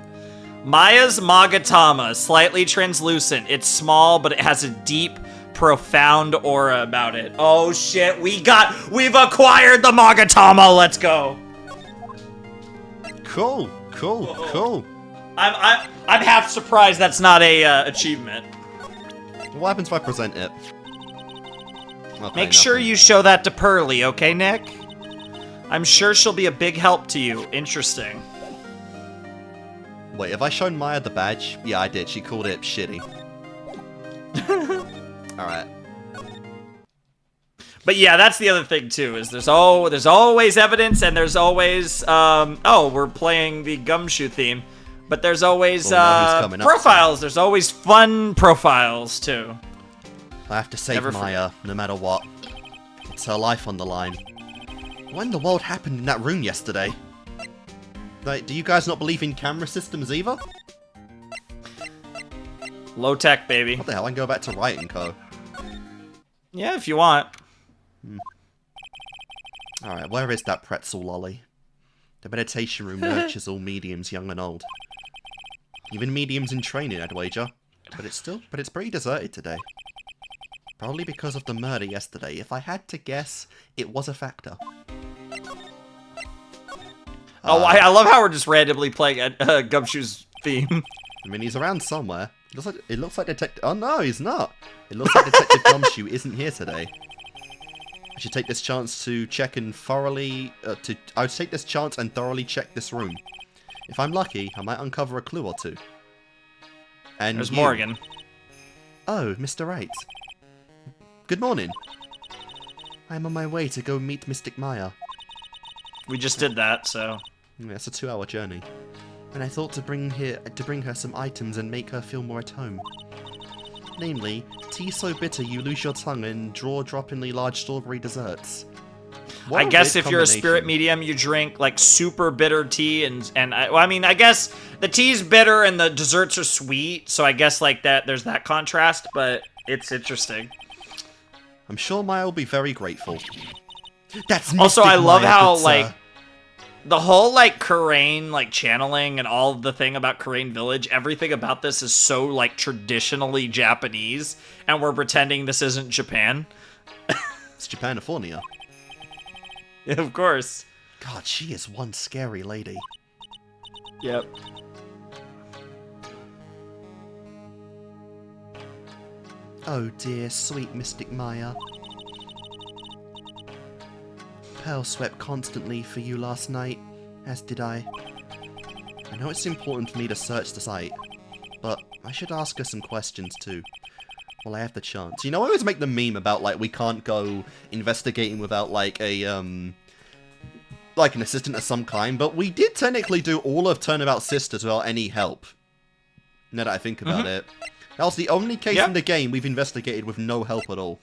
Maya's Magatama, slightly translucent. It's small, but it has a deep, profound aura about it. Oh shit, we've acquired the Magatama. Let's go. Cool. I'm half surprised that's not a achievement. What happens if I present it? Okay, Make sure you show that to Pearly, okay, Nick? I'm sure she'll be a big help to you. Interesting. Wait, have I shown Maya the badge? Yeah, I did. She called it shitty. Alright. But yeah, that's the other thing too, is there's always evidence, and there's always oh, we're playing the Gumshoe theme. But there's always profiles. There's always fun profiles too. I have to save Maya, no matter what. It's her life on the line. What in the world happened in that room yesterday? Like, do you guys not believe in camera systems either? Low tech, baby. What the hell? I can go back to Wright & Co. Yeah, if you want. Alright, where is that pretzel lolly? The meditation room nurtures all mediums, young and old. Even mediums in training, I'd wager. But it's pretty deserted today. Probably because of the murder yesterday. If I had to guess, it was a factor. Oh, I love how we're just randomly playing Gumshoe's theme. I mean, he's around somewhere. It looks like Detective... Oh, no, he's not. It looks like Detective Gumshoe isn't here today. I should take this chance to check and thoroughly... I would take this chance and thoroughly check this room. If I'm lucky, I might uncover a clue or two. And there's Morgan. Oh, Mr. Wright. Good morning. I'm on my way to go meet Mystic Maya. We just did that, so... Yeah, it's a 2-hour journey. And I thought to bring her some items and make her feel more at home. Namely, tea so bitter you lose your tongue and draw-droppingly large strawberry desserts. I guess if you're a spirit medium, you drink like super bitter tea, and I mean, I guess the tea's bitter and the desserts are sweet, so I guess like that there's that contrast, but it's interesting. I'm sure Maya will be very grateful. That's also, I love Maya, how like the whole like Kurain like channeling and all the thing about Kurain Village, everything about this is so like traditionally Japanese, and we're pretending this isn't Japan. It's Japanifornia. Of course. God, she is one scary lady. Yep. Oh dear, sweet Mystic Maya. Pearl swept constantly for you last night, as did I. I know it's important for me to search the site, but I should ask her some questions too. Well, I have the chance. You know, I always make the meme about, like, we can't go investigating without, like, an assistant of some kind, but we did technically do all of Turnabout Sisters without any help. Now that I think about it. That was the only case in the game we've investigated with no help at all.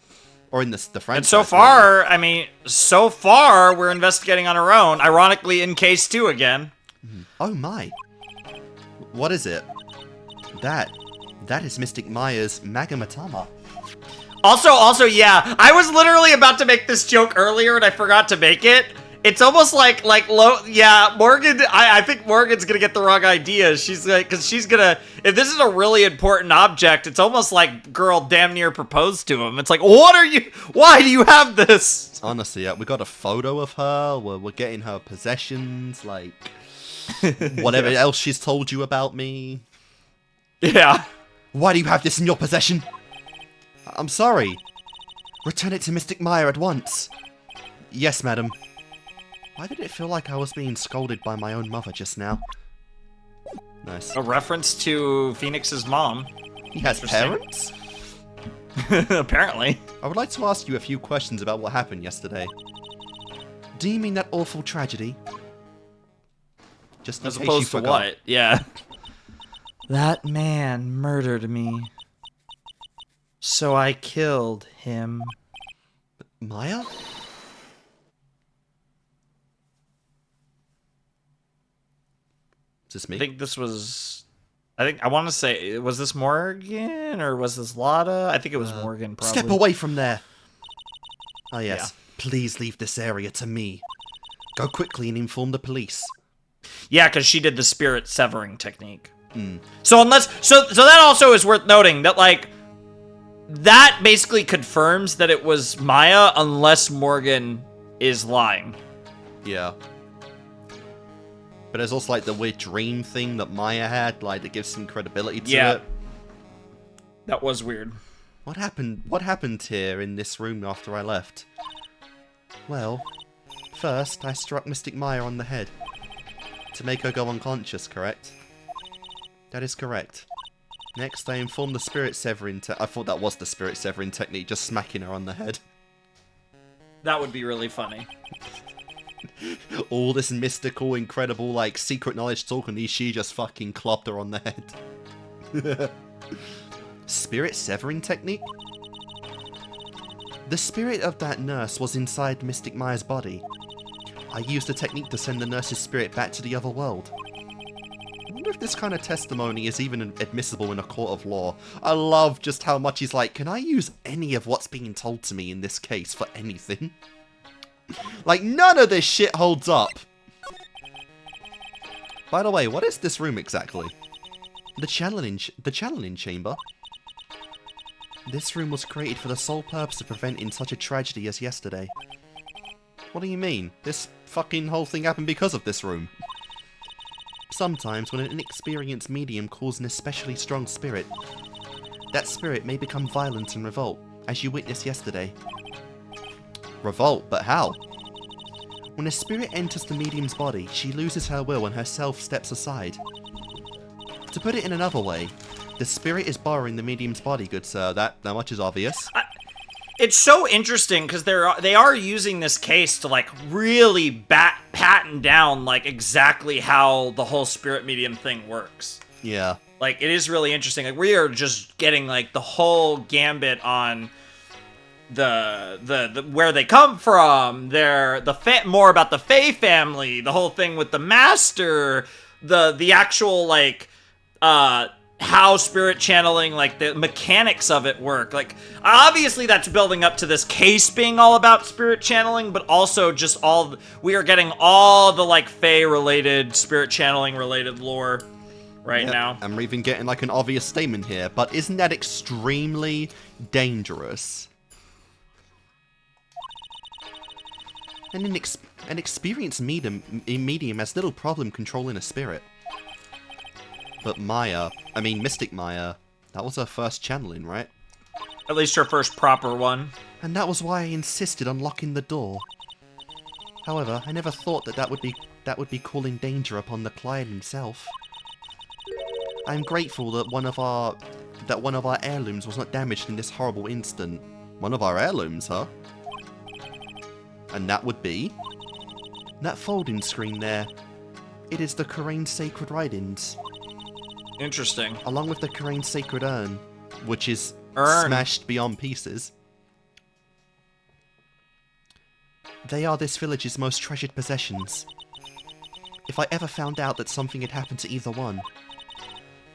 Or in the franchise. And so far, I mean, so far, we're investigating on our own. Ironically, in case 2 again. Oh my. What is it? That is Mystic Maya's Magamatama. Also, yeah, I was literally about to make this joke earlier and I forgot to make it. It's almost like Morgan, I think Morgan's gonna get the wrong idea. She's like, because she's gonna, if this is a really important object, it's almost like girl damn near proposed to him. It's like, why do you have this? Honestly, yeah, we got a photo of her, we're getting her possessions, like, whatever else she's told you about me. Yeah. Why do you have this in your possession? I'm sorry. Return it to Mystic Maya at once. Yes, madam. Why did it feel like I was being scolded by my own mother just now? Nice. A reference to Phoenix's mom. He has parents? Apparently. I would like to ask you a few questions about what happened yesterday. Do you mean that awful tragedy? Just in As case opposed you to forgot. what? Yeah. That man murdered me. So I killed him. Maya? Is this me? I think this was... I want to say... Was this Morgan? Or was this Lotta? I think it was Morgan, probably. Step away from there! Oh yes. Yeah. Please leave this area to me. Go quickly and inform the police. Yeah, because she did the spirit severing technique. So that also is worth noting that, like, that basically confirms that it was Maya, unless Morgan is lying. Yeah. But there's also, like, the weird dream thing that Maya had, like, that gives some credibility to it. That was weird. What happened here in this room after I left? Well, first, I struck Mystic Maya on the head. To make her go unconscious, correct? That is correct. Next, I informed the Spirit Severing I thought that was the Spirit Severing technique, just smacking her on the head. That would be really funny. All this mystical, incredible, like, secret knowledge talk, and she just fucking clopped her on the head. Spirit Severing technique? The spirit of that nurse was inside Mystic Maya's body. I used the technique to send the nurse's spirit back to the other world. I wonder if this kind of testimony is even admissible in a court of law. I love just how much he's like, can I use any of what's being told to me in this case for anything? Like, none of this shit holds up. By the way, what is this room exactly? The channeling chamber? This room was created for the sole purpose of preventing such a tragedy as yesterday. What do you mean? This fucking whole thing happened because of this room. Sometimes when an inexperienced medium calls an especially strong spirit, that spirit may become violent and revolt, as you witnessed yesterday. Revolt? But how? When a spirit enters the medium's body, she loses her will and herself steps aside. To put it in another way, the spirit is borrowing the medium's body, good sir. That much is obvious. It's so interesting because they are using this case to like really patent down like exactly how the whole spirit medium thing works. Yeah. Like it is really interesting. Like we are just getting like the whole gambit on the where they come from. More about the Fey family, the whole thing with the master, the actual like how spirit channeling, like the mechanics of it work. Like obviously that's building up to this case being all about spirit channeling, but also just we are getting all the like Fey related, spirit channeling related lore right now. And we're even getting like an obvious statement here, but isn't that extremely dangerous? And an experienced medium has little problem controlling a spirit. But Mystic Maya, that was her first channeling, right? At least her first proper one. And that was why I insisted on locking the door. However, I never thought that would be calling danger upon the client himself. I am grateful that one of our heirlooms was not damaged in this horrible incident. One of our heirlooms, huh? And that would be that folding screen there. It is the Karain sacred writings. Interesting. Along with the Karain sacred urn, which is smashed beyond pieces. They are this village's most treasured possessions. If I ever found out that something had happened to either one...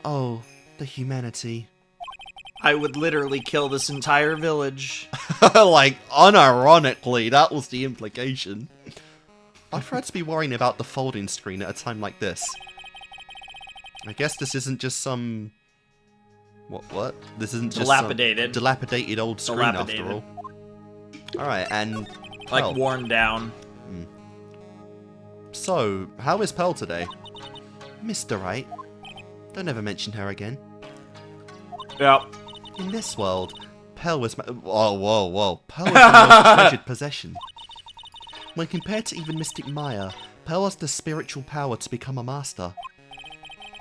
Oh, the humanity. I would literally kill this entire village. Like, unironically, that was the implication. I'd rather to be worrying about the folding screen at a time like this. I guess this isn't just some... What? This isn't just dilapidated. Some dilapidated old screen after all. Alright, and... Like, Pearl. worn down. So, how is Pearl today? Mr. Wright. Don't ever mention her again. Yep. In this world, Pearl was... Whoa. Pearl was my most treasured possession. When compared to even Mystic Maya, Pearl has the spiritual power to become a master.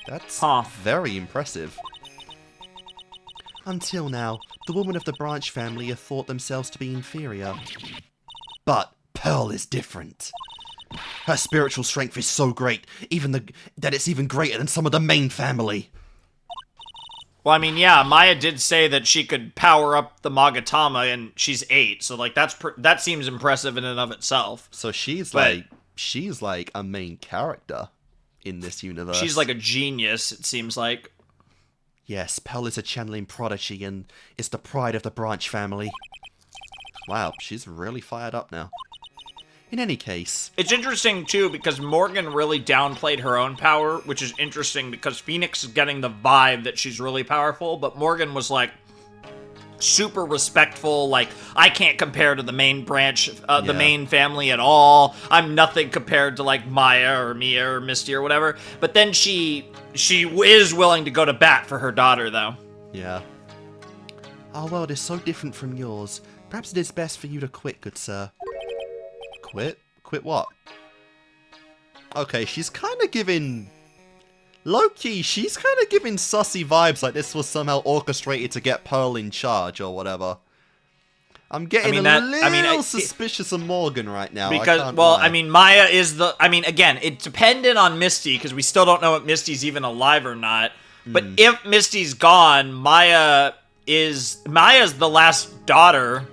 That's very impressive. Until now, the women of the Branch family have thought themselves to be inferior. But Pearl is different. Her spiritual strength is so great, that it's even greater than some of the main family. Well, I mean, yeah, Maya did say that she could power up the Magatama, and she's 8, so like that seems impressive in and of itself. So she's like a main character in this universe. She's like a genius, it seems like. Yes, Pearl is a channeling prodigy and is the pride of the Branch family. Wow, she's really fired up now. In any case... It's interesting, too, because Morgan really downplayed her own power, which is interesting because Phoenix is getting the vibe that she's really powerful, but Morgan was like, super respectful, like, I can't compare to the main branch, the main family at all. I'm nothing compared to, like, Maya or Mia or Misty or whatever. But then she is willing to go to bat for her daughter, though. Yeah. Our world is so different from yours. Perhaps it is best for you to quit, good sir. Quit? Quit what? Okay, she's kind of giving... Low-key, she's kind of giving sussy vibes like this was somehow orchestrated to get Pearl in charge or whatever. I'm getting a little suspicious of Morgan right now. Because, well, I mean, Maya is the... I mean, again, it depended on Misty, because we still don't know if Misty's even alive or not. But if Misty's gone, Maya's the last daughter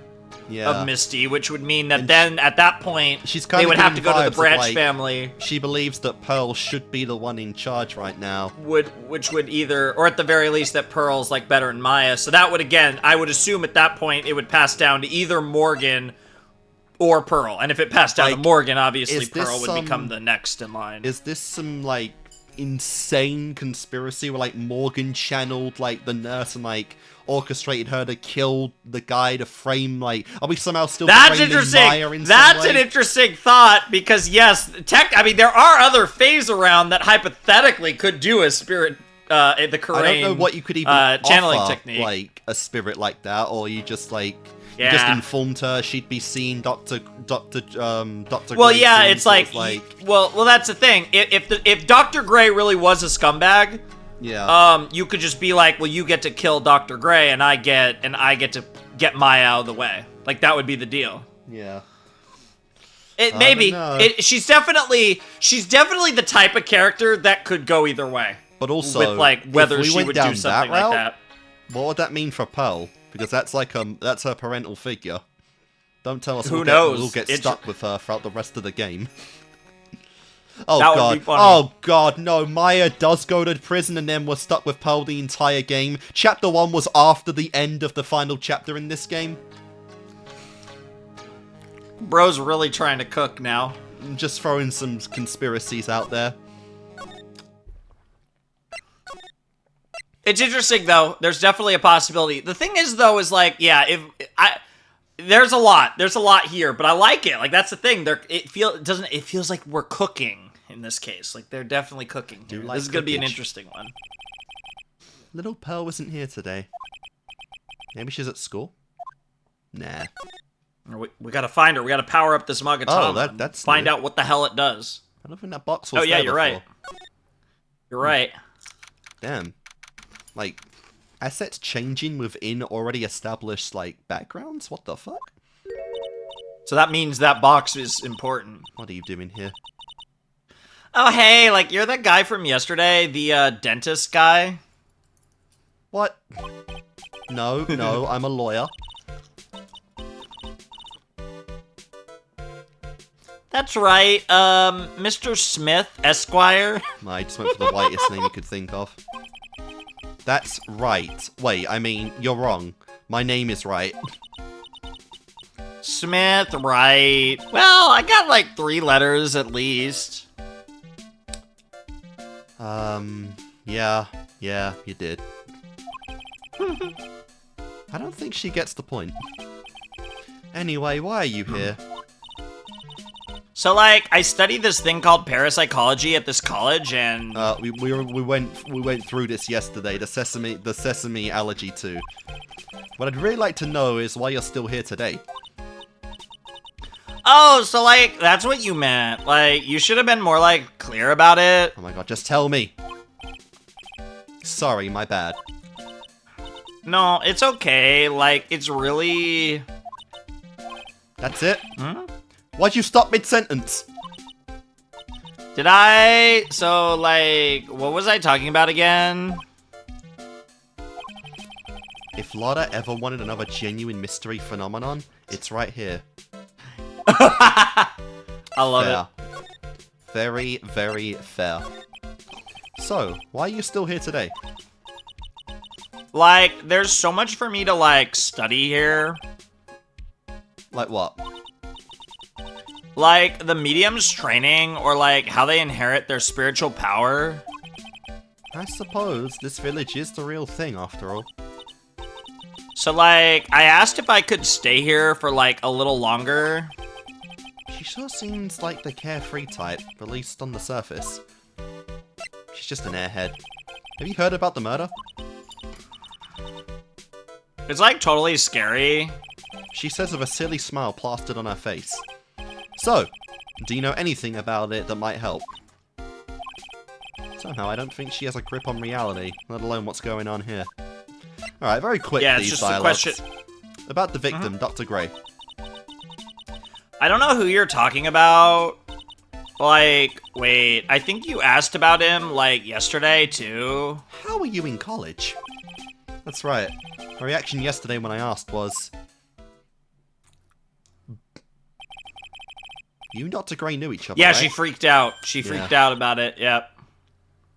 of Misty, which would mean that then, at that point, they would have to go to the Branch family. She believes that Pearl should be the one in charge right now. Which would either, or at the very least, that Pearl's, like, better than Maya. So that would, again, I would assume at that point, it would pass down to either Morgan or Pearl. And if it passed down to Morgan, obviously Pearl would become the next in line. Is this some, like, insane conspiracy where, like, Morgan channeled, like, the nurse and, like, orchestrated her to kill the guy to frame, like, are we somehow still framing Maya in That's some way? an interesting thought, because yes, I mean, there are other Fays around that hypothetically could do a spirit, the Karain, I don't know what you could even channeling offer, technique, like a spirit like that, or you just like you just informed her she'd be seeing Dr. Well, Gray yeah, soon, it's like, well, that's the thing. If Dr. Gray really was a scumbag, you could just be like, well, you get to kill Dr. Gray, and I get to get Maya out of the way. Like, that would be the deal. Yeah. She's definitely the type of character that could go either way. But also, with, like, whether she would do something like that. What would that mean for Pearl? Because that's like that's her parental figure. Don't tell us who knows. We'll get stuck with her throughout the rest of the game. Oh god. Oh god, no, Maya does go to prison and then we're stuck with Pearl the entire game. Chapter 1 was after the end of the final chapter in this game. Bro's really trying to cook now. I'm just throwing some conspiracies out there. It's interesting though. There's definitely a possibility. The thing is though, is like, there's a lot here, but I like it. Like, that's the thing. It feels like we're cooking in this case. Like, they're definitely cooking. This is gonna be an interesting one. Little Pearl isn't here today. Maybe she's at school? Nah. We gotta find her. We gotta power up this Magatama. Oh, that's find out what the hell it does. I don't think that box was there. You're right. You're right. Damn. Like, assets changing within already established, like, backgrounds? What the fuck? So that means that box is important. What are you doing here? Oh, hey, like, you're that guy from yesterday, the, dentist guy? What? No, I'm a lawyer. That's right, Mr. Smith, Esquire. I just went for the whitest name you could think of. That's right. Wait, I mean, you're wrong. My name is right. Smith, right. Well, I got like 3 letters at least. Yeah, you did. I don't think she gets the point. Anyway, why are you here? So, like, I studied this thing called parapsychology at this college, and we went through this yesterday. The sesame allergy too. What I'd really like to know is why you're still here today. Oh, so like that's what you meant. Like, you should have been more like clear about it. Oh my god, just tell me. Sorry, my bad. No, it's okay. Like, it's really. That's it? Why'd you stop mid-sentence? Did I? So, like, what was I talking about again? If Lotta ever wanted another genuine mystery phenomenon, it's right here. I love it. Very, very fair. So, why are you still here today? Like, there's so much for me to, like, study here. Like what? Like, the medium's training, or, like, how they inherit their spiritual power. I suppose this village is the real thing, after all. So, like, I asked if I could stay here for, like, a little longer. She sure seems like the carefree type, at least on the surface. She's just an airhead. Have you heard about the murder? It's, like, totally scary. She says with a silly smile plastered on her face. So, do you know anything about it that might help? Somehow, I don't think she has a grip on reality, let alone what's going on here. Alright, very quick, yeah, it's these just dialogues. a question. About the victim, Dr. Gray. I don't know who you're talking about. Like, wait, I think you asked about him, like, yesterday, too. How were you in college? That's right. My reaction yesterday when I asked was... You and Dr. Gray knew each other, Yeah, right? she freaked out. She freaked out about it, yep.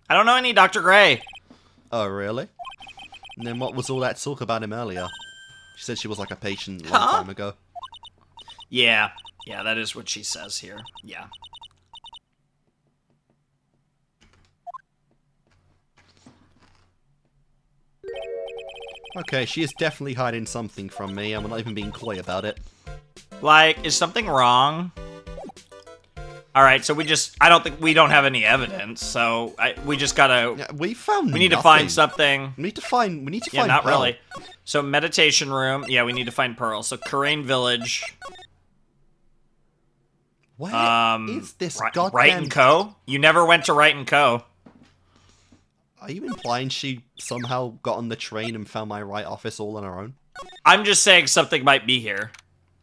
I don't know any Dr. Gray. Oh, really? And then what was all that talk about him earlier? She said she was like a patient a long time ago. Yeah. Yeah, that is what she says here. Yeah. Okay, she is definitely hiding something from me, and we're not even being coy about it. Like, is something wrong? Alright, so we don't have any evidence, so we just gotta... Yeah, we need to find something. We need to find Yeah, not Pearl. really. So, meditation room. Yeah, we need to find Pearl. So, Karain Village. Where is this goddamn... Wright & Co.? You never went to Wright & Co. Are you implying she somehow got on the train and found my right office all on her own? I'm just saying something might be here.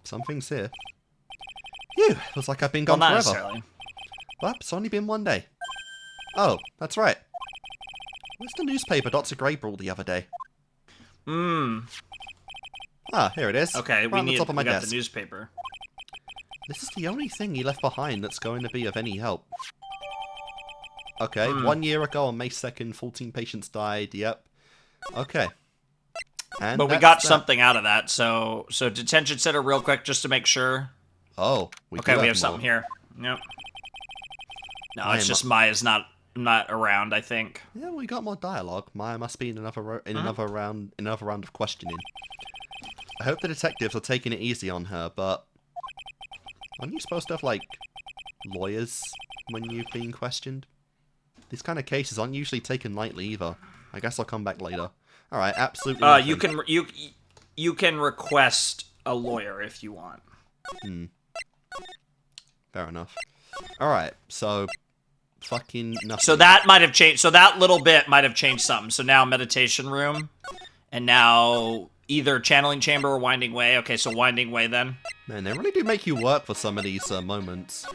Something's here. Phew, looks like I've been gone not forever. Necessarily. Well, it's only been one day. Oh, that's right. Where's the newspaper Dr. Gray brought the other day? Ah, here it is. Okay, right on the top of my got desk. the newspaper. This is the only thing he left behind that's going to be of any help. Okay, 1 year ago on May 2nd, 14 patients died, yep. Okay. And but we got something out of that, so detention center real quick just to make sure. Oh, we have something here. Yep. No, it's just Maya's not around, I think. Yeah, we got more dialogue. Maya must be in another round of questioning. I hope the detectives are taking it easy on her, but aren't you supposed to have like lawyers when you're being questioned? These kind of cases aren't usually taken lightly either. I guess I'll come back later. All right, absolutely. Nothing. You can request a lawyer if you want. Fair enough. All right, so fucking nothing. So that might have changed. So that little bit might have changed something. So now meditation room, and now either channeling chamber or winding way. Okay, so winding way then. Man, they really do make you work for some of these moments.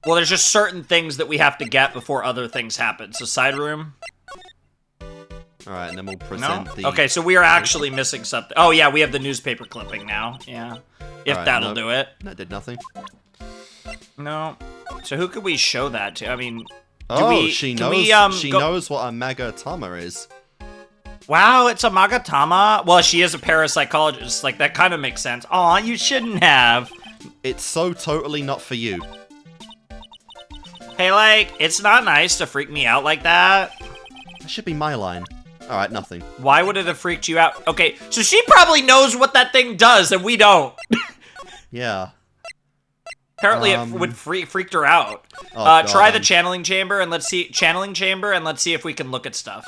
Well, there's just certain things that we have to get before other things happen. So side room. Alright, and then we'll present the... Okay, so we are actually missing something. Oh, yeah, we have the newspaper clipping now. Yeah. If that'll do it. That did nothing. No. So who could we show that to? I mean... she knows what a Magatama is. Wow, it's a Magatama? Well, she is a parapsychologist. Like, that kind of makes sense. Aw, you shouldn't have. It's so totally not for you. Hey, like, it's not nice to freak me out like that. That should be my line. Alright, nothing. Why would it have freaked you out? Okay, so she probably knows what that thing does, and we don't. Yeah. Apparently it would freaked her out. Try the channeling chamber, and let's see... Channeling chamber, and let's see if we can look at stuff.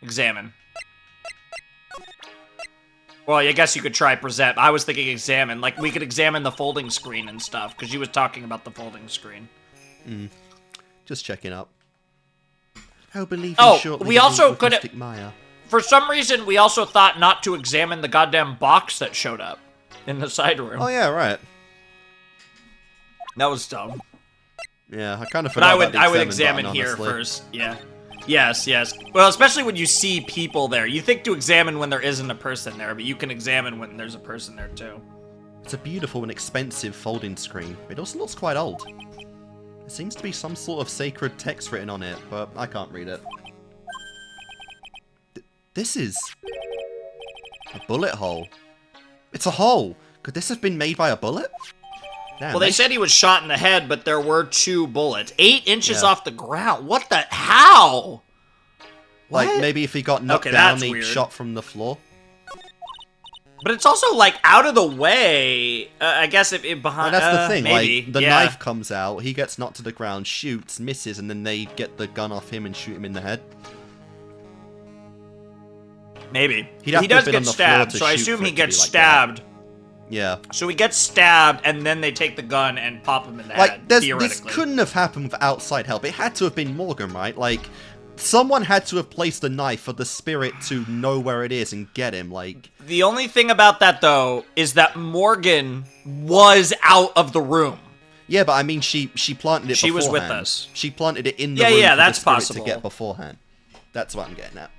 Examine. Well, I guess you could try present. I was thinking examine. Like, we could examine the folding screen and stuff, because she was talking about the folding screen. Just checking up. I'll believe we also could have... Maya. For some reason, we also thought not to examine the goddamn box that showed up in the side room. Oh, yeah, right. That was dumb. Yeah, I kind of forgot about the I would examine button, here honestly. first. Yeah. Yes. Well, especially when you see people there. You think to examine when there isn't a person there, but you can examine when there's a person there, too. It's a beautiful and expensive folding screen. It also looks quite old. There seems to be some sort of sacred text written on it, but I can't read it. This is... a bullet hole. It's a hole! Could this have been made by a bullet? Damn, well, they said he was shot in the head, but there were 2 bullets. 8 inches off the ground. What the... How? What? Like, maybe if he got knocked down, he'd shot from the floor. But it's also, like, out of the way. I guess if behind... Well, that's the thing. Maybe. Like, the knife comes out, he gets knocked to the ground, shoots, misses, and then they get the gun off him and shoot him in the head. Maybe. He does get stabbed, so I assume he gets stabbed. Yeah. So he gets stabbed, and then they take the gun and pop him in the head, theoretically. This couldn't have happened with outside help. It had to have been Morgan, right? Like, someone had to have placed the knife for the spirit to know where it is and get him, like... The only thing about that, though, is that Morgan was out of the room. Yeah, but I mean, she planted it beforehand. She was with us. She planted it in the room for that's the spirit possible. to get beforehand. That's what I'm getting at.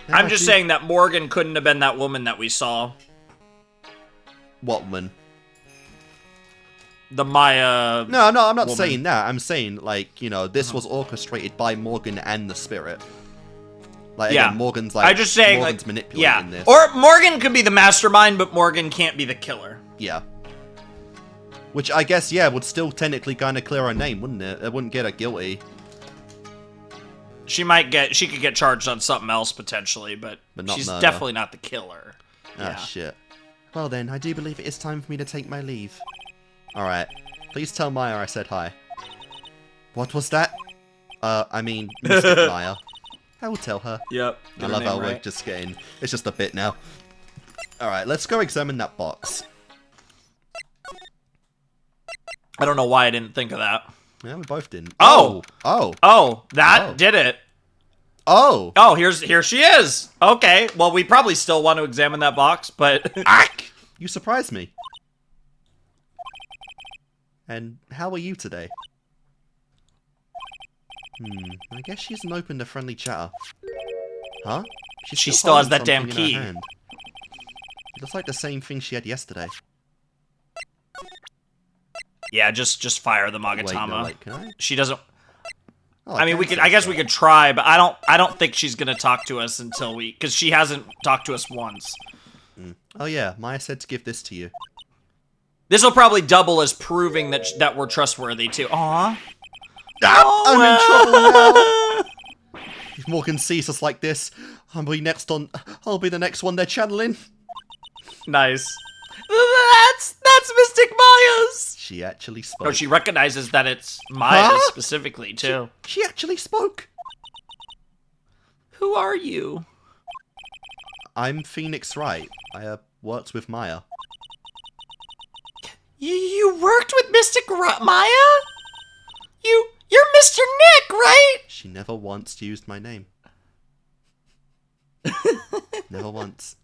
I'm just saying that Morgan couldn't have been that woman that we saw. What woman? The Maya... No, I'm not saying that. I'm saying, like, you know, this was orchestrated by Morgan and the spirit. Like, again, Morgan's, like, I'm just saying, Morgan's manipulating this. Or Morgan could be the mastermind, but Morgan can't be the killer. Yeah. Which, I guess, would still technically kind of clear her name, wouldn't it? It wouldn't get her guilty. She could get charged on something else, potentially, but she's definitely not the killer. Ah, shit. Well then, I do believe it is time for me to take my leave. Alright. Please tell Maya I said hi. What was that? I mean, Mystic Maya. I will tell her. Yep. I love how we're just getting... It's just a bit now. Alright, let's go examine that box. I don't know why I didn't think of that. Yeah, we both didn't. Oh, that did it. Oh, here she is. Okay, well, we probably still want to examine that box, but... You surprised me. And how are you today? I guess she hasn't opened a friendly chatter. Huh? She still has that damn key. It looks like the same thing she had yesterday. Yeah, just fire the Magatama. Wait, no, wait, can I? She doesn't... Oh, I mean, I guess we could try, but I don't think she's gonna talk to us until because she hasn't talked to us once. Oh yeah, Maya said to give this to you. This will probably double as proving that we're trustworthy too. Aww. I'm in trouble now. If Morgan sees us like this, I'll be the next one they're channeling. Nice. That's Mystic Maya's. She actually spoke. No, she recognizes that it's Maya specifically too. She actually spoke. Who are you? I'm Phoenix Wright. I worked with Maya. You worked with Mystic Maya? You're Mr. Nick, right? She never once used my name. Never once.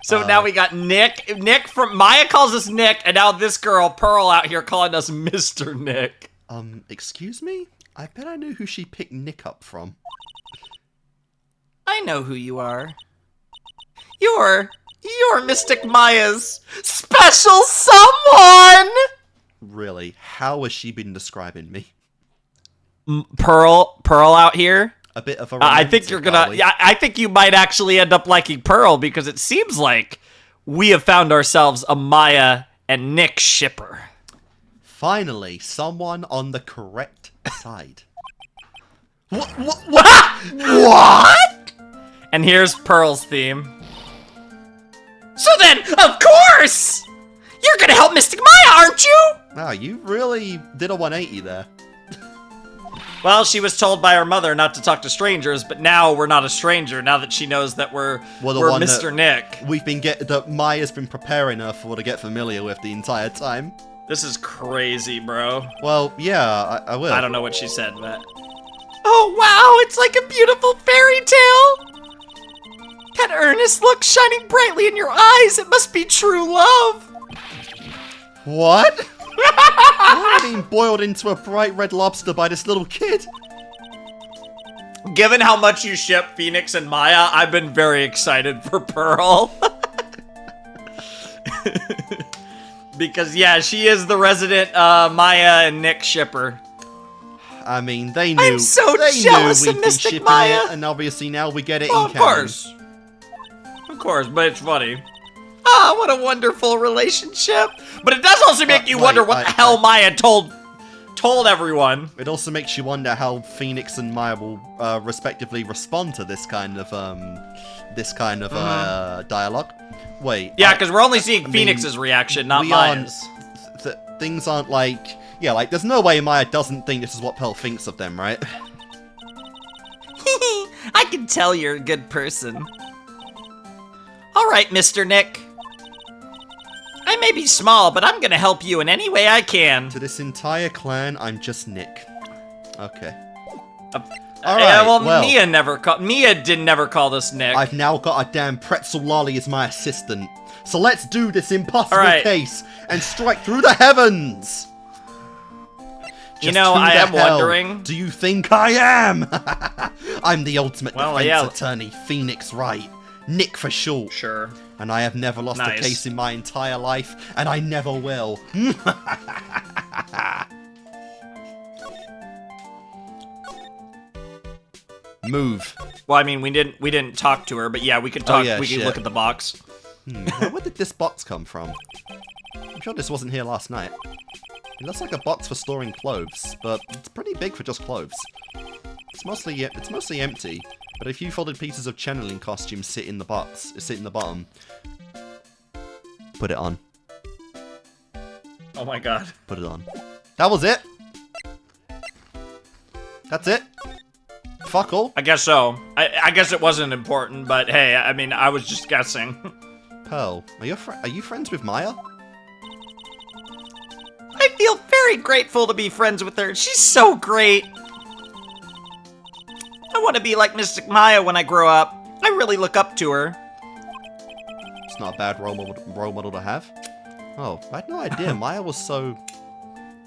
So now we got Nick. Nick from Maya calls us Nick, and now this girl Pearl out here calling us Mr. Nick. Excuse me? I bet I knew who she picked Nick up from. I know who you are. You're Mystic Maya's special someone. Really? How has she been describing me? Pearl out here. A bit of a I think you're gonna... Yeah, I think you might actually end up liking Pearl because it seems like we have found ourselves a Maya and Nick shipper. Finally, someone on the correct side. What? What? And here's Pearl's theme. So then, of course, you're gonna help Mystic Maya, aren't you? Wow, you really did a 180 there. Well, she was told by her mother not to talk to strangers, but now we're not a stranger, now that she knows that we're Mr. Nick. That Maya's been preparing her for to get familiar with the entire time. This is crazy, bro. Well, yeah, I will. I don't know what she said, but... Oh, wow, it's like a beautiful fairy tale! That earnest look shining brightly in your eyes, it must be true love! What? I'm being boiled into a bright red lobster by this little kid. Given how much you ship Phoenix and Maya, I've been very excited for Pearl. Because, yeah, she is the resident Maya and Nick shipper. I mean, they knew. I'm so jealous of Mystic Maya. And obviously now we get it in canon. Of course, but it's funny. Ah, what a wonderful relationship. But it does also make you wonder what the hell Maya told... told everyone. It also makes you wonder how Phoenix and Maya will respectively respond to this kind of dialogue. Wait. Yeah, because we're only seeing Phoenix's reaction, not Maya's. Things aren't like... Yeah, like, there's no way Maya doesn't think this is what Pearl thinks of them, right? I can tell you're a good person. Alright, Mr. Nick. I may be small, but I'm gonna help you in any way I can. To this entire clan, I'm just Nick. Okay. Alright, well, Mia did never call this Nick. I've now got a damn pretzel lolly as my assistant. So let's do this impossible case and strike through the heavens! You know, I am wondering... do you think I am? I'm the ultimate defense attorney, Phoenix Wright. Nick for short. Sure. And I have never lost a case in my entire life, and I never will. Move. Well, I mean, we didn't talk to her, but yeah, we could talk. We could look at the box. Where did this box come from? I'm sure this wasn't here last night. It looks like a box for storing clothes, but it's pretty big for just clothes. It's mostly empty, but a few folded pieces of channeling costumes sit in the box. Sit in the bottom. Put it on. Oh my god. Put it on. That was it. That's it. Fuck all. I guess so. I guess it wasn't important, but hey, I mean, I was just guessing. Pearl, are you friends with Maya? I feel very grateful to be friends with her. She's so great. I want to be like Mystic Maya when I grow up. I really look up to her. It's not a bad role model to have. Oh, I had no idea Maya was so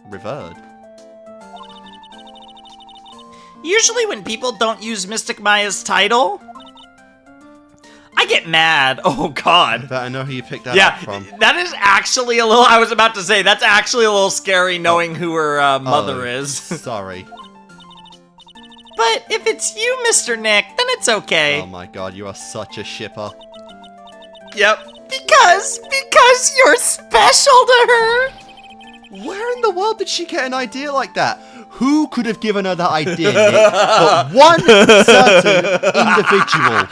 revered. Usually when people don't use Mystic Maya's title, I get mad. Oh god. I know who you picked that up from. That is actually a little, I was about to say, that's actually a little scary knowing who her mother is. Sorry. But if it's you, Mr. Nick, then it's okay. Oh my god, you are such a shipper. Yep. Because you're special to her. Where in the world did she get an idea like that? Who could have given her that idea, Nick, but one certain individual?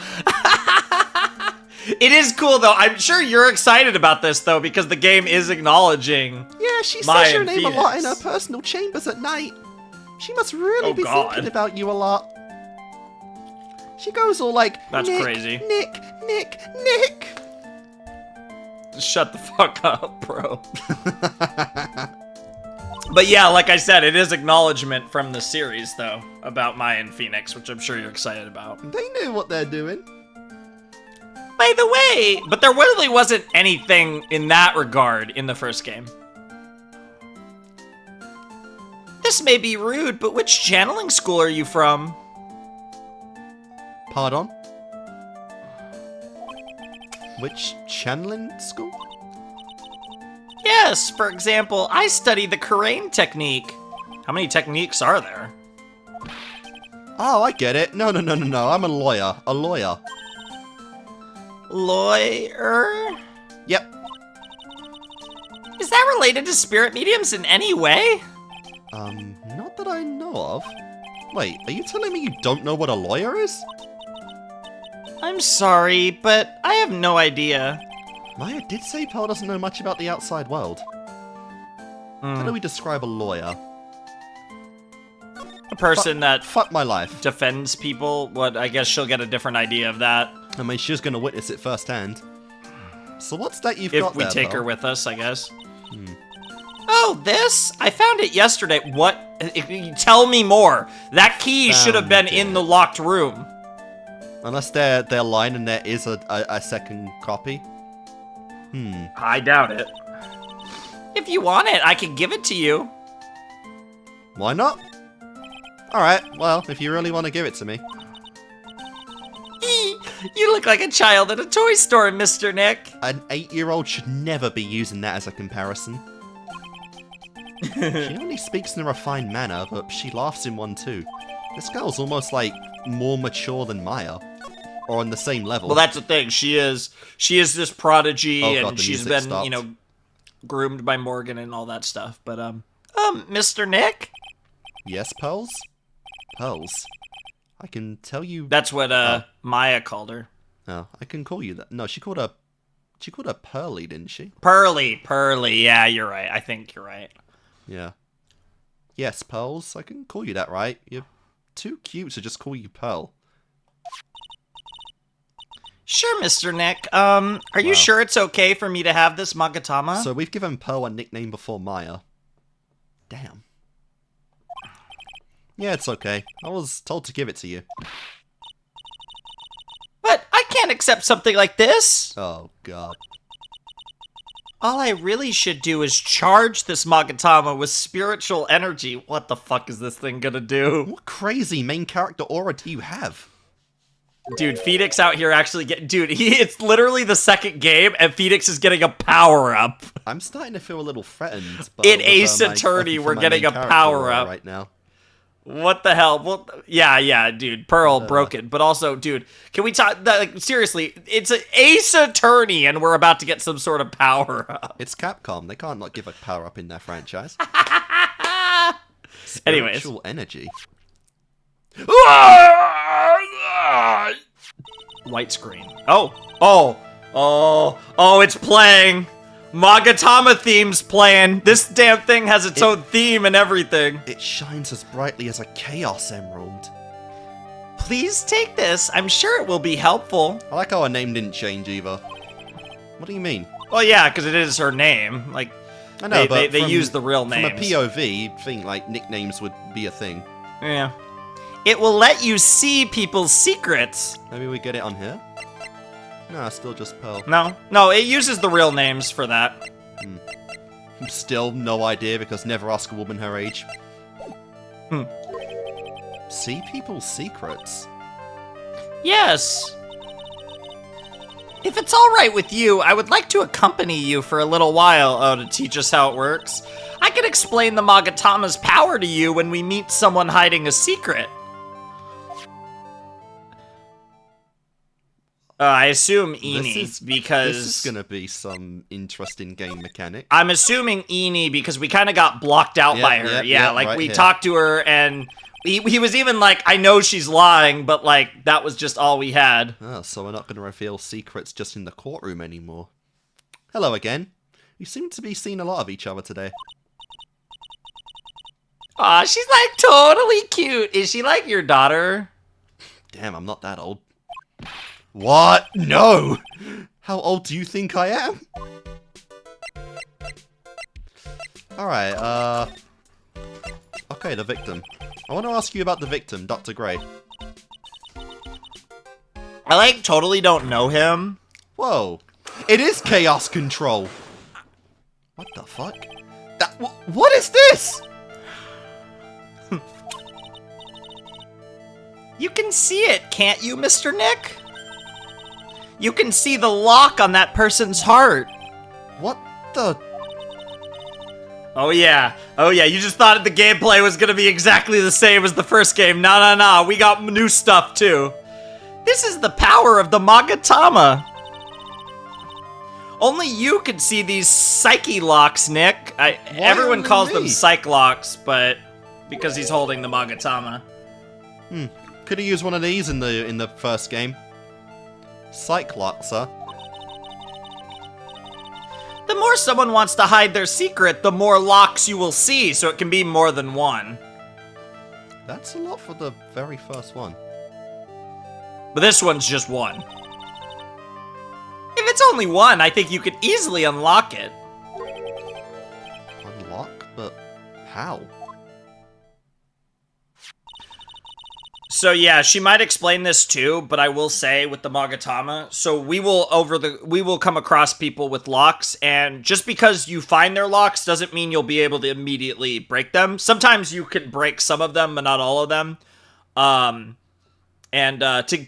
It is cool, though. I'm sure you're excited about this, though, because the game is acknowledging Yeah, she Maya says your and name Phoenix. a lot in her personal chambers at night. She must really be thinking about you a lot. She goes all like, That's Nick, crazy. Nick, Nick, Nick. Shut the fuck up, bro. But yeah, like I said, it is acknowledgement from the series, though, about Maya and Phoenix, which I'm sure you're excited about. They knew what they're doing. By the way, but there really wasn't anything in that regard in the first game. This may be rude, but which channeling school are you from? Pardon? Which channeling school? Yes, for example, I study the Karain technique. How many techniques are there? Oh, I get it. No, I'm a lawyer. A lawyer. Lawyer? Yep. Is that related to spirit mediums in any way? Not that I know of. Wait, are you telling me you don't know what a lawyer is? I'm sorry, but I have no idea. Maya did say Pearl doesn't know much about the outside world. How do we describe a lawyer? A person that fuck my life. Defends people. What? I guess she'll get a different idea of that. I mean, she's gonna witness it firsthand. So what's that you've got there, If we take Pearl? her with us, I guess. Oh, this? I found it yesterday. What? Tell me more. That key should have been in the locked room. Unless they're lying and there is a second copy. I doubt it. If you want it, I can give it to you. Why not? Alright, well, if you really want to give it to me. You look like a child at a toy store, Mr. Nick. An 8-year-old should never be using that as a comparison. She only speaks in a refined manner, but she laughs in one too. This girl's almost like more mature than Maya. Or on the same level. Well, that's the thing. She is this prodigy, and she's been, you know, groomed by Morgan and all that stuff. But Mr. Nick? Yes, Pearls? Pearls? I can tell you... That's what, Maya called her. Oh, I can call you that. No, she called her Pearly, didn't she? Pearly. Yeah, you're right. I think you're right. Yeah. Yes, Pearls, I can call you that, right? You're too cute to just call you Pearl. Sure, Mr. Nick. Are you sure it's okay for me to have this Magatama? So we've given Pearl a nickname before Maya. Damn. Yeah, it's okay. I was told to give it to you. But I can't accept something like this. Oh, God. All I really should do is charge this Magatama with spiritual energy. What the fuck is this thing gonna do? What crazy main character aura do you have? Dude, Phoenix out here actually it's literally the second game, and Phoenix is getting a power-up. I'm starting to feel a little threatened. In Ace Attorney, we're getting a power-up. Right now. What the hell? Well, yeah, dude. Pearl broken. But also, dude, can we talk... Like, seriously, it's an Ace Attorney, and we're about to get some sort of power-up. It's Capcom. They can't not give a power-up in their franchise. Anyways. Spiritual energy. White screen. Oh, it's playing. Magatama theme's playing. This damn thing has its own theme and everything. It shines as brightly as a Chaos Emerald. Please take this. I'm sure it will be helpful. I like how her name didn't change either. What do you mean? Well, yeah, because it is her name. Like, I know, they use the real names. From a POV, you'd think like nicknames would be a thing. Yeah. It will let you see people's secrets. Maybe we get it on here? No, still just Pearl. No, it uses the real names for that. Still no idea, because never ask a woman her age. See people's secrets? Yes. If it's alright with you, I would like to accompany you for a little while, to teach us how it works. I can explain the Magatama's power to you when we meet someone hiding a secret. I assume Eenie, because... This is gonna be some interesting game mechanic. I'm assuming Eenie, because we kind of got blocked out by her. Yeah, like, we talked to her, and he was even like, I know she's lying, but, like, that was just all we had. Oh, so we're not gonna reveal secrets just in the courtroom anymore. Hello again. You seem to be seeing a lot of each other today. Aw, she's, like, totally cute. Is she, like, your daughter? Damn, I'm not that old. What? No! How old do you think I am? Alright, okay, the victim. I want to ask you about the victim, Dr. Gray. I, like, totally don't know him. Whoa. It is Chaos Control! What the fuck? What is this? You can see it, can't you, Mr. Nick? You can see the lock on that person's heart. What the... Oh yeah, you just thought the gameplay was gonna be exactly the same as the first game. Nah, we got new stuff too. This is the power of the Magatama. Only you can see these psyche locks, Nick. Everyone calls them psych locks, but because he's holding the Magatama. Could have used one of these in the first game. Psych locks, huh? The more someone wants to hide their secret, the more locks you will see, so it can be more than one. That's a lot for the very first one. But this one's just one. If it's only one, I think you could easily unlock it. Unlock? But how? So yeah, she might explain this too, but I will say with the Magatama, so we will come across people with locks, and just because you find their locks doesn't mean you'll be able to immediately break them. Sometimes you can break some of them, but not all of them. To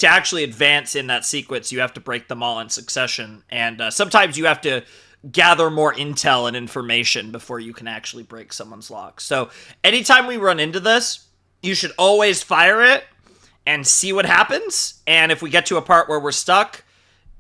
actually advance in that sequence, you have to break them all in succession, and sometimes you have to gather more intel and information before you can actually break someone's locks. So anytime we run into this, you should always fire it and see what happens. And if we get to a part where we're stuck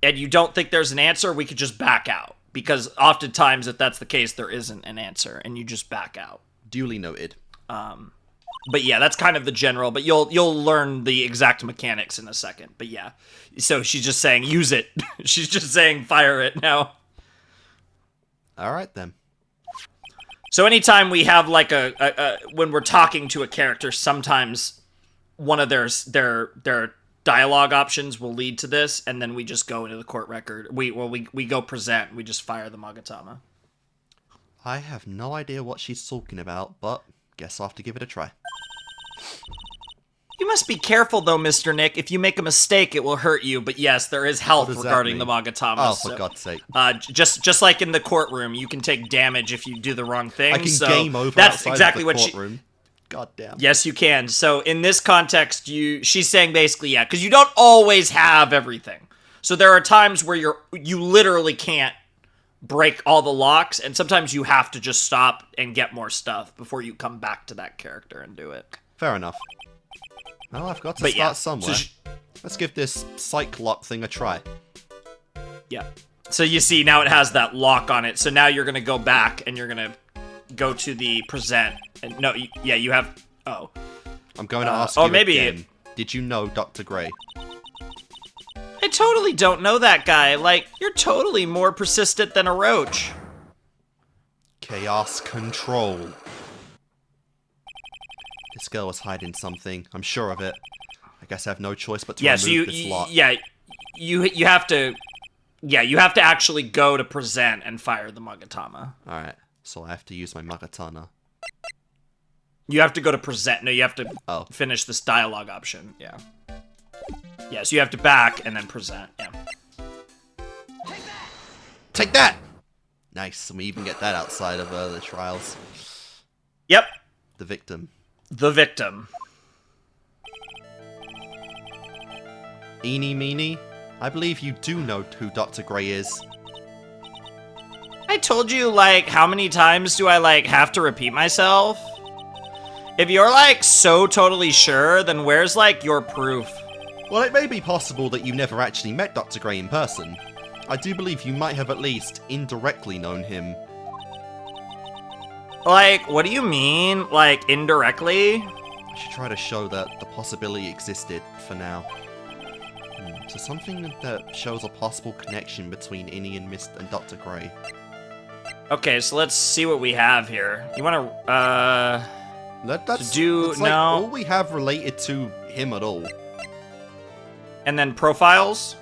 and you don't think there's an answer, we could just back out. Because oftentimes, if that's the case, there isn't an answer and you just back out. Duly noted. But yeah, that's kind of the general, but you'll learn the exact mechanics in a second. But yeah, so she's just saying, use it. She's just saying, fire it now. All right, then. So anytime we have, like, when we're talking to a character, sometimes one of their dialogue options will lead to this, and then we just go into the court record. We go present. We just fire the Magatama. I have no idea what she's talking about, but guess I'll have to give it a try. You must be careful, though, Mr. Nick. If you make a mistake, it will hurt you. But yes, there is health regarding the Magatama. Oh, for God's sake. Just like in the courtroom, you can take damage if you do the wrong thing. I can game over that's exactly what courtroom. God damn. Yes, you can. So in this context, she's saying basically, yeah, because you don't always have everything. So there are times where you literally can't break all the locks, and sometimes you have to just stop and get more stuff before you come back to that character and do it. Fair enough. Well, I've got to start somewhere. Let's give this psych lock thing a try. Yeah. So you see, now it has that lock on it. So now you're going to go back, and you're going to go to the present. And no, yeah, you have... Oh. I'm going to ask you again. Did you know Dr. Gray? I totally don't know that guy. Like, you're totally more persistent than a roach. Chaos control. This girl was hiding something. I'm sure of it. I guess I have no choice but to remove this lock. Yeah, you have to... Yeah, you have to actually go to present and fire the Magatama. Alright, so I have to use my Magatana. You have to go to present. No, you have to finish this dialogue option. Yeah. Yeah, so you have to back and then present. Yeah. Take that! Nice, and we even get that outside of the trials. Yep. The victim. The victim. Eeny meeny, I believe you do know who Dr. Gray is. I told you, like, how many times do I, like, have to repeat myself? If you're, like, so totally sure, then where's, like, your proof? Well, it may be possible that you never actually met Dr. Gray in person. I do believe you might have at least indirectly known him. Like, what do you mean? Like, indirectly? I should try to show that the possibility existed for now. So something that shows a possible connection between Innie and Dr. Gray. Okay, so let's see what we have here. You want to, that's like all we have related to him at all. And then profiles?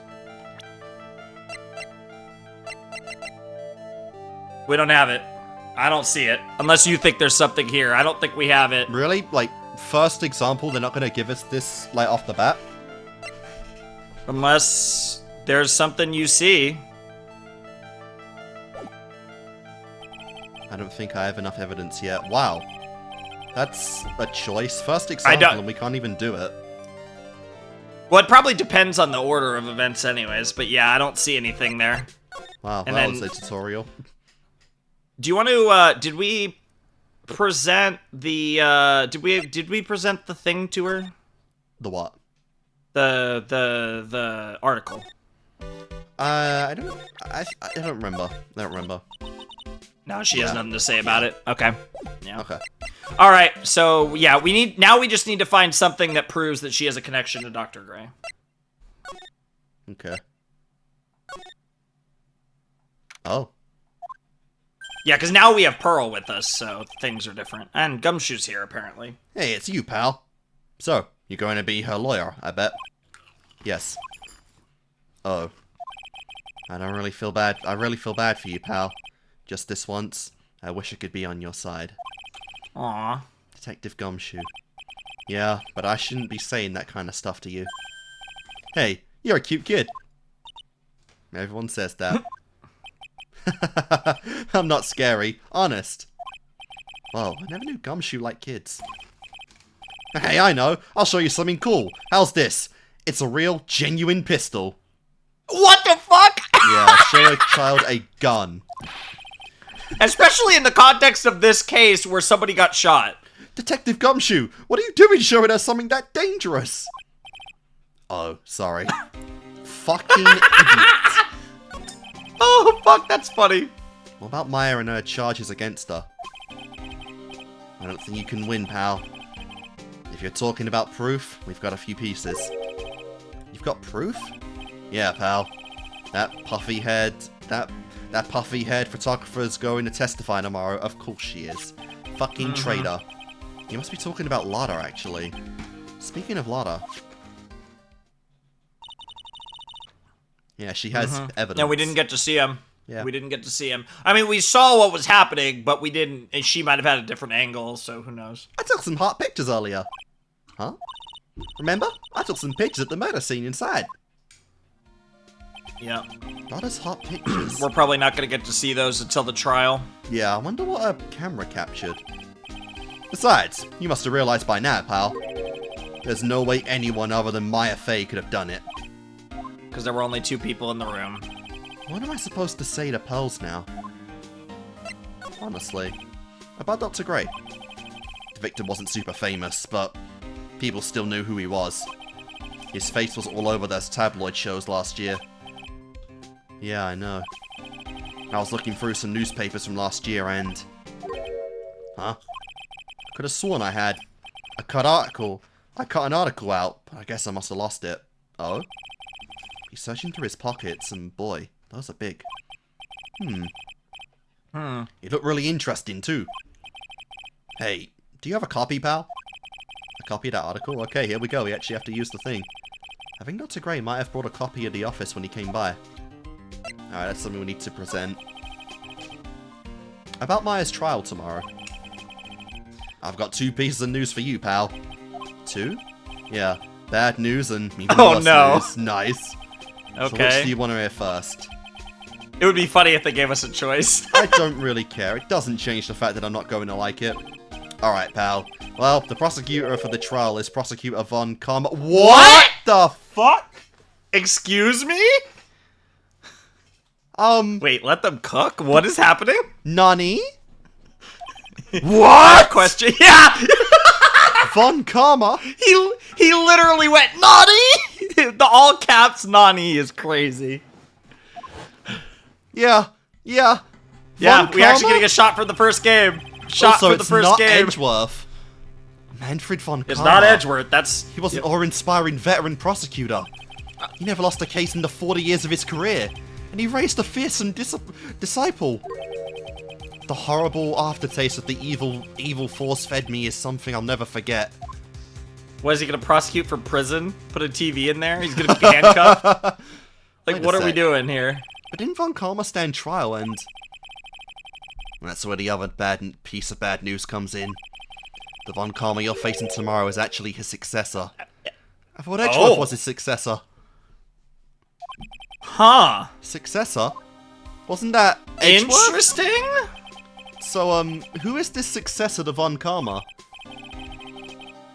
We don't have it. I don't see it. Unless you think there's something here. I don't think we have it. Really? Like, first example, they're not going to give us this, like, off the bat? Unless there's something you see. I don't think I have enough evidence yet. Wow. That's a choice. First example, and we can't even do it. Well, it probably depends on the order of events anyways, but yeah, I don't see anything there. Wow, and that was a tutorial. Do you want to, did we present the, did we present the thing to her? The what? The article. I don't remember. I don't remember. No, she has nothing to say about it. Okay. Yeah. Okay. All right. So yeah, we just need to find something that proves that she has a connection to Dr. Gray. Okay. Oh. Yeah, because now we have Pearl with us, so things are different. And Gumshoe's here, apparently. Hey, it's you, pal. So, you're going to be her lawyer, I bet. Yes. Oh. I don't really feel bad. I really feel bad for you, pal. Just this once, I wish I could be on your side. Aww. Detective Gumshoe. Yeah, but I shouldn't be saying that kind of stuff to you. Hey, you're a cute kid. Everyone says that. I'm not scary, honest. Whoa, I never knew Gumshoe liked kids. Hey, I know. I'll show you something cool. How's this? It's a real, genuine pistol. What the fuck? Yeah, show a child a gun. Especially in the context of this case where somebody got shot. Detective Gumshoe, what are you doing showing us something that dangerous? Oh, sorry. Fucking idiot. Oh, fuck, that's funny. What about Maya and her charges against her? I don't think you can win, pal. If you're talking about proof, we've got a few pieces. You've got proof? Yeah, pal. That puffy-haired photographer's going to testify tomorrow. Of course she is. Fucking traitor. You must be talking about Lada, actually. Speaking of Lada. Yeah, she has evidence. No, we didn't get to see him. Yeah. We didn't get to see him. I mean, we saw what was happening, but we didn't. And she might have had a different angle, so who knows? I took some hot pictures earlier. Huh? Remember? I took some pictures at the murder scene inside. Yeah. Not as hot pictures. We're probably not going to get to see those until the trial. Yeah, I wonder what a camera captured. Besides, you must have realized by now, pal. There's no way anyone other than Maya Fey could have done it. Because there were only 2 people in the room. What am I supposed to say to Pearls now? Honestly. About Dr. Gray. The victim wasn't super famous, but people still knew who he was. His face was all over those tabloid shows last year. Yeah, I know. I was looking through some newspapers from last year and... Huh? I could have sworn I had a cut article. I cut an article out, but I guess I must have lost it. Oh? He's searching through his pockets, and boy, those are big. It looked really interesting, too. Hey, do you have a copy, pal? A copy of that article? Okay, here we go. We actually have to use the thing. I think Dr. Gray might have brought a copy of the office when he came by. Alright, that's something we need to present. About Maya's trial tomorrow. I've got 2 pieces of news for you, pal. 2? Yeah, bad news and even worse news. Nice. Okay. So which do you want to hear first? It would be funny if they gave us a choice. I don't really care. It doesn't change the fact that I'm not going to like it. Alright, pal. Well, the prosecutor for the trial is Prosecutor Von Karma. What the fuck? Excuse me? Wait, let them cook? What is happening? Nani? What? Question. Yeah! Von Karma? He literally went, Nani? The all caps Nani is crazy. Yeah. Yeah, Von we actually getting a shot for the first game. Shot for the first game. It's not Edgeworth. Manfred Von Karma. It's not Edgeworth. He was an awe-inspiring veteran prosecutor. He never lost a case in the 40 years of his career, and he raised a fearsome disciple. The horrible aftertaste of the evil force-fed me is something I'll never forget. What, is he gonna prosecute for prison? Put a TV in there? He's gonna be handcuffed? Like, what are we doing here? But didn't Von Karma stand trial and... That's where the other piece of bad news comes in. The Von Karma you're facing tomorrow is actually his successor. I thought Edgeworth was his successor. Huh. Successor? Wasn't that Edgeworth? Interesting? So, who is this successor to Von Karma?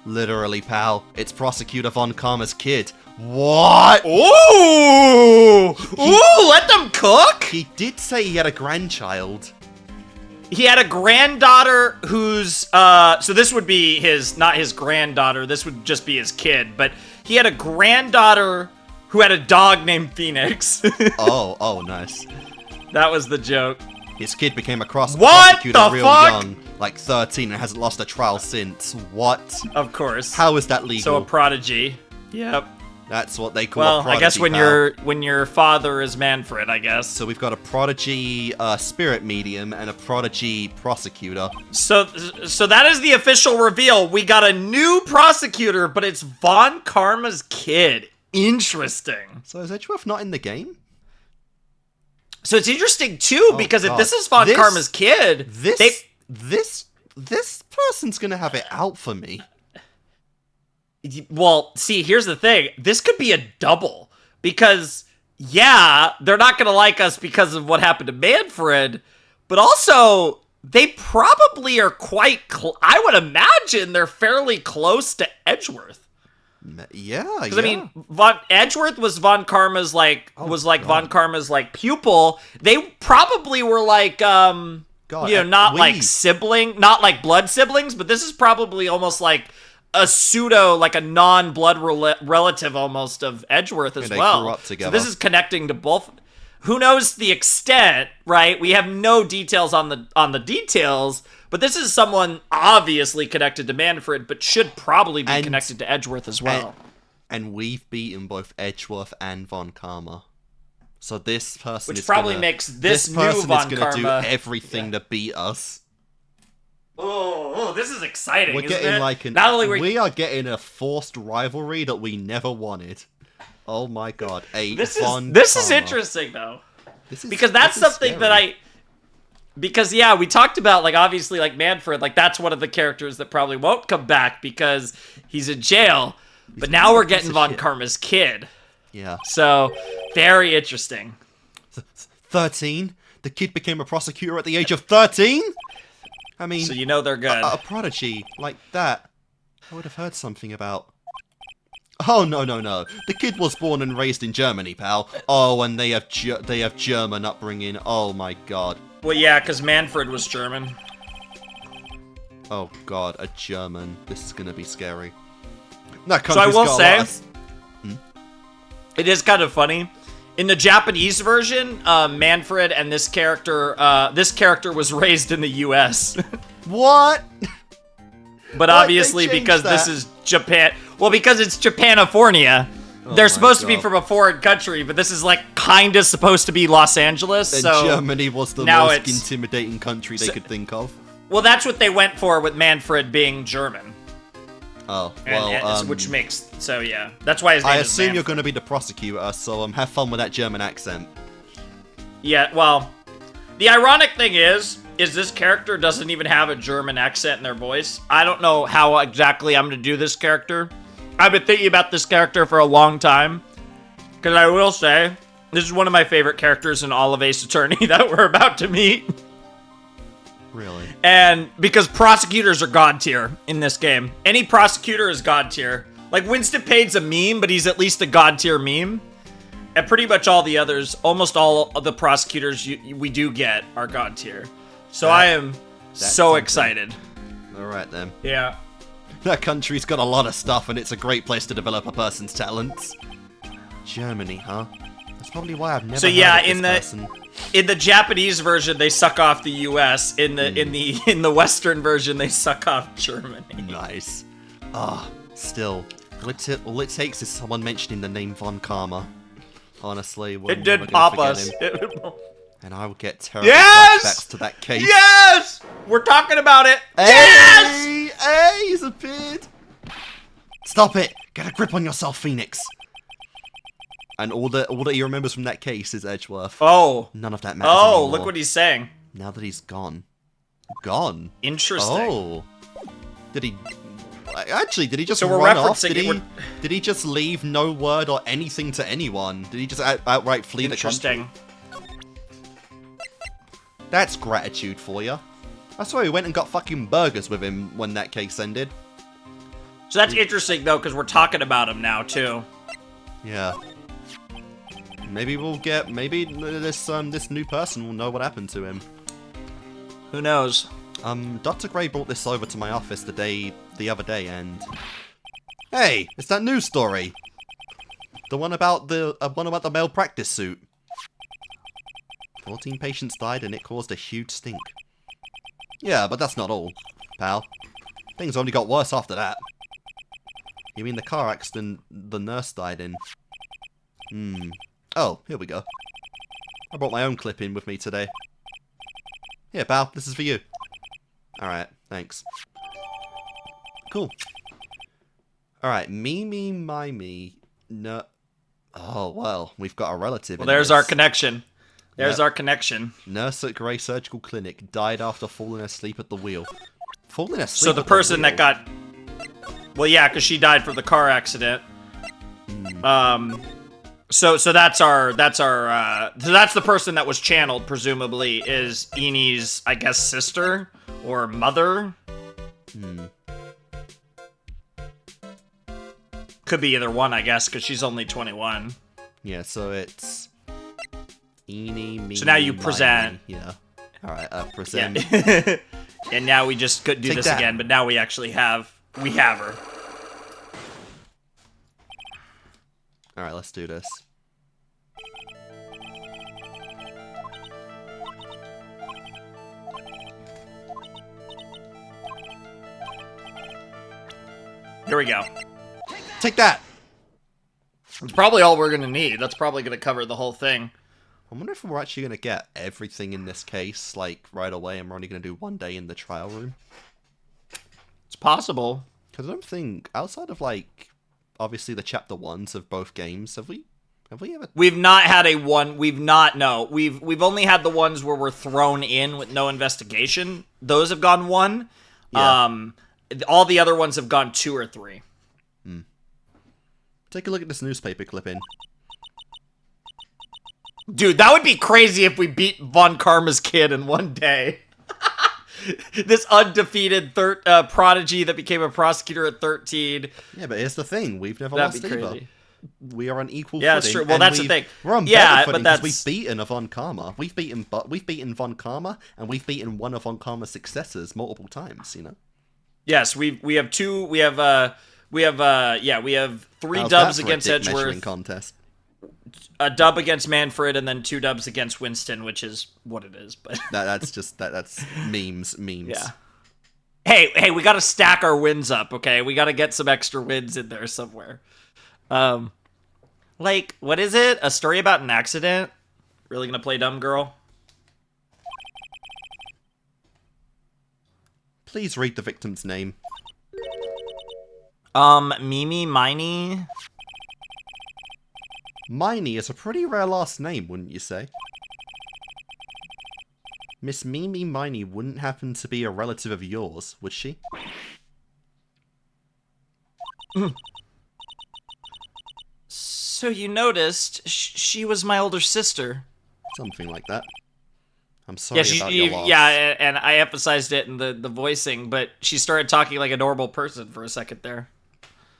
Literally, pal. It's Prosecutor Von Karma's kid. What? Ooh! Ooh, let them cook? He did say he had a grandchild. He had a granddaughter who's, so this would be not his granddaughter, this would just be his kid, but he had a granddaughter who had a dog named Phoenix. Oh, nice. That was the joke. His kid became a prosecutor real fuck? young, like 13, and hasn't lost a trial since. What? Of course. How is that legal? So a prodigy. Yep. That's what they call a prodigy, I guess when your father is Manfred, I guess. So we've got a prodigy spirit medium and a prodigy prosecutor. So that is the official reveal. We got a new prosecutor, but it's Von Karma's kid. Interesting. So is Edgeworth not in the game? So it's interesting too, because if this is Von Karma's kid, this person's gonna have it out for me. Well, see, here's the thing. This could be a double. Because, yeah, they're not going to like us because of what happened to Manfred. But also, they probably are quite... I would imagine they're fairly close to Edgeworth. Yeah, Because, I mean, Edgeworth was Von Karma's, Von Karma's, pupil. They probably were, not like blood siblings, but this is probably almost like... a pseudo, like a non-blood relative almost of Edgeworth as well. Grew up together. So this is connecting to both. Who knows the extent, right? We have no details on the details, But this is someone obviously connected to Manfred, but should probably be connected to Edgeworth as well. And we've beaten both Edgeworth and Von Karma. So this person Which probably makes this new Von Karma... This person is going to do everything to beat us. Oh, this is exciting, We're getting like we are getting a forced rivalry that we never wanted. Oh my god. This is interesting, though. Because that's something scary. That Because, yeah, we talked about, like, obviously, like, Manfred, like, that's one of the characters that probably won't come back because he's in jail. But now we're getting Von Karma's kid. Yeah. So, very interesting. 13? The kid became a prosecutor at the age of 13? I mean... So you know they're good. A prodigy like that, I would have heard something about. Oh, no. The kid was born and raised in Germany, pal. Oh, and they have German upbringing. Oh, my god. Well, yeah, because Manfred was German. Oh, god, a German. This is going to be scary. That so I will say, it is kind of funny. In the Japanese version, Manfred and this character was raised in the U.S. What? But obviously, because this is Japan... Well, because it's Japanifornia. They're supposed to be from a foreign country, but this is, like, kind of supposed to be Los Angeles, and so... Germany was the most intimidating country they could think of. Well, that's what they went for with Manfred being German. Oh, well, which makes... So, yeah. That's why his name is I assume Manfred. you're going to be the prosecutor, so have fun with that German accent. Yeah, well... The ironic thing is this character doesn't even have a German accent in their voice. I don't know how exactly I'm going to do this character. I've been thinking about this character for a long time. Because I will say, this is one of my favorite characters in all of Ace Attorney that we're about to meet. Really? And because prosecutors are god tier in this game. Any prosecutor is god tier. Like, Winston Pade's a meme, but he's at least a god tier meme. And pretty much all the others, almost all of the prosecutors we do get are god tier. So I am so excited. Alright then. Yeah. That country's got a lot of stuff, and it's a great place to develop a person's talents. Germany, huh? That's probably why I've never heard of this person. In the Japanese version, they suck off the U.S. In the Western version, they suck off Germany. Nice. Still, all it takes is someone mentioning the name Von Karma. Honestly, we're it did pop us. And I will get terrible flashbacks to that case. Yes! We're talking about it. Hey! Yes! Hey, he's appeared. Stop it! Get a grip on yourself, Phoenix. And all that he remembers from that case is Edgeworth. Oh. None of that matters anymore. Look what he's saying. Now that he's gone. Gone? Interesting. Oh. Did he... Actually, did he just run off? Did he just leave no word or anything to anyone? Did he just outright flee the country? Interesting. That's gratitude for you. I swear he went and got fucking burgers with him when that case ended. So that's interesting, though, because we're talking about him now, too. Yeah. Maybe we'll get... Maybe this new person will know what happened to him. Who knows? Dr. Gray brought this over to my office the other day, and... Hey! It's that news story! The one about the malpractice suit. 14 patients died and it caused a huge stink. Yeah, but that's not all, pal. Things only got worse after that. You mean the car accident the nurse died in? Oh, here we go. I brought my own clip in with me today. Here, pal, this is for you. Alright, thanks. Cool. Alright, me. No. Oh, well, we've got a relative. Well, there's our connection. There's our connection. Nurse at Grey Surgical Clinic died after falling asleep at the wheel. Falling asleep. So the person that got... Well, yeah, because she died from the car accident. So that's the person that was channeled, presumably, is Eni's, I guess, sister or mother. Could be either one, I guess, because she's only 21. Yeah, so it's Eni, me. So now you present. Yeah. All right, present. Yeah. And now we just could do this again, but now we actually have her. All right, let's do this. Here we go. Take that! It's probably all we're gonna need. That's probably gonna cover the whole thing. I wonder if we're actually gonna get everything in this case, like, right away, and we're only gonna do 1 day in the trial room. It's possible. Because I don't think, outside of, like, obviously the chapter 1s of both games, have we ever... We've not had a one, no. We've only had the ones where we're thrown in with no investigation. Those have gone 1. Yeah. All the other ones have gone 2 or 3. Take a look at this newspaper clipping. Dude, that would be crazy if we beat Von Karma's kid in 1 day. This undefeated prodigy that became a prosecutor at 13. Yeah, but here's the thing. We've never lost either. We are on equal footing. Yeah, that's true. Well, that's the thing. We're on better footing because we've beaten a Von Karma. We've beaten Von Karma, and we've beaten one of Von Karma's successors multiple times, you know? Yes, we have 2... We have 3 dubs against Edgeworth. Contest. A dub against Manfred, and then 2 dubs against Winston, which is what it is. But that's memes. Yeah. Hey, we got to stack our wins up, okay? We got to get some extra wins in there somewhere. Like, what is it? A story about an accident? Really gonna play dumb girl? Please read the victim's name. Mimi Miney. Miney is a pretty rare last name, wouldn't you say? Miss Mimi Miney wouldn't happen to be a relative of yours, would she? So you noticed she was my older sister. Something like that. I'm sorry about your loss. Yeah, and I emphasized it in the voicing, but she started talking like a normal person for a second there.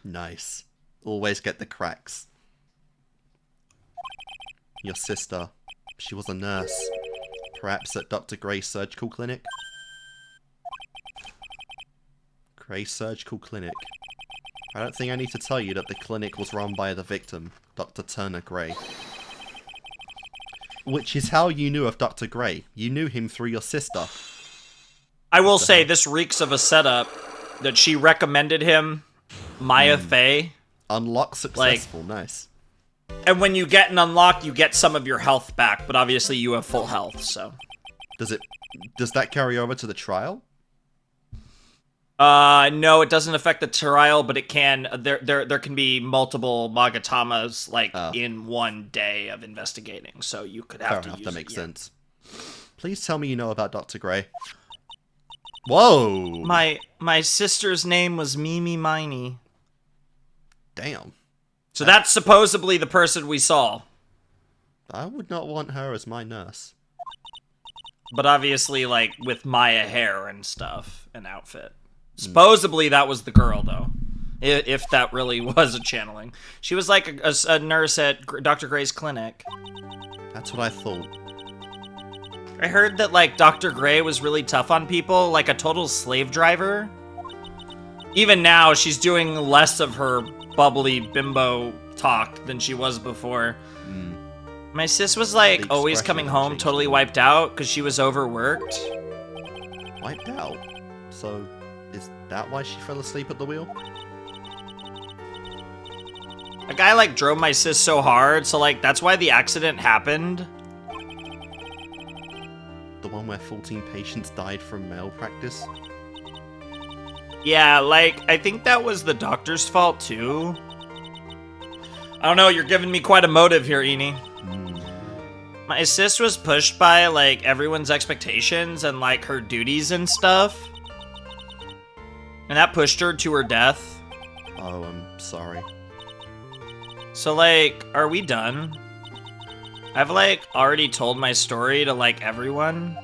Nice. Always get the cracks. Your sister. She was a nurse. Perhaps at Dr. Gray's surgical clinic? Gray's surgical clinic. I don't think I need to tell you that the clinic was run by the victim, Dr. Turner Gray. Which is how you knew of Dr. Gray. You knew him through your sister. I will say, this reeks of a setup that she recommended him, Maya Fey. Unlock successful, nice. And when you get an unlock, you get some of your health back, but obviously you have full health, so. Does that carry over to the trial? No, it doesn't affect the trial, but it can. There can be multiple Magatamas in 1 day of investigating, so you could have to use it. That makes sense. Please tell me you know about Dr. Gray. Whoa! My sister's name was Mimi Miney. Damn. So that's supposedly the person we saw. I would not want her as my nurse. But obviously, like, with Maya hair and stuff, and outfit. Supposedly that was the girl, though. If that really was a channeling. She was like a nurse at Dr. Gray's clinic. That's what I thought. I heard that, like, Dr. Gray was really tough on people, like a total slave driver. Even now, she's doing less of her bubbly bimbo talk than she was before. My sis was, like, always coming home totally wiped out because she was overworked. Wiped out? So, is that why she fell asleep at the wheel? A guy, like, drove my sis so hard, so, like, that's why the accident happened. The one where 14 patients died from malpractice? Yeah, like, I think that was the doctor's fault, too. I don't know, you're giving me quite a motive here, Eni. My sis was pushed by, like, everyone's expectations and, like, her duties and stuff. And that pushed her to her death. Oh, I'm sorry. So, like, are we done? I've, like, already told my story to, like, everyone.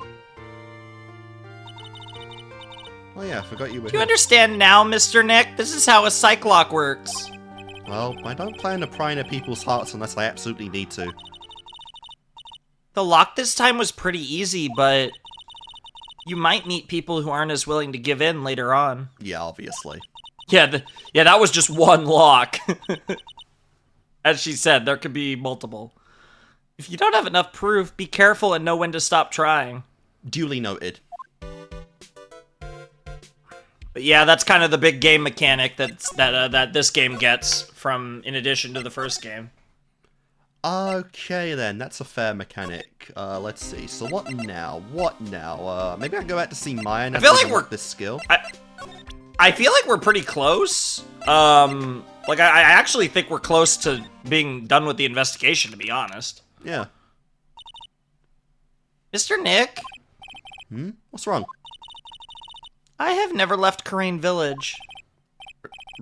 Oh yeah, I forgot you were Do you understand now, Mr. Nick? This is how a psych lock works. Well, I don't plan to pry into people's hearts unless I absolutely need to. The lock this time was pretty easy, but you might meet people who aren't as willing to give in later on. Yeah, obviously. Yeah, that was just one lock. As she said, there could be multiple. If you don't have enough proof, be careful and know when to stop trying. Duly noted. But yeah, that's kind of the big game mechanic that this game gets from in addition to the first game. Okay then, that's a fair mechanic. Let's see. So what now? Maybe I can go back to see Maya and I feel like we're this skill. I feel like we're pretty close. Like I actually think we're close to being done with the investigation, to be honest. Yeah. Mr. Nick? What's wrong? I have never left Karain Village.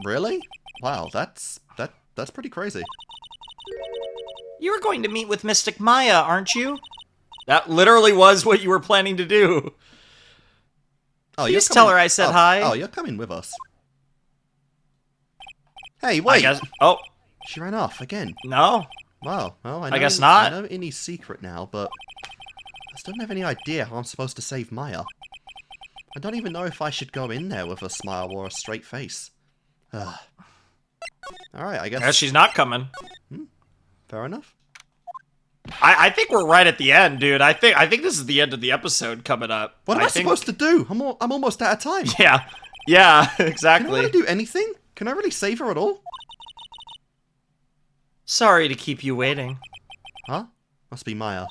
Really? Wow, that's pretty crazy. You were going to meet with Mystic Maya, aren't you? That literally was what you were planning to do. Oh, Please tell her I said hi. Oh, you're coming with us. Hey, wait! Oh. She ran off again. No. Wow, well, I guess not. I know Innie's secret now, but I still don't have any idea how I'm supposed to save Maya. I don't even know if I should go in there with a smile or a straight face. Alright, I guess she's not coming. Fair enough. I think we're right at the end, dude. I think this is the end of the episode coming up. What am I supposed to do? I'm almost out of time. Yeah, exactly. Can I do anything? Can I really save her at all? Sorry to keep you waiting. Huh? Must be Maya.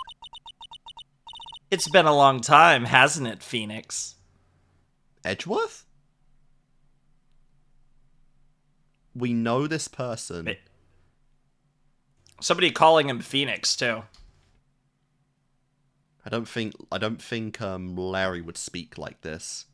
It's been a long time, hasn't it, Phoenix? Edgeworth? We know this person. Somebody calling him Phoenix too. I don't think Larry would speak like this.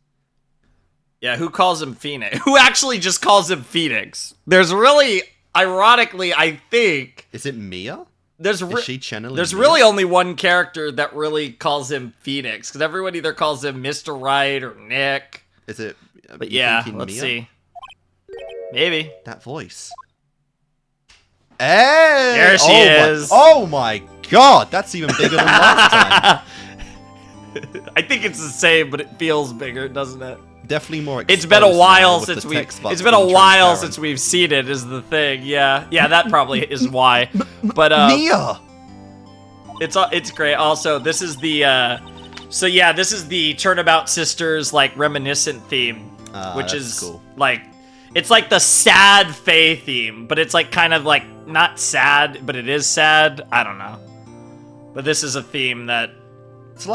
Yeah, who calls him Phoenix? Who actually just calls him Phoenix? There's really, ironically, I think... Is it Mia? Is she channeling There's Mia? really only one character that really calls him Phoenix, because everyone either calls him Mr. Wright or Nick. Is it... But yeah, let's see. Maybe. That voice. Hey! There she is. Oh my god, that's even bigger than last time. I think it's the same, but it feels bigger, doesn't it? Definitely more. It's been a while since we've seen it. Is the thing? Yeah, that probably is why. But Mia. It's great. Also, this is the this is the Turnabout Sisters like reminiscent theme, which is cool. Like. It's like the sad Fae theme, but it's like kind of like not sad, but it is sad. I don't know. But this is a theme that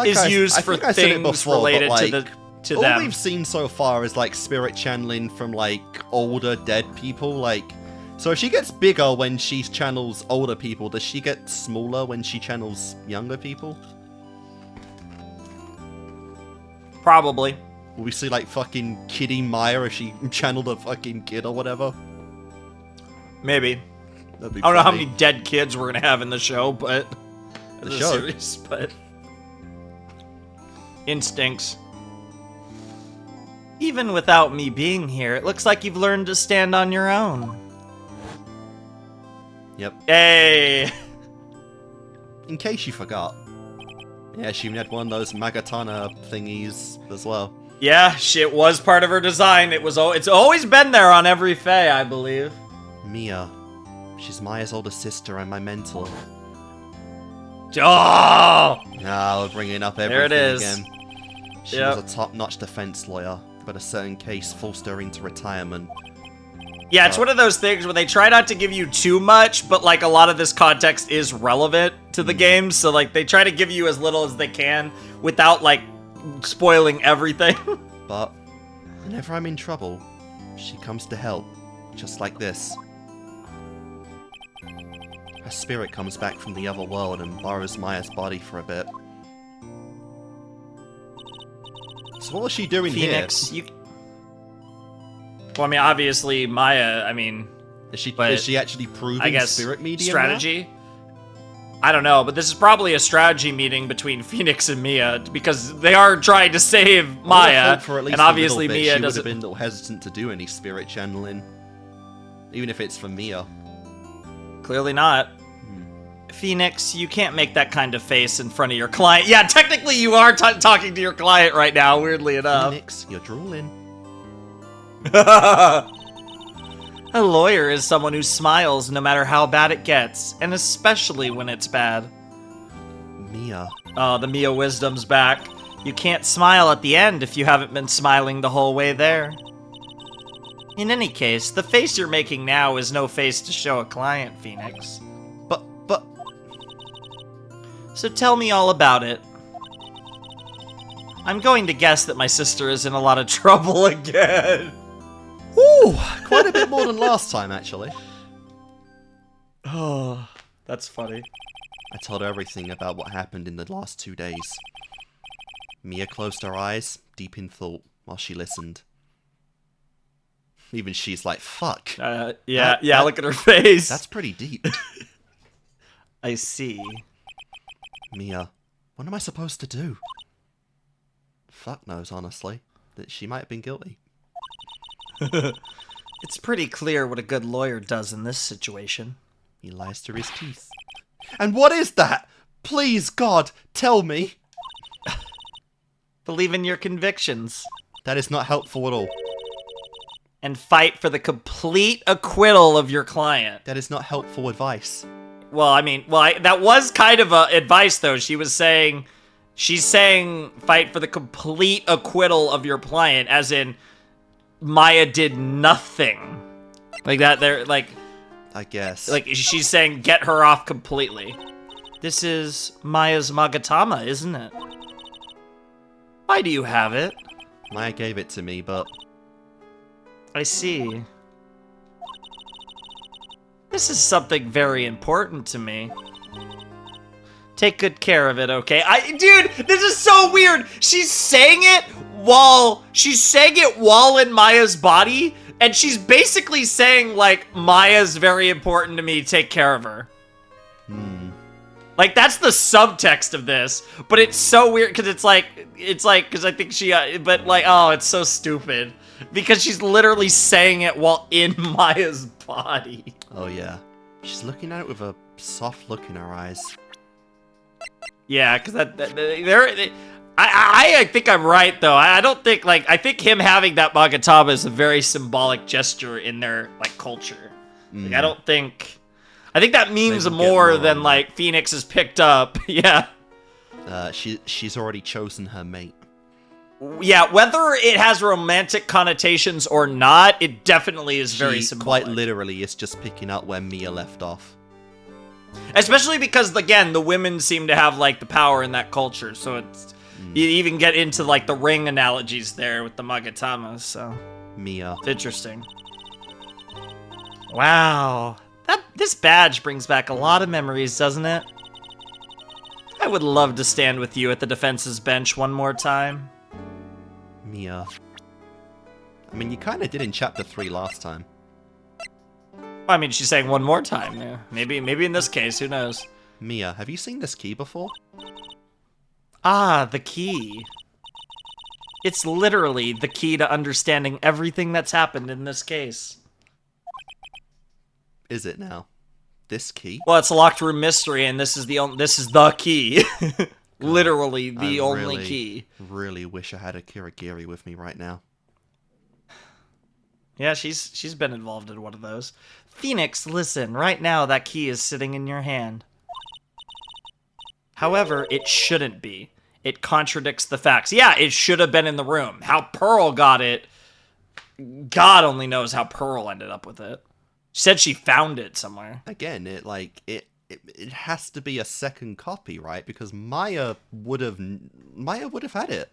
is used for things related to them. All we've seen so far is like spirit channeling from like older dead people. Like, so if she gets bigger when she channels older people, does she get smaller when she channels younger people? Probably. Will we see, like, fucking Kitty Maya if she channeled a fucking kid or whatever? Maybe. That'd be I don't know how many dead kids we're gonna have in the show, but... The show? Series, but... Instincts. Even without me being here, it looks like you've learned to stand on your own. Yep. Hey! In case you forgot. Yeah, she had one of those Magatana thingies as well. Yeah, it was part of her design. It's always been there on every Fae, I believe. Mia. She's Maya's older sister and my mentor. Oh! We're bringing up everything there it is. Again. She was a top-notch defense lawyer, but a certain case forced her into retirement. Yeah, it's one of those things where they try not to give you too much, but like a lot of this context is relevant to the game, so like they try to give you as little as they can without like spoiling everything. But whenever I'm in trouble, she comes to help, just like this. Her spirit comes back from the other world and borrows Maya's body for a bit. So what was she doing Phoenix, here? Well, I mean, obviously Maya. I mean, is she actually proving spirit medium strategy? Now? I don't know, but this is probably a strategy meeting between Phoenix and Mia because they are trying to save Maya, and obviously Mia would have been a little hesitant to do any spirit channeling, even if it's for Mia. Clearly not. Phoenix, you can't make that kind of face in front of your client. Yeah, technically you are talking to your client right now, weirdly enough. Phoenix, you're drooling. A lawyer is someone who smiles no matter how bad it gets, and especially when it's bad. Mia. Oh, the Mia wisdom's back. You can't smile at the end if you haven't been smiling the whole way there. In any case, the face you're making now is no face to show a client, Phoenix. But... So tell me all about it. I'm going to guess that my sister is in a lot of trouble again. Ooh, quite a bit more than last time, actually. Oh, that's funny. I told her everything about what happened in the last 2 days. Mia closed her eyes, deep in thought, while she listened. Even she's like, fuck. Yeah, look at her face. That's pretty deep. I see. Mia, what am I supposed to do? Fuck knows, honestly. That she might have been guilty. It's pretty clear what a good lawyer does in this situation. He lies through his teeth. And what is that? Please, God, tell me. Believe in your convictions. That is not helpful at all. And fight for the complete acquittal of your client. That is not helpful advice. Well, I mean, that was kind of advice, though. She's saying fight for the complete acquittal of your client, as in Maya did nothing. Like that, they're like... I guess. Like, she's saying get her off completely. This is Maya's Magatama, isn't it? Why do you have it? Maya gave it to me, but... I see. This is something very important to me. Take good care of it, okay? Dude, this is so weird! She's saying it while in Maya's body, and she's basically saying, like, Maya's very important to me, take care of her. Like, that's the subtext of this, but it's so weird, because because I think but like, oh, it's so stupid. Because she's literally saying it while in Maya's body. Oh, yeah. She's looking at it with a soft look in her eyes. Yeah, because I think I'm right, though. I don't think, I think him having that Magatama is a very symbolic gesture in their, culture. Like, I think that means more than, Phoenix has picked up. Yeah. She's already chosen her mate. Yeah, whether it has romantic connotations or not, it definitely is very symbolic. Quite literally is just picking up where Mia left off. Especially because, again, the women seem to have, the power in that culture, so it's... You even get into, the ring analogies there with the Magatamas, so... Mia. It's interesting. Wow. This badge brings back a lot of memories, doesn't it? I would love to stand with you at the defense's bench one more time. Mia. I mean, you kind of did in Chapter 3 last time. I mean, she's saying one more time. Yeah. Maybe in this case, who knows? Mia, have you seen this key before? Ah, the key. It's literally the key to understanding everything that's happened in this case. Is it now? This key? Well, it's a locked room mystery, and this is the key. Literally the only key. Really wish I had a Kirigiri with me right now. Yeah, she's been involved in one of those. Phoenix, listen, right now that key is sitting in your hand. However, it shouldn't be. It contradicts the facts. Yeah, it should have been in the room. How Pearl got it, God only knows how Pearl ended up with it. She said she found it somewhere. Again, it has to be a second copy, right? Because Maya would have had it.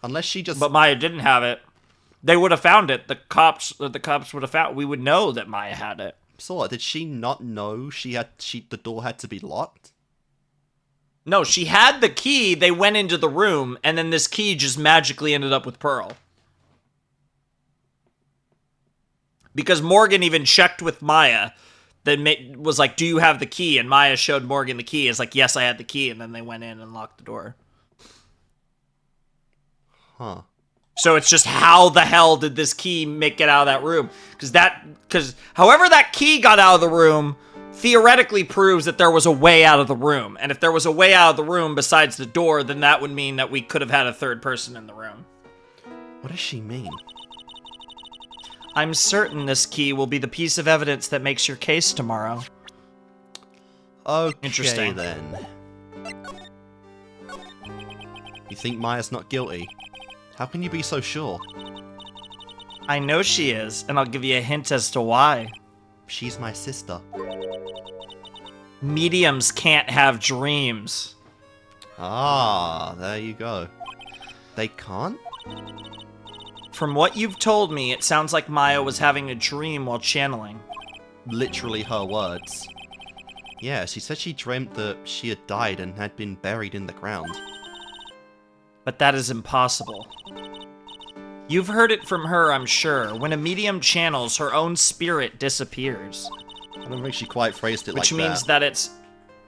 Unless she just... But Maya didn't have it. They would have found it. The cops would have found... We would know that Maya had it. So what? Did she not know the door had to be locked? No, she had the key. They went into the room, and then this key just magically ended up with Pearl. Because Morgan even checked with Maya. That was like, do you have the key? And Maya showed Morgan the key. It's like, yes, I had the key. And then they went in and locked the door. Huh. So it's just, how the hell did this key get out of that room? Because however that key got out of the room theoretically proves that there was a way out of the room. And if there was a way out of the room besides the door, then that would mean that we could have had a third person in the room. What does she mean? I'm certain this key will be the piece of evidence that makes your case tomorrow. Okay, interesting. Then. You think Maya's not guilty? How can you be so sure? I know she is, and I'll give you a hint as to why. She's my sister. Mediums can't have dreams. Ah, there you go. They can't? From what you've told me, it sounds like Maya was having a dream while channeling. Literally her words. Yeah, she said she dreamt that she had died and had been buried in the ground. But that is impossible. You've heard it from her, I'm sure. When a medium channels, her own spirit disappears. I don't think she quite phrased it like that. Which means that it's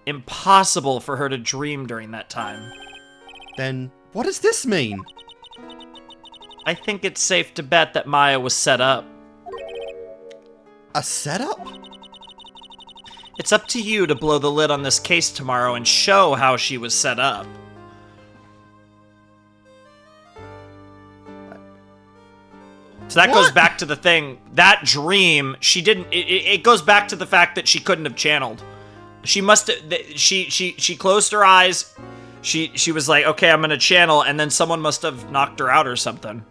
impossible for her to dream during that time. Then, what does this mean? I think it's safe to bet that Maya was set up. A setup? It's up to you to blow the lid on this case tomorrow and show how she was set up. So that goes back to the thing, that dream, she didn't, it goes back to the fact that she couldn't have channeled. She must have, she closed her eyes, she was like, okay, I'm gonna channel, and then someone must have knocked her out or something.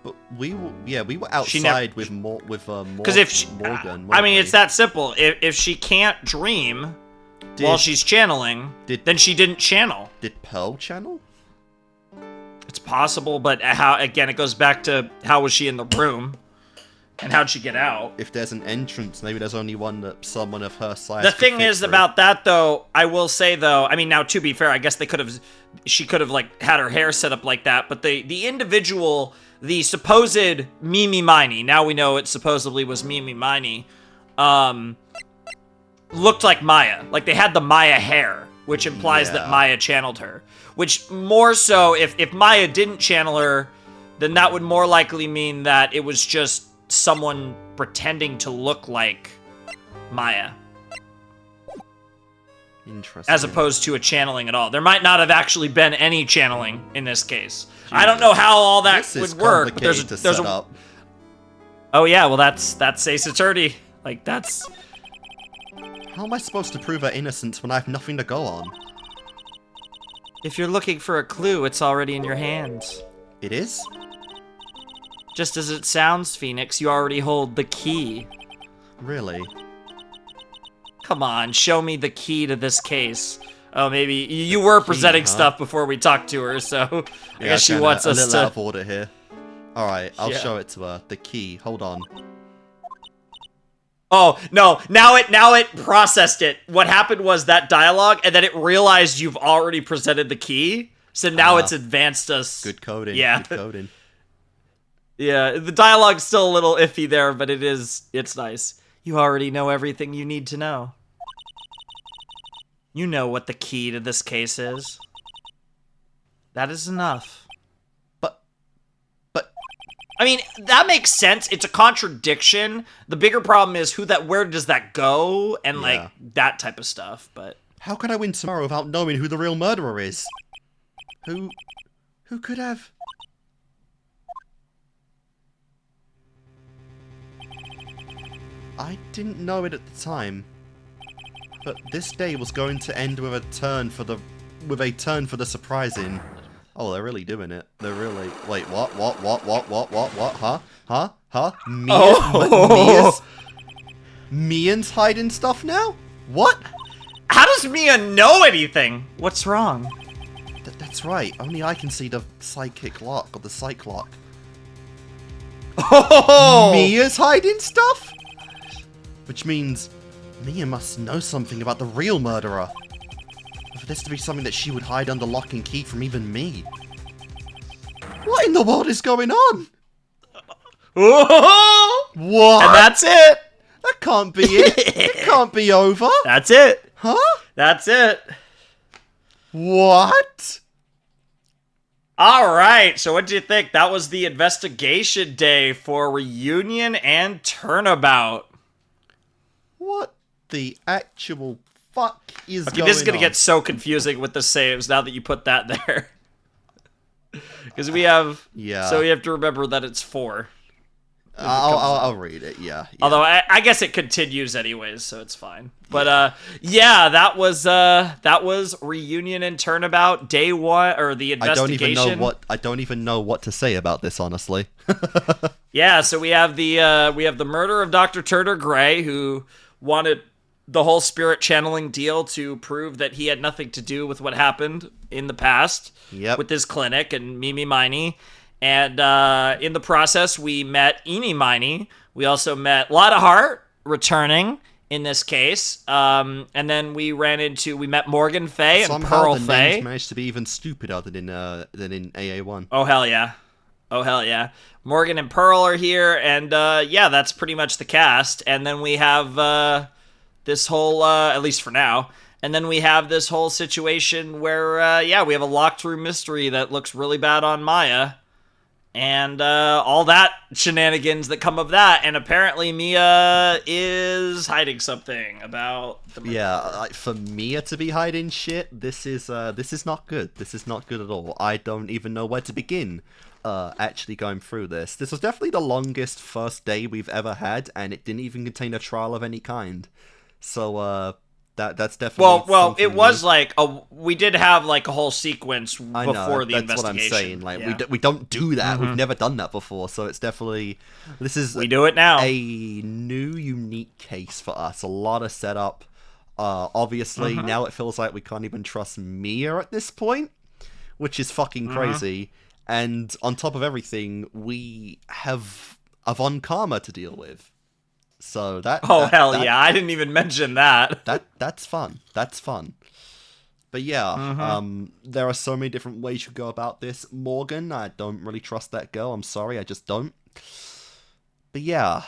But we were outside with Morgan. I mean, it's that simple. If she can't dream while she's channeling, then she didn't channel. Did Pearl channel? It's possible, but how? Again, it goes back to how was she in the room, and how'd she get out? If there's an entrance, maybe there's only one that someone of her size. The thing is about that, though. I will say, though. I mean, now to be fair, I guess they could have. She could have like had her hair set up like that, but the individual. The supposed Mimi Miney, now we know it supposedly was Mimi Miney, looked like Maya. Like, they had the Maya hair, which implies that Maya channeled her. Which, more so, if Maya didn't channel her, then that would more likely mean that it was just someone pretending to look like Maya. Interesting. As opposed to a channeling at all. There might not have actually been any channeling in this case. Jesus. I don't know how all that would work. But there's a Oh yeah, well that's Ace Attorney. Like that's. How am I supposed to prove her innocence when I have nothing to go on? If you're looking for a clue, it's already in your hands. It is? Just as it sounds, Phoenix, you already hold the key. Really? Come on, show me the key to this case. Oh, maybe you were presenting stuff before we talked to her, so I guess she wants us to. A little out of order here. All right, I'll show it to her. The key. Hold on. Oh no! Now it processed it. What happened was that dialogue, and then it realized you've already presented the key. So now it's advanced us. Good coding. Yeah. Good coding. Yeah, the dialogue's still a little iffy there, but it's nice. You already know everything you need to know. You know what the key to this case is. That is enough. But... I mean, that makes sense. It's a contradiction. The bigger problem is where does that go? And, like, that type of stuff, but... How can I win tomorrow without knowing who the real murderer is? Who could have... I didn't know it at the time, but this day was going to end with a turn for the surprising. Oh, they're really doing it. They're really. Wait, what? Huh? Mia's hiding stuff now? What? How does Mia know anything? What's wrong? That's right. Only I can see the psychic lock or the psych lock. Oh! Mia's hiding stuff? Which means Mia must know something about the real murderer. For this to be something that she would hide under lock and key from even me. What in the world is going on? What? And that's it. That can't be it. It can't be over. That's it. Huh? That's it. What? All right. So what do you think? That was the investigation day for Reunion and Turnabout. What the actual fuck is going on? This is going to get so confusing with the saves now that you put that there. Because we have... Yeah. So we have to remember that it's 4. I'll read it. Yeah. Although I guess it continues anyways, so it's fine. But yeah, that was Reunion and Turnabout Day 1, or the investigation. I don't even know what to say about this, honestly. Yeah, so we have the murder of Dr. Turner Gray, who wanted the whole spirit channeling deal to prove that he had nothing to do with what happened in the past with his clinic and Mimi Miney. And in the process, we met Eenie Miney. We also met Lotta Hart, returning in this case. And then we met Morgan Fey and Pearl Fey. Somehow the names managed to be even stupider than in AA1. Oh, hell yeah. Oh, hell yeah. Morgan and Pearl are here, and yeah, that's pretty much the cast. And then we have this whole, at least for now, and then we have this whole situation where, yeah, we have a locked room mystery that looks really bad on Maya. And all that shenanigans that come of that, and apparently Mia is hiding something about the murder. Yeah, like, for Mia to be hiding shit, this is not good. This is not good at all. I don't even know where to begin actually going through this. This was definitely the longest first day we've ever had, and it didn't even contain a trial of any kind. So that's definitely well it was new. We did have like a whole sequence before the investigation. That's what I'm saying. Like we don't do that. We've never done that before, so it's definitely we do it now. A new unique case for us. A lot of setup. Obviously now it feels like we can't even trust Mia at this point, which is fucking crazy. And on top of everything, we have Avon Karma to deal with. So hell yeah! I didn't even mention that. That's fun. That's fun. But yeah, there are so many different ways you could go about this. Morgan, I don't really trust that girl. I'm sorry, I just don't. But yeah,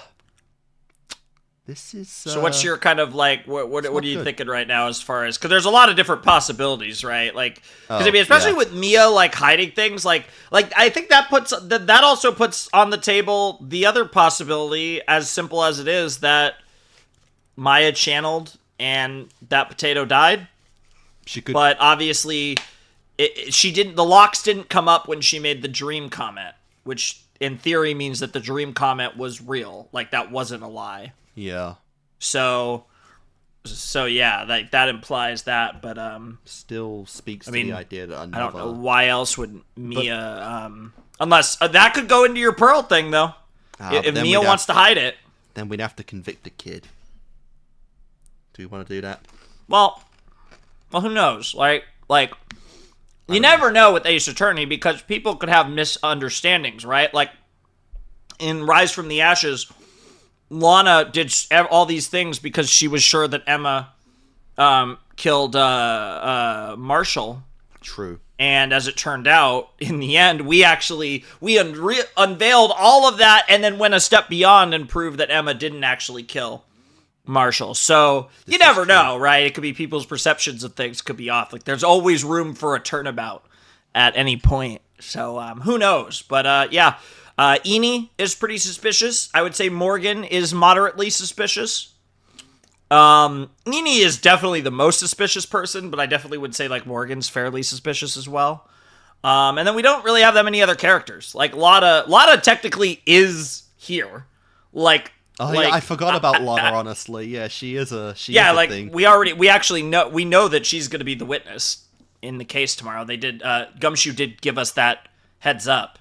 this is. So what's your kind of like? What are you thinking right now as far as? Because there's a lot of different possibilities, right? Like, because I mean, especially with Mia like hiding things, like I think that also puts on the table the other possibility, as simple as it is, that Maya channeled and that potato died. She could, but obviously, she didn't. The locks didn't come up when she made the dream comment, which in theory means that the dream comment was real. Like that wasn't a lie. Yeah. So yeah, like that implies that, but still speaks to the idea that I don't know why else would Mia unless that could go into your Pearl thing though. If Mia wants to hide it, then we'd have to convict the kid. Do you want to do that? Well, who knows? Like you never know with Ace Attorney because people could have misunderstandings, right? Like in Rise from the Ashes, Lana did all these things because she was sure that Emma killed Marshall. True. And as it turned out, in the end, we unveiled all of that and then went a step beyond and proved that Emma didn't actually kill Marshall. So you never know, right? It could be people's perceptions of things could be off. Like there's always room for a turnabout at any point. So who knows? But yeah. Eenie is pretty suspicious. I would say Morgan is moderately suspicious. Eenie is definitely the most suspicious person, but I definitely would say like Morgan's fairly suspicious as well. And then we don't really have that many other characters. Like Lotta technically is here. Like yeah, I forgot about Lotta, honestly. Yeah, she is a thing. we actually know that she's going to be the witness in the case tomorrow. They did Gumshoe did give us that heads up.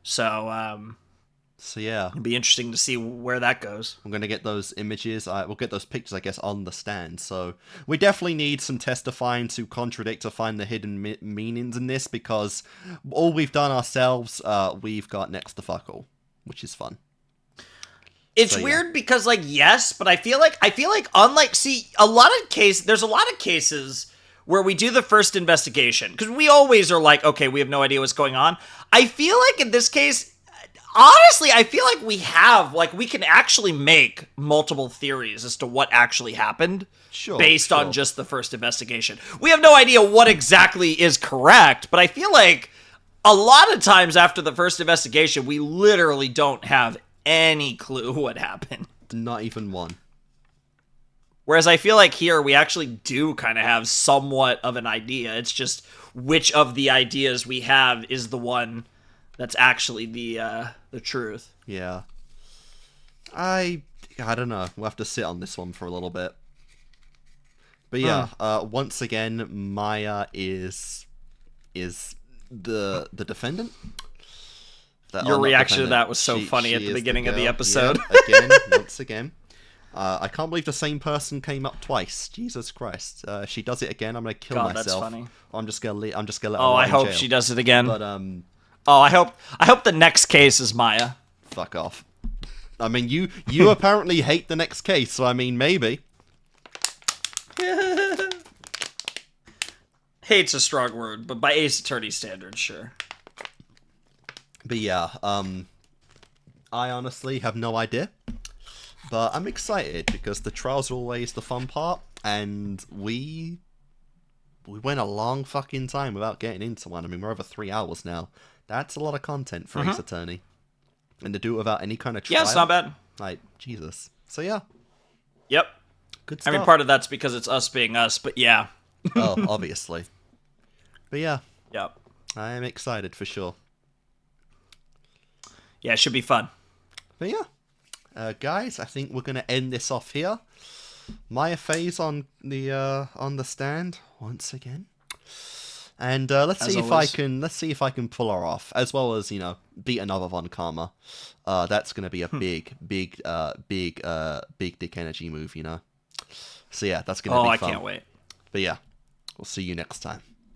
So yeah, it'd be interesting to see where that goes. I'm gonna get those images. We'll get those pictures, I guess, on the stand. So we definitely need some testifying to contradict or find the hidden meanings in this, because all we've done ourselves, we've got next to fuck all, which is fun. It's weird because, like, yes, but I feel like unlike, there's a lot of cases where we do the first investigation, because we always are like, okay, we have no idea what's going on. I feel like in this case, honestly, I feel like we can actually make multiple theories as to what actually happened based on just the first investigation. We have no idea what exactly is correct, but I feel like a lot of times after the first investigation, we literally don't have any clue what happened. Not even one. Whereas I feel like here we actually do kind of have somewhat of an idea. It's just which of the ideas we have is the one that's actually the truth. Yeah. I don't know. We'll have to sit on this one for a little bit. But yeah, once again, Maya is the defendant. Your reaction to that was so funny at the beginning of the episode. Yeah, once again. I can't believe the same person came up twice. Jesus Christ! She does it again. I'm gonna kill myself. That's funny. I'm just gonna let her. Oh, I hope jail. she does it again. But Oh, I hope the next case is Maya. Fuck off. I mean, you apparently hate the next case, so I mean, maybe. Hate's a strong word, but by Ace Attorney standards, sure. But yeah, I honestly have no idea. But I'm excited because the trials are always the fun part, and we went a long fucking time without getting into one. I mean, we're over 3 hours now. That's a lot of content for Ace Attorney. And to do it without any kind of trial. Yeah, it's not bad. Like, Jesus. So yeah. Yep. Good stuff. I mean, part of that's because it's us being us, but yeah. Oh, obviously. But yeah. Yep. I am excited for sure. Yeah, it should be fun. But yeah. Guys, I think we're going to end this off here. Maya Fey's on the stand once again. And let's see if I can pull her off, as well as, you know, beat another Von Karma. That's gonna be a big dick energy move, you know. So yeah, that's gonna be fun. I can't wait. But yeah, we'll see you next time.